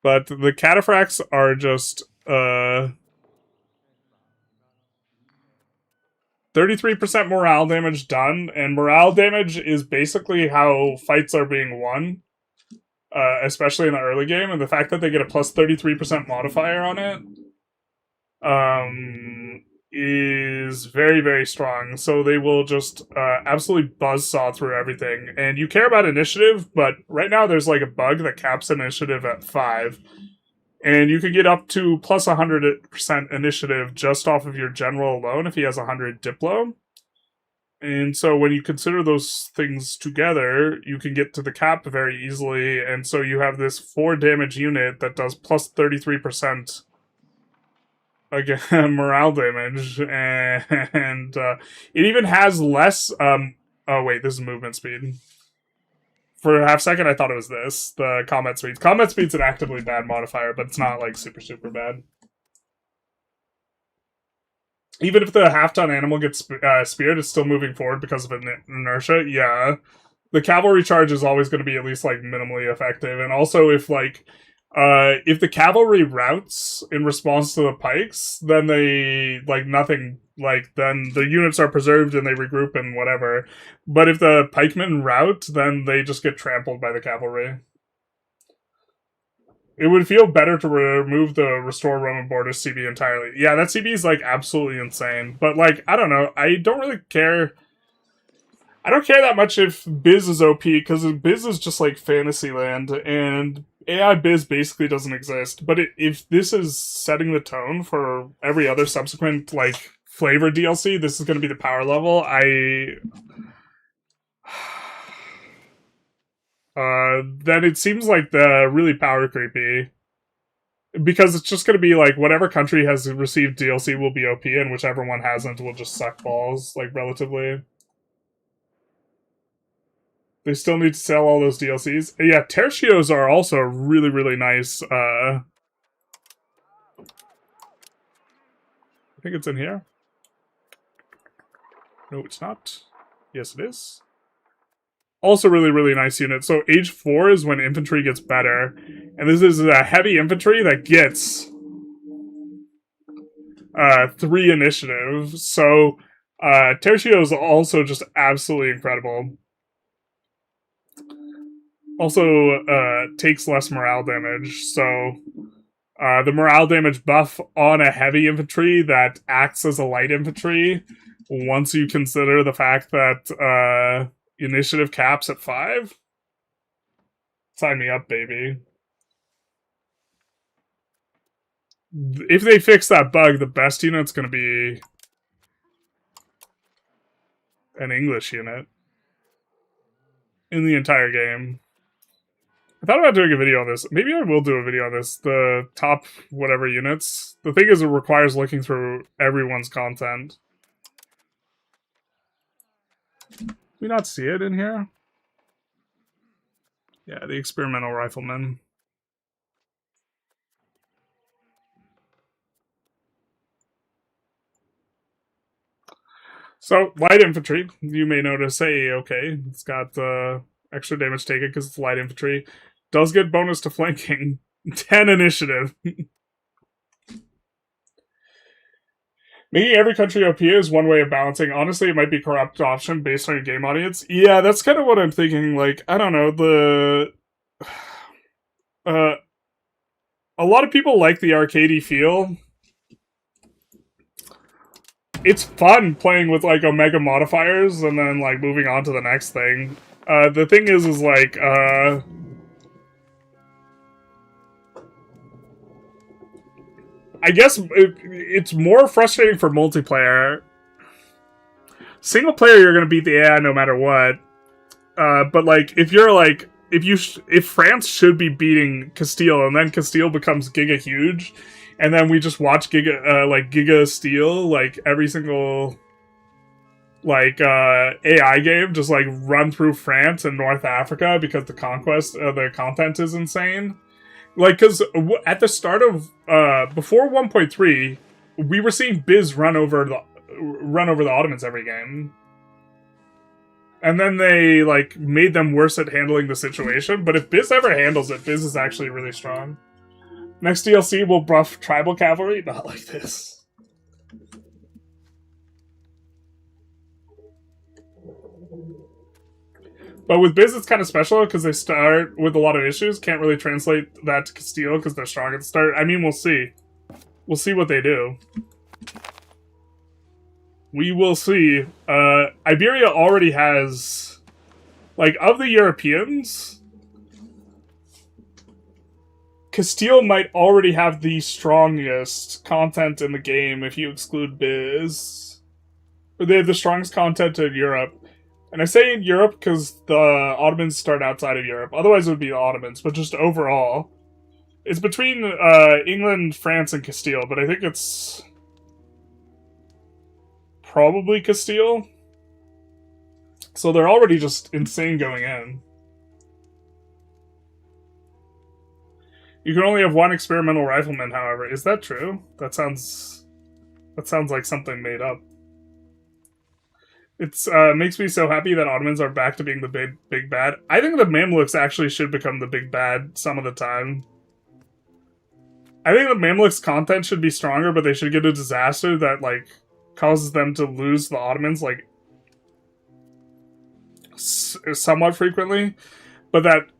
But the Cataphracts are just 33% morale damage done, and morale damage is basically how fights are being won, especially in the early game, and the fact that they get a plus 33% modifier on it is very, very strong. So they will just absolutely buzzsaw through everything. And you care about initiative, but right now there's like a bug that caps initiative at 5. And you can get up to plus 100% initiative just off of your general alone if he has 100 Diplo. And so when you consider those things together, you can get to the cap very easily. And so you have this 4 damage unit that does plus 33% again morale damage. And it even has less... oh wait, this is movement speed. For a half second, I thought it was this, the combat speed. Combat speed's an actively bad modifier, but it's not, like, super, super bad. Even if the half-ton animal gets speared, it's still moving forward because of inertia. Yeah. The cavalry charge is always going to be at least, like, minimally effective. And also, if the cavalry routes in response to the pikes, then they, like, nothing... Like, then the units are preserved and they regroup and whatever. But if the pikemen rout, then they just get trampled by the cavalry. It would feel better to remove the Restore Roman Borders CB entirely. Yeah, that CB is, like, absolutely insane. But, like, I don't know. I don't really care. I don't care that much if Biz is OP, because Biz is just, like, fantasy land, and AI Biz basically doesn't exist. But if this is setting the tone for every other subsequent, like, flavor DLC, this is going to be the power level. Then it seems like the really power creepy. Because it's just going to be like, whatever country has received DLC will be OP, and whichever one hasn't will just suck balls, like, relatively. They still need to sell all those DLCs. Yeah, Tertios are also really, really nice. I think it's in here. No, it's not. Yes, it is. Also really, really nice unit. So age 4 is when infantry gets better. And this is a heavy infantry that gets 3 initiative. So Tertio is also just absolutely incredible. Also takes less morale damage. So the morale damage buff on a heavy infantry that acts as a light infantry, once you consider the fact that initiative caps at 5. Sign me up, baby. If they fix that bug, the best unit's going to be an English unit in the entire game. I thought about doing a video on this. Maybe I will do a video on this. The top whatever units. The thing is, it requires looking through everyone's content. Do we not see it in here? Yeah, the experimental rifleman. So, light infantry, you may notice, hey, okay, it's got extra damage taken because it's light infantry. Does get bonus to flanking. 10 initiative. Making every country OP is one way of balancing. Honestly, it might be a corrupt option based on your game audience. Yeah, that's kind of what I'm thinking. Like, I don't know, a lot of people like the arcadey feel. It's fun playing with, like, Omega modifiers and then, like, moving on to the next thing. The thing is like, I guess it's more frustrating for multiplayer. Single player, you're gonna beat the AI no matter what. But like, if France should be beating Castile, and then Castile becomes giga huge, and then we just watch giga Steel, like every single AI game just like run through France and North Africa because the content is insane. Like, because at the start of before 1.3, we were seeing Biz run over the Ottomans every game, and then they like made them worse at handling the situation. But if Biz ever handles it, Biz is actually really strong. Next DLC will buff tribal cavalry, not like this. But with Biz, it's kind of special because they start with a lot of issues. Can't really translate that to Castile because they're strong at the start. I mean, we'll see. We'll see what they do. We will see. Iberia already has... Like, of the Europeans... Castile might already have the strongest content in the game if you exclude Biz. They have the strongest content in Europe. And I say in Europe because the Ottomans start outside of Europe. Otherwise it would be the Ottomans, but just overall. It's between England, France, and Castile, but I think it's probably Castile. So they're already just insane going in. You can only have one experimental rifleman, however. Is that true? That sounds like something made up. It's makes me so happy that Ottomans are back to being the big bad. I think the Mamluks actually should become the big bad some of the time. I think the Mamluks' content should be stronger, but they should get a disaster that like causes them to lose the Ottomans like somewhat frequently. But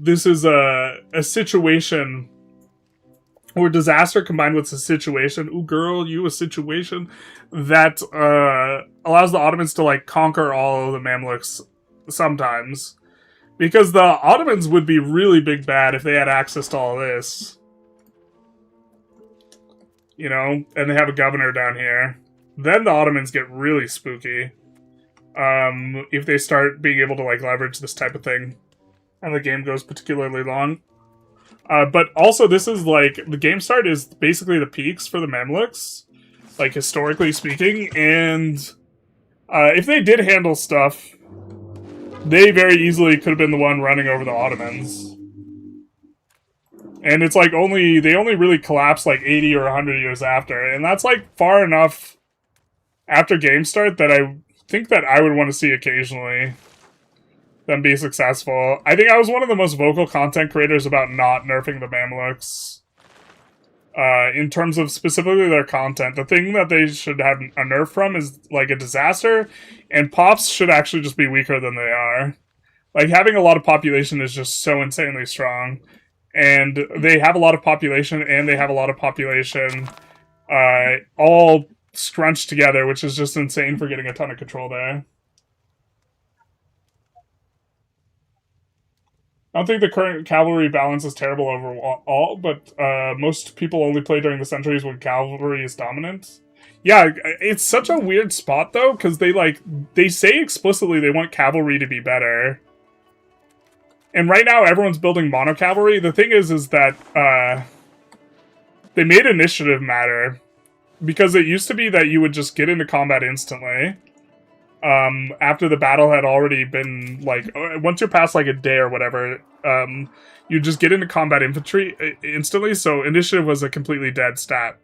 this is a situation or disaster combined with a situation. Ooh, girl, you a situation that allows the Ottomans to like conquer all of the Mamluks sometimes, because the Ottomans would be really big bad if they had access to all this, you know, and they have a governor down here. Then the Ottomans get really spooky if they start being able to like leverage this type of thing, and the game goes particularly long. But also, this is like, the game start is basically the peaks for the Mamluks, like, historically speaking, and if they did handle stuff, they very easily could have been the one running over the Ottomans. And it's like, they only really collapse like 80 or 100 years after, and that's like far enough after game start that I think that I would want to see occasionally them be successful. I think I was one of the most vocal content creators about not nerfing the Mamluks. In terms of specifically their content. The thing that they should have a nerf from is like a disaster, and Pops should actually just be weaker than they are. Like, having a lot of population is just so insanely strong. And they have a lot of population, and they have a lot of population all scrunched together, which is just insane for getting a ton of control there. I don't think the current cavalry balance is terrible overall, but most people only play during the centuries when cavalry is dominant. Yeah, it's such a weird spot, though, because they say explicitly they want cavalry to be better. And right now, everyone's building mono-cavalry. The thing is that they made initiative matter, because it used to be that you would just get into combat instantly. After the battle had already been, like, once you're past, like, a day or whatever, you just get into combat infantry instantly, so initiative was a completely dead stat.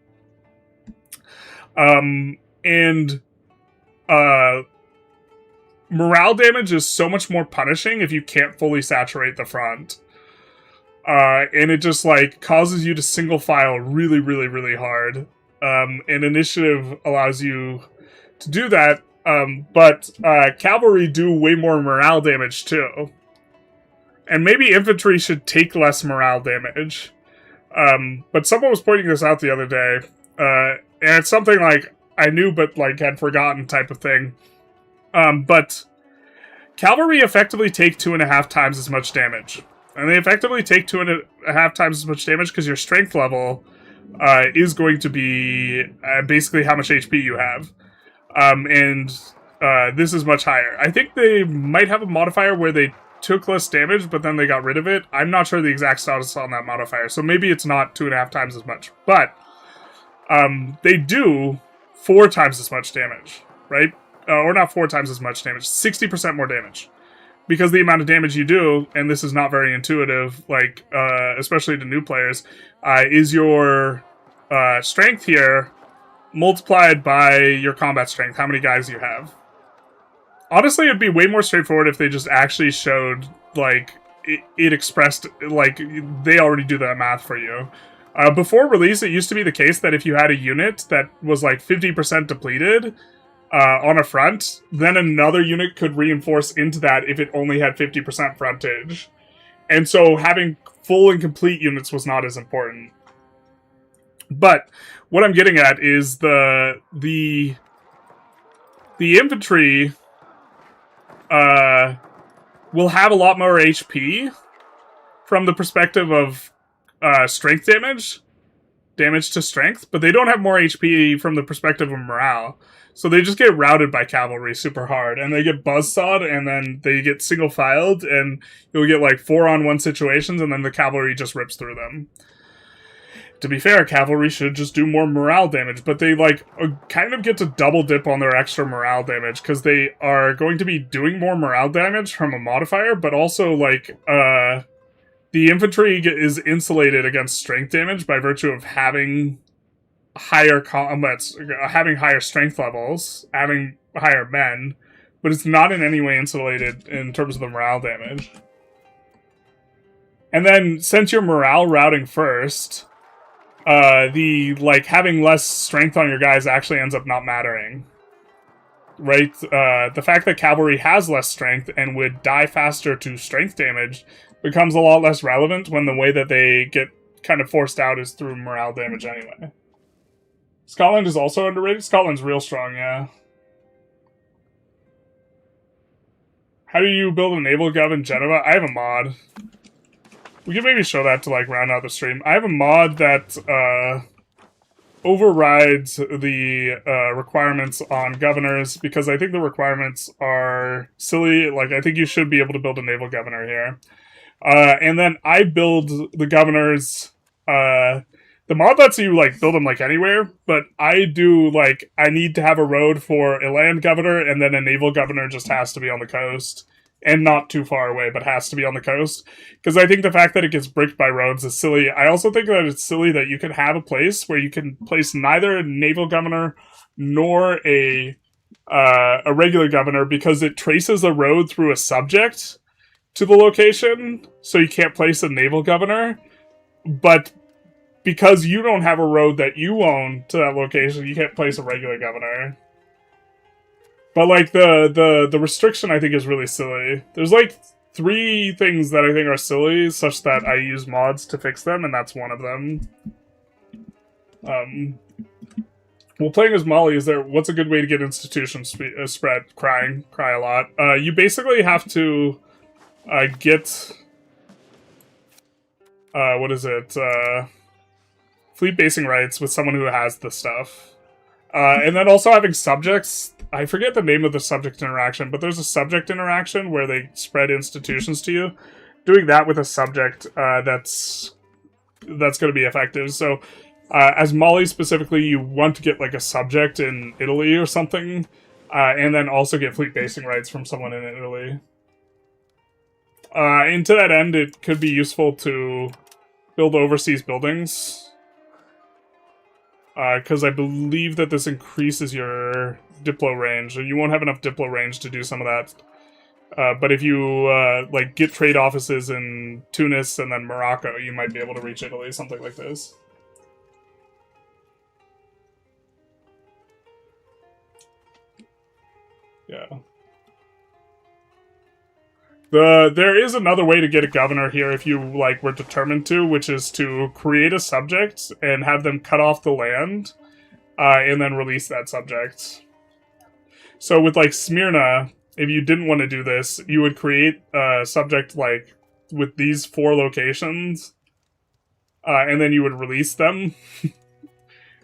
Morale damage is so much more punishing if you can't fully saturate the front. And it just, like, causes you to single file really, really, really hard. and initiative allows you to do that, but cavalry do way more morale damage too. And maybe infantry should take less morale damage. But someone was pointing this out the other day, and it's something like I knew but like had forgotten type of thing. But cavalry effectively take 2.5 times as much damage. And they effectively take 2.5 times as much damage because your strength level is going to be basically how much HP you have. And this is much higher. I think they might have a modifier where they took less damage, but then they got rid of it. I'm not sure the exact status on that modifier, so maybe it's not 2.5 times as much. But they do 4 times as much damage, right? Or not 4 times as much damage, 60% more damage. Because the amount of damage you do, and this is not very intuitive, like, especially to new players, is your strength here multiplied by your combat strength, how many guys you have. Honestly, it'd be way more straightforward if they just actually showed, like, it expressed, like, they already do that math for you. Before release, it used to be the case that if you had a unit that was, like, 50% depleted on a front, then another unit could reinforce into that if it only had 50% frontage. And so having full and complete units was not as important. But what I'm getting at is the infantry will have a lot more HP from the perspective of strength damage to strength, but they don't have more HP from the perspective of morale. So they just get routed by cavalry super hard, and they get buzzsawed, and then they get single-filed, and you'll get like 4-on-1 situations, and then the cavalry just rips through them. To be fair, cavalry should just do more morale damage, but they, like, kind of get to double dip on their extra morale damage, because they are going to be doing more morale damage from a modifier, but also, like, the infantry is insulated against strength damage by virtue of having higher having higher strength levels, having higher men, but it's not in any way insulated in terms of the morale damage. And then, since you're morale routing first, having less strength on your guys actually ends up not mattering. Right? The fact that cavalry has less strength and would die faster to strength damage becomes a lot less relevant when the way that they get kind of forced out is through morale damage anyway. Scotland is also underrated. Scotland's real strong, yeah. How do you build a naval gov in Geneva? I have a mod. We can maybe show that to, like, round out the stream. I have a mod that overrides the requirements on governors, because I think the requirements are silly. Like, I think you should be able to build a naval governor here. And then I build the governors. The mod lets you, like, build them, like, anywhere, but I do, like, I need to have a road for a land governor, and then a naval governor just has to be on the coast. And not too far away, but has to be on the coast. Because I think the fact that it gets bricked by roads is silly. I also think that it's silly that you can have a place where you can place neither a naval governor nor a regular governor, because it traces a road through a subject to the location, so you can't place a naval governor. But because you don't have a road that you own to that location, you can't place a regular governor. But, like, the restriction, I think, is really silly. There's, like, 3 things that I think are silly, such that I use mods to fix them, and that's one of them. Well, playing as Molly, what's a good way to get institutions spread? Cry a lot. You basically have to get... fleet basing rights with someone who has the stuff. And then also having subjects. I forget the name of the subject interaction, but there's a subject interaction where they spread institutions to you. Doing that with a subject, that's going to be effective. So, as Molly specifically, you want to get, like, a subject in Italy or something, and then also get fleet basing rights from someone in Italy. And to that end, it could be useful to build overseas buildings. Because I believe that this increases your Diplo range, and you won't have enough Diplo range to do some of that. But if you, like, get trade offices in Tunis and then Morocco, you might be able to reach Italy, something like this. Yeah. There is another way to get a governor here if you, like, were determined to, which is to create a subject and have them cut off the land, and then release that subject. So with, like, Smyrna, if you didn't want to do this, you would create a subject, like, with these 4 locations, and then you would release them,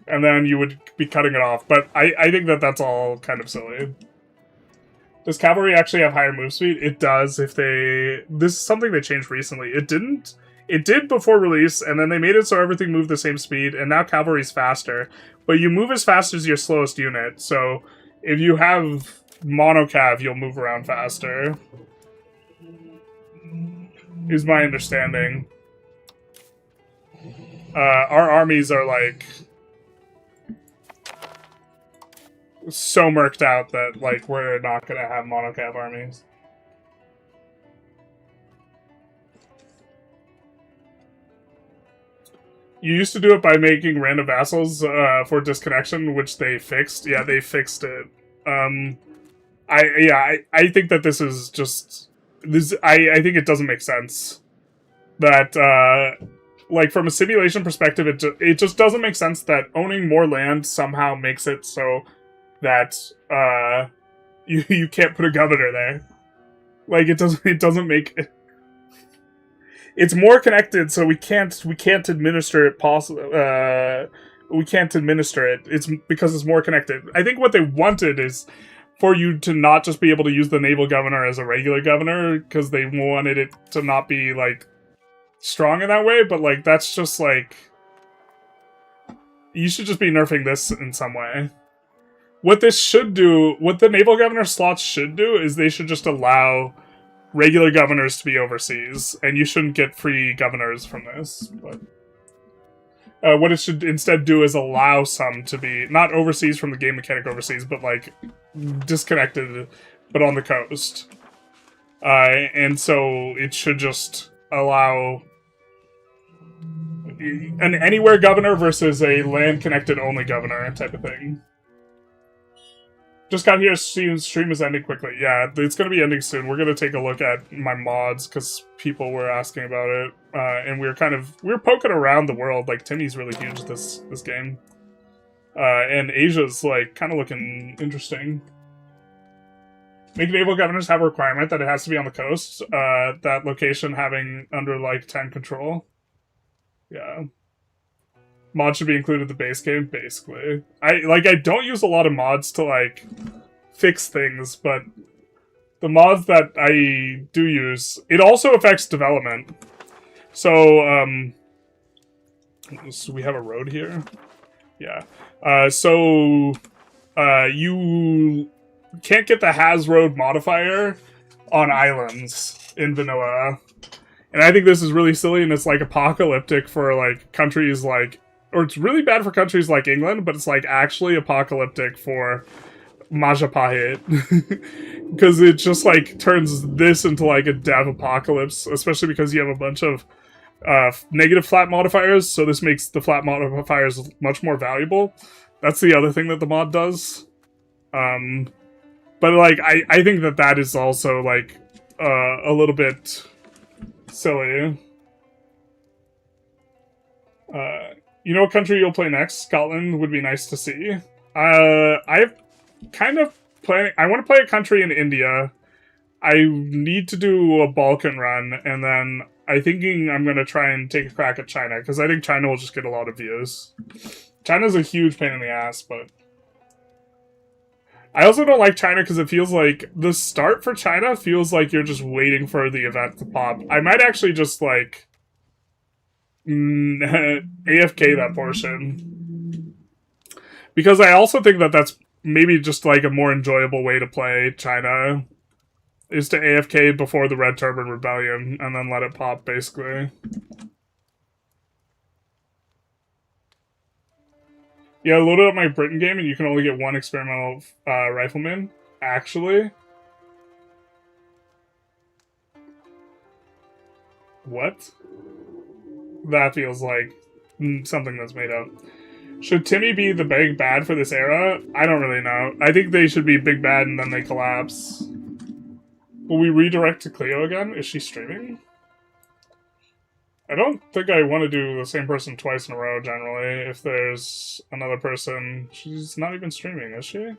and then you would be cutting it off. But I think that that's all kind of silly. Does cavalry actually have higher move speed? It does if they... This is something they changed recently. It didn't. It did before release, and then they made it so everything moved the same speed, and now cavalry's faster. But you move as fast as your slowest unit, so if you have monocav, you'll move around faster. Is my understanding. Our armies are, like... so murked out that, like, we're not gonna have monocav armies. You used to do it by making random vassals for disconnection, which they fixed. Yeah, they fixed it. I think that this is just this. I think it doesn't make sense that like from a simulation perspective, it just doesn't make sense that owning more land somehow makes it so that you can't put a governor there. Like it doesn't make it's more connected, so we can't administer it we can't administer it. It's because it's more connected. I think what they wanted is for you to not just be able to use the naval governor as a regular governor, because they wanted it to not be like strong in that way, but like that's just like you should just be nerfing this in some way. What this should do, what the naval governor slots should do, is they should just allow regular governors to be overseas, and you shouldn't get free governors from this. But what it should instead do is allow some to be, not overseas from the game mechanic overseas, but like disconnected, but on the coast. And so it should just allow an anywhere governor versus a land-connected only governor type of thing. Just got here, stream is ending quickly. Yeah, it's going to be ending soon. We're going to take a look at my mods, because people were asking about it. And we were poking around the world. Like, Timmy's really huge this game. And Asia's, like, kind of looking interesting. Make naval governors have a requirement that it has to be on the coast. That location having under, like, 10 control. Yeah. Mods should be included in the base game, basically. I don't use a lot of mods to, like, fix things, but the mods that I do use, it also affects development. So we have a road here? Yeah. You can't get the has road modifier on islands in vanilla. And I think this is really silly, and it's, like, apocalyptic for, like, countries like... Or it's really bad for countries like England, but it's, like, actually apocalyptic for Majapahit. Because it just, like, turns this into, like, a dev apocalypse, especially because you have a bunch of negative flat modifiers, so this makes the flat modifiers much more valuable. That's the other thing that the mod does. But, like, I think that is also, like, a little bit silly. You know what country you'll play next? Scotland would be nice to see. I'm kind of planning... I want to play a country in India. I need to do a Balkan run, and then I'm thinking I'm going to try and take a crack at China, because I think China will just get a lot of views. China's a huge pain in the ass, but... I also don't like China because it feels like... The start for China feels like you're just waiting for the event to pop. I might actually just, like... AFK that portion. Because I also think that that's maybe just like a more enjoyable way to play China, is to AFK before the Red Turban Rebellion and then let it pop, basically. Yeah, I loaded up my Britain game and you can only get one experimental rifleman. Actually? What? That feels like something that's made up. Should Timmy be the big bad for this era? I don't really know. I think they should be big bad and then they collapse. Will we redirect to Cleo again? Is she streaming? I don't think I want to do the same person twice in a row, generally. If there's another person... She's not even streaming, is she?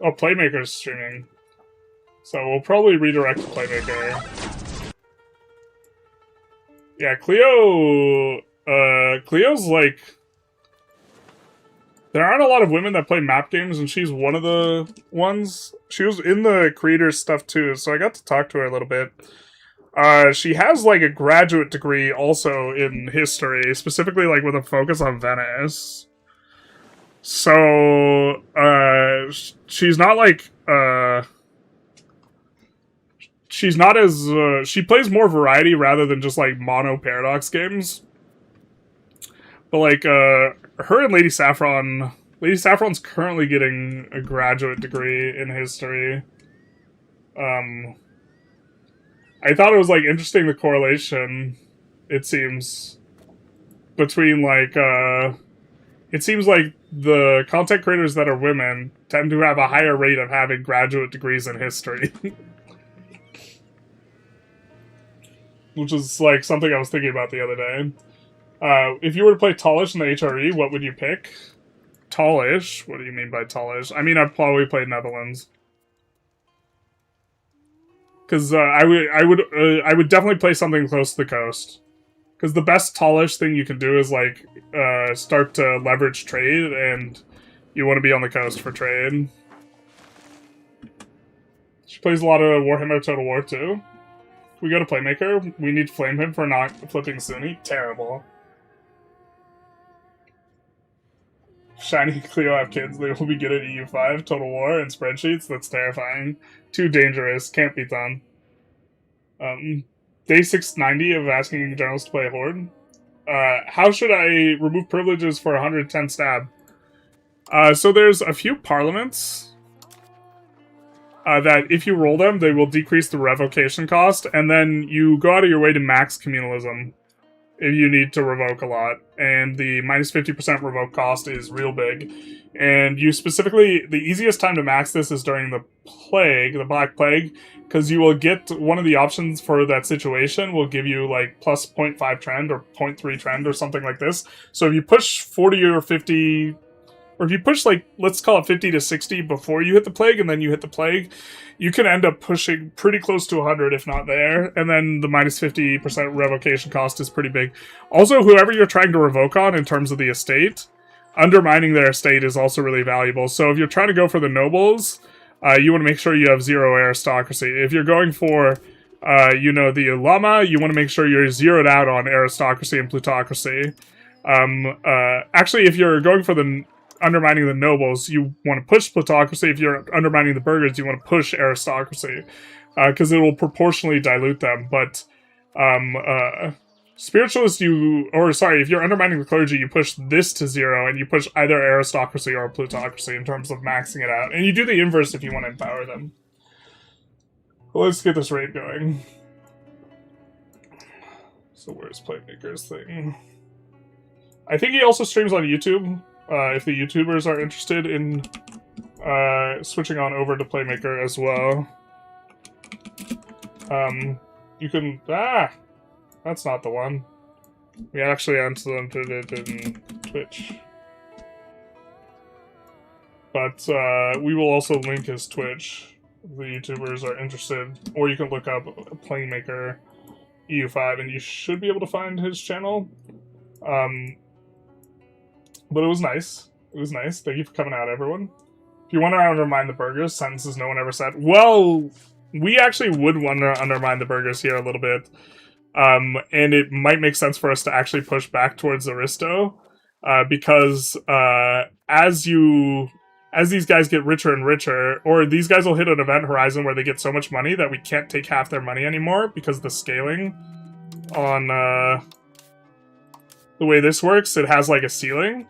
Oh, Playmaker's streaming. So we'll probably redirect to Playmaker. Yeah, Cleo... Cleo's like... There aren't a lot of women that play map games, and she's one of the ones. She was in the creator's stuff too, so I got to talk to her a little bit. She has like a graduate degree also in history, specifically like with a focus on Venice. So, she's not like, she's not as, she plays more variety rather than just like mono Paradox games. But like, her and Lady Saffron... Lady Saffron's currently getting a graduate degree in history. I thought it was, like, interesting the correlation, it seems, between, like, it seems like the content creators that are women tend to have a higher rate of having graduate degrees in history. Which is, like, something I was thinking about the other day. If you were to play Tallish in the HRE, what would you pick? Tallish? What do you mean by Tallish? I mean, I'd probably play Netherlands. Because I would definitely play something close to the coast. Because the best Tallish thing you can do is, like, start to leverage trade, and you want to be on the coast for trade. She plays a lot of Warhammer Total War, too. We go to Playmaker. We need to flame him for not flipping Sunni. Terrible. Shiny and Cleo have kids. They will be good at EU5, Total War, and spreadsheets. That's terrifying. Too dangerous. Can't be done. Day 690 of asking journalists to play a Horde. How should I remove privileges for 110 stab? So there's a few parliaments that if you roll them, they will decrease the revocation cost, and then you go out of your way to max communalism if you need to revoke a lot, and the minus 50% revoke cost is real big. And you specifically, the easiest time to max this is during the plague, the Black Plague, because you will get one of the options for that situation will give you like plus 0.5 trend or 0.3 trend or something like this. So if you push 40 or 50, or if you push like, let's call it 50 to 60 before you hit the plague and then you hit the plague, you can end up pushing pretty close to 100 if not there, and then the minus 50% revocation cost is pretty big. Also, whoever you're trying to revoke on in terms of the estate, undermining their estate is also really valuable. So if you're trying to go for the nobles, you want to make sure you have 0 aristocracy. If you're going for, the Ulama, you want to make sure you're zeroed out on aristocracy and plutocracy. Actually, if you're going for the undermining the nobles, you want to push plutocracy. If you're undermining the burghers, you want to push aristocracy, because it will proportionally dilute them. But spiritualists, if you're undermining the clergy, you push this to 0, and you push either aristocracy or plutocracy in terms of maxing it out. And you do the inverse if you want to empower them. Well, let's get this raid going. So where's Playmaker's thing? I think he also streams on YouTube. If the YouTubers are interested in switching on over to Playmaker as well. You can... that's not the one. We actually entered it in Twitch. But we will also link his Twitch if the YouTubers are interested. Or you can look up Playmaker EU5 and you should be able to find his channel. But it was nice. It was nice. Thank you for coming out, everyone. If you want to undermine the burghers, sentences no one ever said. Well, we actually would want to undermine the burghers here a little bit. And it might make sense for us to actually push back towards Aristo. Because as these guys get richer and richer, or these guys will hit an event horizon where they get so much money that we can't take half their money anymore because the scaling on the way this works, it has like a ceiling.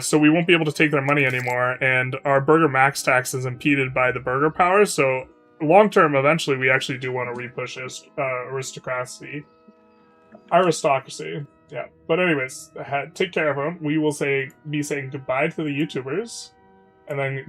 So we won't be able to take their money anymore, and our burger max tax is impeded by the burger power, so long term, eventually, we actually do want to repush aristocracy. Aristocracy. Yeah. But anyways, take care, everyone. We will be saying goodbye to the YouTubers, and then